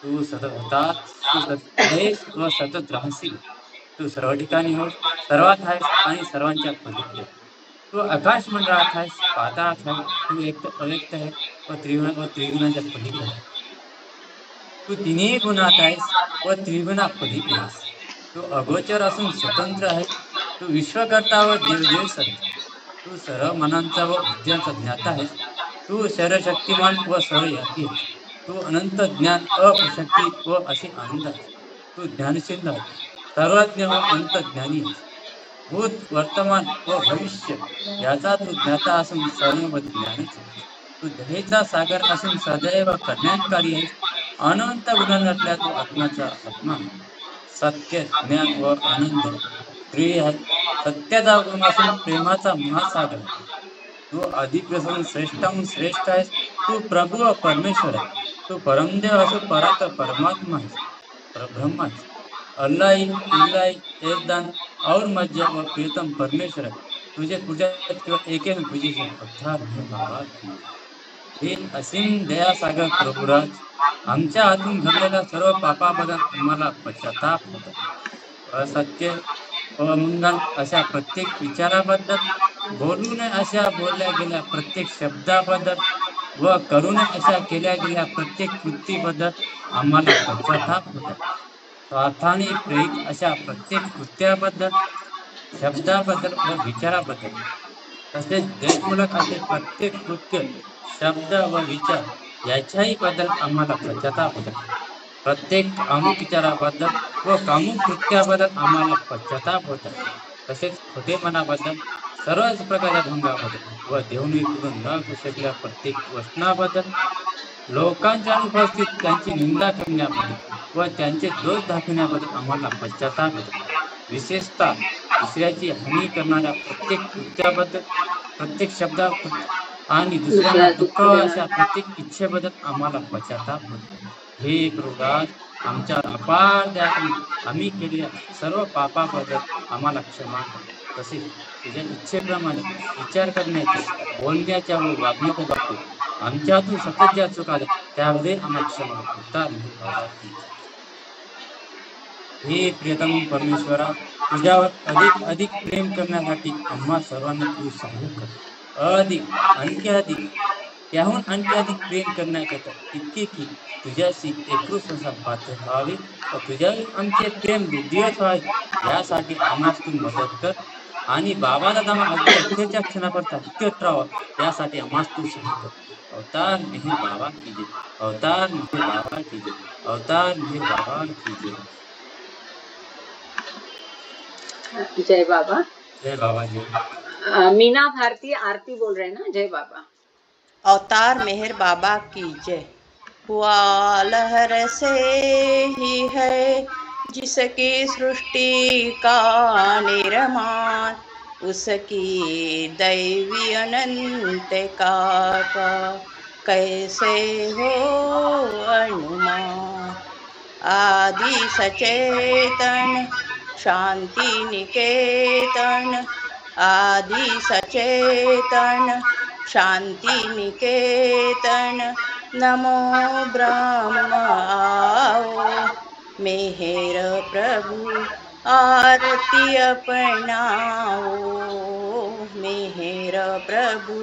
तू सतत होतास, तू सतत आहेस व सतत राहशील. तू सर्व ठिकाणी होस, सर्वात आहेस आणि सर्वांच्या पलीकडे. तू आकाश मंडळात आहेस, पाताळात आहेस. तू एक अव्यक्त आहे व त्रिगुणाच्या पलीकडे आहे. तू तिन्ही गुणात आहेस व त्रिगुणा पलीकडे आहेस. तू अगोचर असून स्वतंत्र आहेस. तू विश्वकर्ता व देवदेव आहेस. तू सर्व मनांचा व बुद्ध्यांचा ज्ञाता आहेस. तू सर्वशक्तिमान व सर्वव्यापी आहेस. तू अनंत ज्ञान, अपशक्ती व अशी आनंद आहेस. तू ज्ञानसिंध आहेस, सर्वज्ञ व अंतज्ञानी आहेस. भूत, वर्तमान व भविष्य याचा तू ज्ञाता असून सर्व ज्ञानच आहेस. तू दयेचा सागर असून सदैव कल्याणकारी आहेस. अनंत गुणांतल्या तू आत्म्याचा आत्मा आहे. सत्य, ज्ञान व आनंद प्रिय आहे. सत्याचा गुण असून प्रेमाचा महासागर आहे. तू आदिप्रसून श्रेष्ठम श्रेष्ठ आहेस. तू प्रभू व परमेश्वर आहे. तू परमदेव असो परात परमात्मा आहेस, परब्रह्म आहेस. अल्लाही इल्लाही एकदान और मध्य व प्रियतम परमेश्वर आहे. तुझे पूजक किंवा एकेन पूजेचे अवतार मेहर बाबा की जय. हे असीम दयासागर प्रभुराज, आमच्या हातून घडलेल्या सर्व पापाबद्दल आम्हाला पश्चाताप होतो. असत्य व अमंगल अशा प्रत्येक विचाराबद्दल, बोलू नये अशा बोलल्या गेल्या प्रत्येक शब्दाबद्दल व करू नये अशा केल्या गेल्या प्रत्येक कृतीबद्दल आम्हाला पश्चाताप होत आहे. स्वार्थाने प्रेरित अशा प्रत्येक कृत्याबद्दल, शब्दाबद्दल व विचाराबद्दल, तसेच देशमुलक असे प्रत्येक कृत्य, शब्द व विचार याच्याही बद्दल आम्हाला पश्चाताप होत आहे. प्रत्येक कामुक विचाराबद्दल व कामुक कृत्याबद्दल आम्हाला पश्चाताप होत आहे. तसेच खोटेपणाबद्दल, सर्वच प्रकारच्या भंगाबद्दल व देवणी करून न करू शकलेल्या प्रत्येक वचनाबद्दल, लोकांच्या अनुपस्थित त्यांची निंदा करण्याबद्दल व त्यांचे दोष दाखवण्याबद्दल आम्हाला पश्चाताप होत आहे. विशेषतः दुसऱ्याची हानी करणाऱ्या प्रत्येक कृत्याबद्दल, प्रत्येक शब्दा आणि दुसऱ्यांना दुःख अशा प्रत्येक इच्छेबद्दल आम्हाला पश्चाताप होतो. हे प्रभुदास, आमच्यावर अपार दया करून आम्ही केलेल्या सर्व पापाबद्दल आम्हाला क्षमा कर. तसेच तुझ्या इच्छेप्रमाणे विचार करण्याच्या, बोलण्याच्या व वागण्याच्या बाबतीत आमच्यातून सतत ज्या चुका झाल्या त्याबद्दल आम्हाला क्षमा कर. हे प्रियतम परमेश्वरा, तुझ्यावर अधिक अधिक प्रेम करण्यासाठी आम्हा सर्वांना तू सहाय्य कर. अधिक आणखी अधिक, त्याहून आणखी अधिक प्रेम करण्याकरता, इतके की तुझ्याशी एकरूप पात्र व्हावे व तुझ्यावर आमचे प्रेम वृद्धिवत व्हावे, यासाठी आम्हास तू मदत कर. आणि बाबा दादा अगदी अखेरच्या क्षणापर्यंत हक्कत राहावं, यासाठी आम्हास तू सहाय्य कर. अवतार मेहर बाबा की जय, अवतार मेहर बाबा की जय, अवतार मेहर बाबा की जय. जय बाबा. जय बाबा जी. मीना भारती आरती बोल रहे हैं ना. जय बाबा. अवतार मेहर बाबा की जय. हुआ लहर से ही है जिसकी सृष्टि का निर्माण, उसकी दैवी अनंत का कैसे हो अनुमान. आदि सचेतन शांति निकेतन, आदि सचेतन शांति निकेतन, नमो ब्रह्म आओ मेहर प्रभु आरती अपनाओ. मेहर प्रभु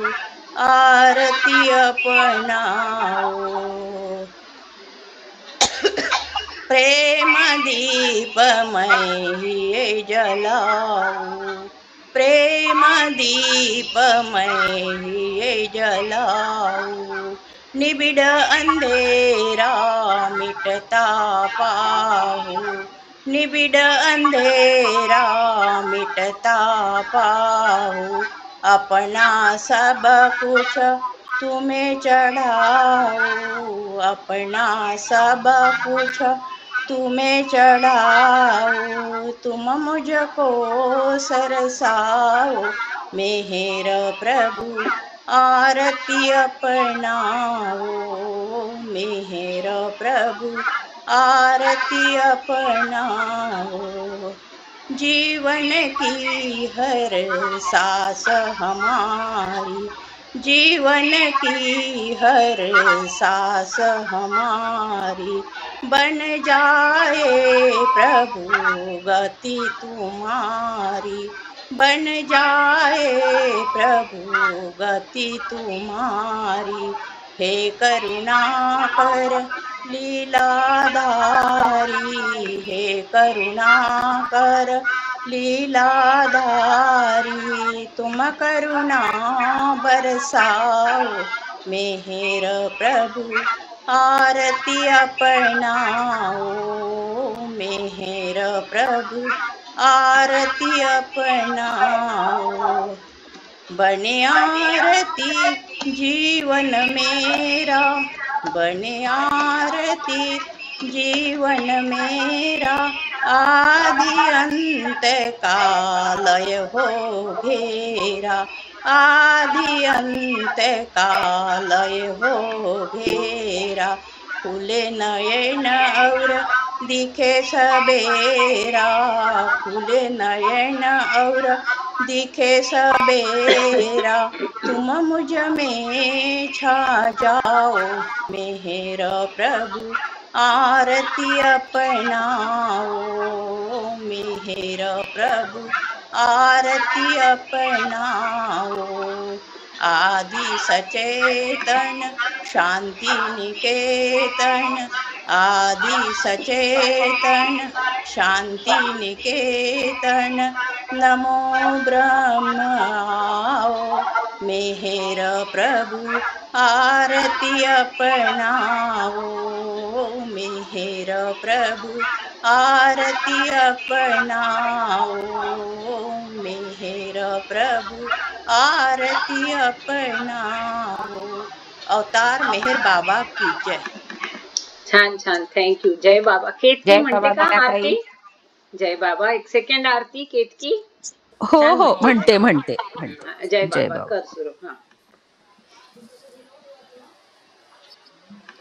आरती अपनाओ. प्रेम दीप मैं जलाऊं, प्रेम दीप मैं जलाऊं. निबिड़ अंधेरा मिटता पाऊं, निबिड़ अंधेरा मिटता पाऊं. अपना सब कुछ तुम्हें चढ़ाऊं, अपना सब कुछ तुम्हें चढ़ाऊं. तुम मुझको सरसाओ मेहर प्रभु आरती अपनाओ. मेहर प्रभु आरती अपनाओ. जीवन की हर सांस हमारी, जीवन की हर सांस हमारी बन जाए प्रभु गति तुम्हारी, बन जाए प्रभु गति तुम्हारी. हे करुणा कर लीलाधारी, हे करुणा कर लीलाधारी. तुम करुणा बरसाओ मेहर प्रभु आरती अपनाओ. मेहर प्रभु आरती अपनाओ. बने आरती जीवन मेरा, बने आरती जीवन मेरा. आदि अंत का लय हो घेरा, आदि अंत का लय हो घेरा. खुले नयन और दिखे सबेरा, खुले नयन और दिखे सबेरा तुम मुझ में छा जाओ मेहर प्रभु आरती अपनाओ मेहर प्रभु आरती अपनाओ आदि सचेतन शांति निकेतन आदि सचेतन शांति निकेतन नमो ब्रह्माओ मेहर प्रभु आरती अपनाओ मेहर प्रभु आरती अपनाओ मेहर प्रभु आरती अपनाओ। अवतार मेहर बाबा की जय। छान छान, थँक्यू. जय बाबा. केतकी जय म्हणते बाबा का ताई. आरती? जय बाबा. एक सेकंड आरती. केतकी हो छान हो म्हणते. म्हणते. जय जय बाबा. बाबा. कर सुरू. हा,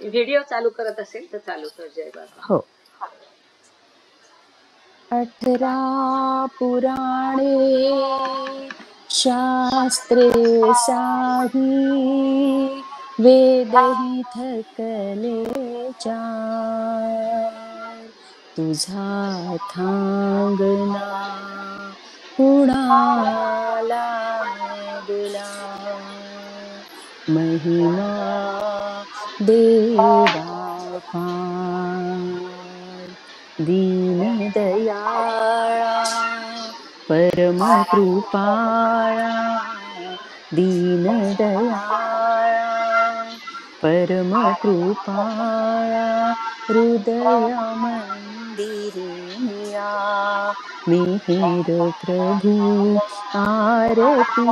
व्हिडिओ चालू करत असेल तर चालू कर. जय बाबा. हो. 18 पुराणे शास्त्रे साही वेदही थकले चार तुझा थांगना कुणाला लागला महिमा देवा फार दीन दयाळा परम कृपाळा दीन दयाळा परम कृपाळा हृदय मंदिरिया मिहिर प्रभु आरती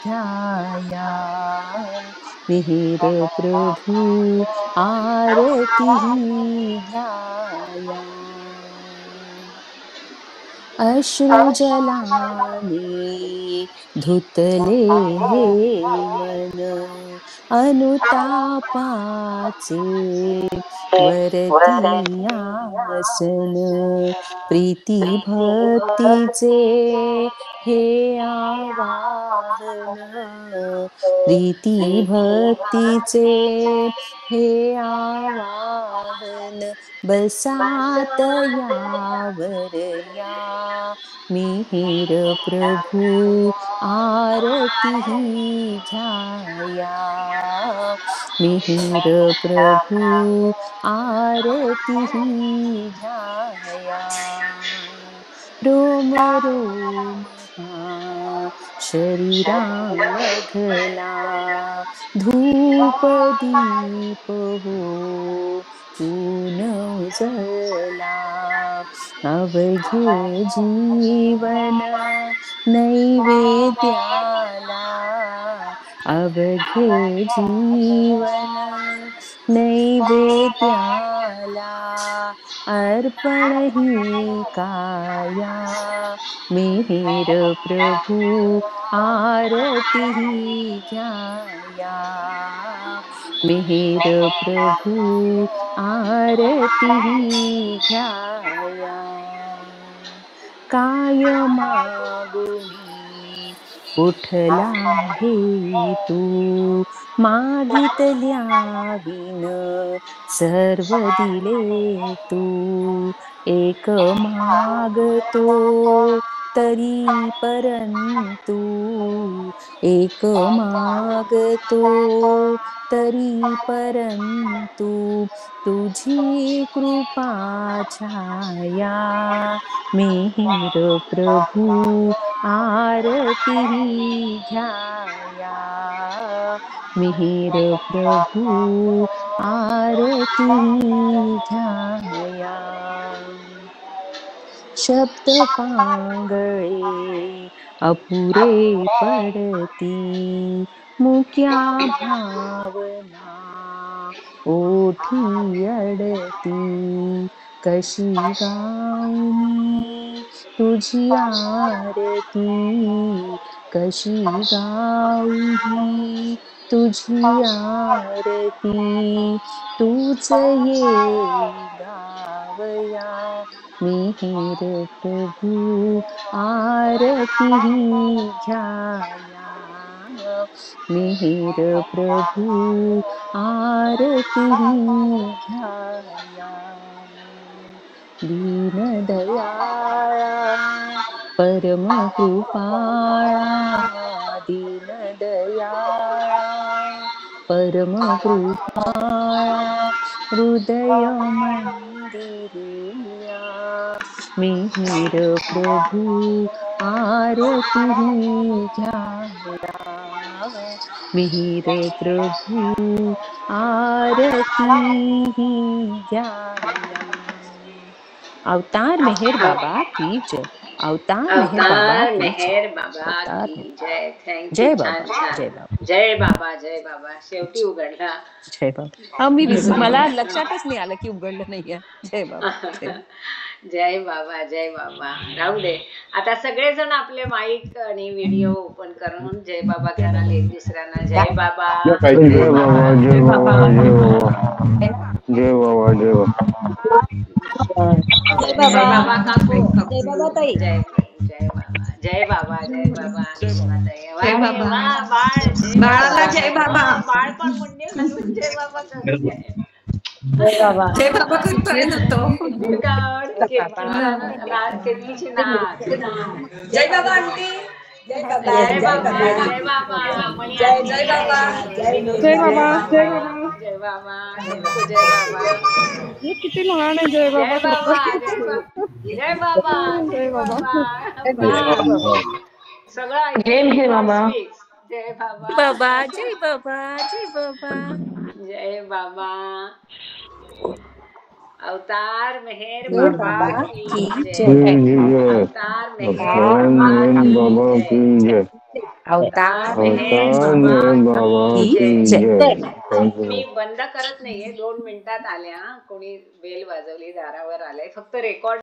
घ्याया मिहिर प्रभु आरती घ्याया अश्रुजलाने धुतले हे मन अनुतापाचे वरती आसन प्रीती भक्तीचे हे आवाहन प्रीती भक्तीचे हे आवाहन बसात यावर या मिहिर प्रभु आरती घ्याया मिहिर प्रभु आरती घ्याया रोम रोम हा शरीरामधला धूप दीप हो ऊन उजला अवघे जीवन नैवेद्याला अवघे जीवन नैवेद्याला अर्पण ही काया मिहिर प्रभु आरती घ्याया मिहिर प्रभु आरती घ्याया काय मागुनी उठला हे तू मागितल्या विन सर्व दिले तू एक मागतो तरी परंतु एक मागतो तरी परंतु तुझी कृपा छाया मिहिर प्रभु आरती घ्याया मिहिर प्रभु आरती घ्याया शब्द पांगळे अपुरे पडती मुक्या भावना ओठी अडती कशी गाऊनी तुझी आरती कशी गाऊनी तुझी आरती तूच ये गावया मिहिर प्रभु आरती घ्याया मिहिर प्रभु आरती घ्याया दीन दयाळा परम कृपाळा दीन दयाळा परम कृपाळा हृदय मंदिरिया मिहिर प्रभु आरती घ्याया मिहिर प्रभु आरती घ्याया अवतार मेहर बाबा की जय अवतार मेहर बाबा अवतार की जय मेहर बाबा अवतार की मेहर जय. थँक्यू. जय छान बाबा छान. जय बाबा जय बाबा जय बाबा. शेवटी उघडला. जय बाबा मी मला लक्षातच नाही आलं की उघडलं नाहीये. जय बाबा जय बाबा. जय बाबा जय बाबा. राहू दे आता सगळेजण आपले माईक आणि व्हिडिओ ओपन करून जय बाबा कराल एक दुसऱ्यांना. जय बाबा जय बाबा जय बाबा जय बाबा जय बाबा जय बाबा. जय जय बाबा बाबा काकू. जय बाबा ताई जय जय बाबा जय बाबा जय बाबा. सीमाताई. वा जय रे बाबा. वा. बाळ जय बाळाला बाबा. जय बाबा. बाळ पण मुंडे घालून जय बाबा करते. जय बाबा जय बाबा करतोय ना तो केतकीची नाच. जय बाबा आंटी जय बाबा जय बाबा जय बाबा. मणी जय आंटी. जय बाबा जय जय बाबा जय बाबा. टिपको जय बाबा. किती लहान आहे जय जय बाबा बाबा करतोय. जय बाबा जय बाबा. सगळं जय ऐकून बाबा. जय बाबा. बाबा जय बाबा जय बाबा. जय बाबा. अवतार मेहर मेहर बाबा बाबा की की जय. जय अवतार मेहर बाबा की जय. अवतार मेहर बाबा की जय. मी बंद करत नाहीये. 2 मिनिटात आल्या. कोणी बेल वाजवली दारावर आलंय. फक्त रेकॉर्ड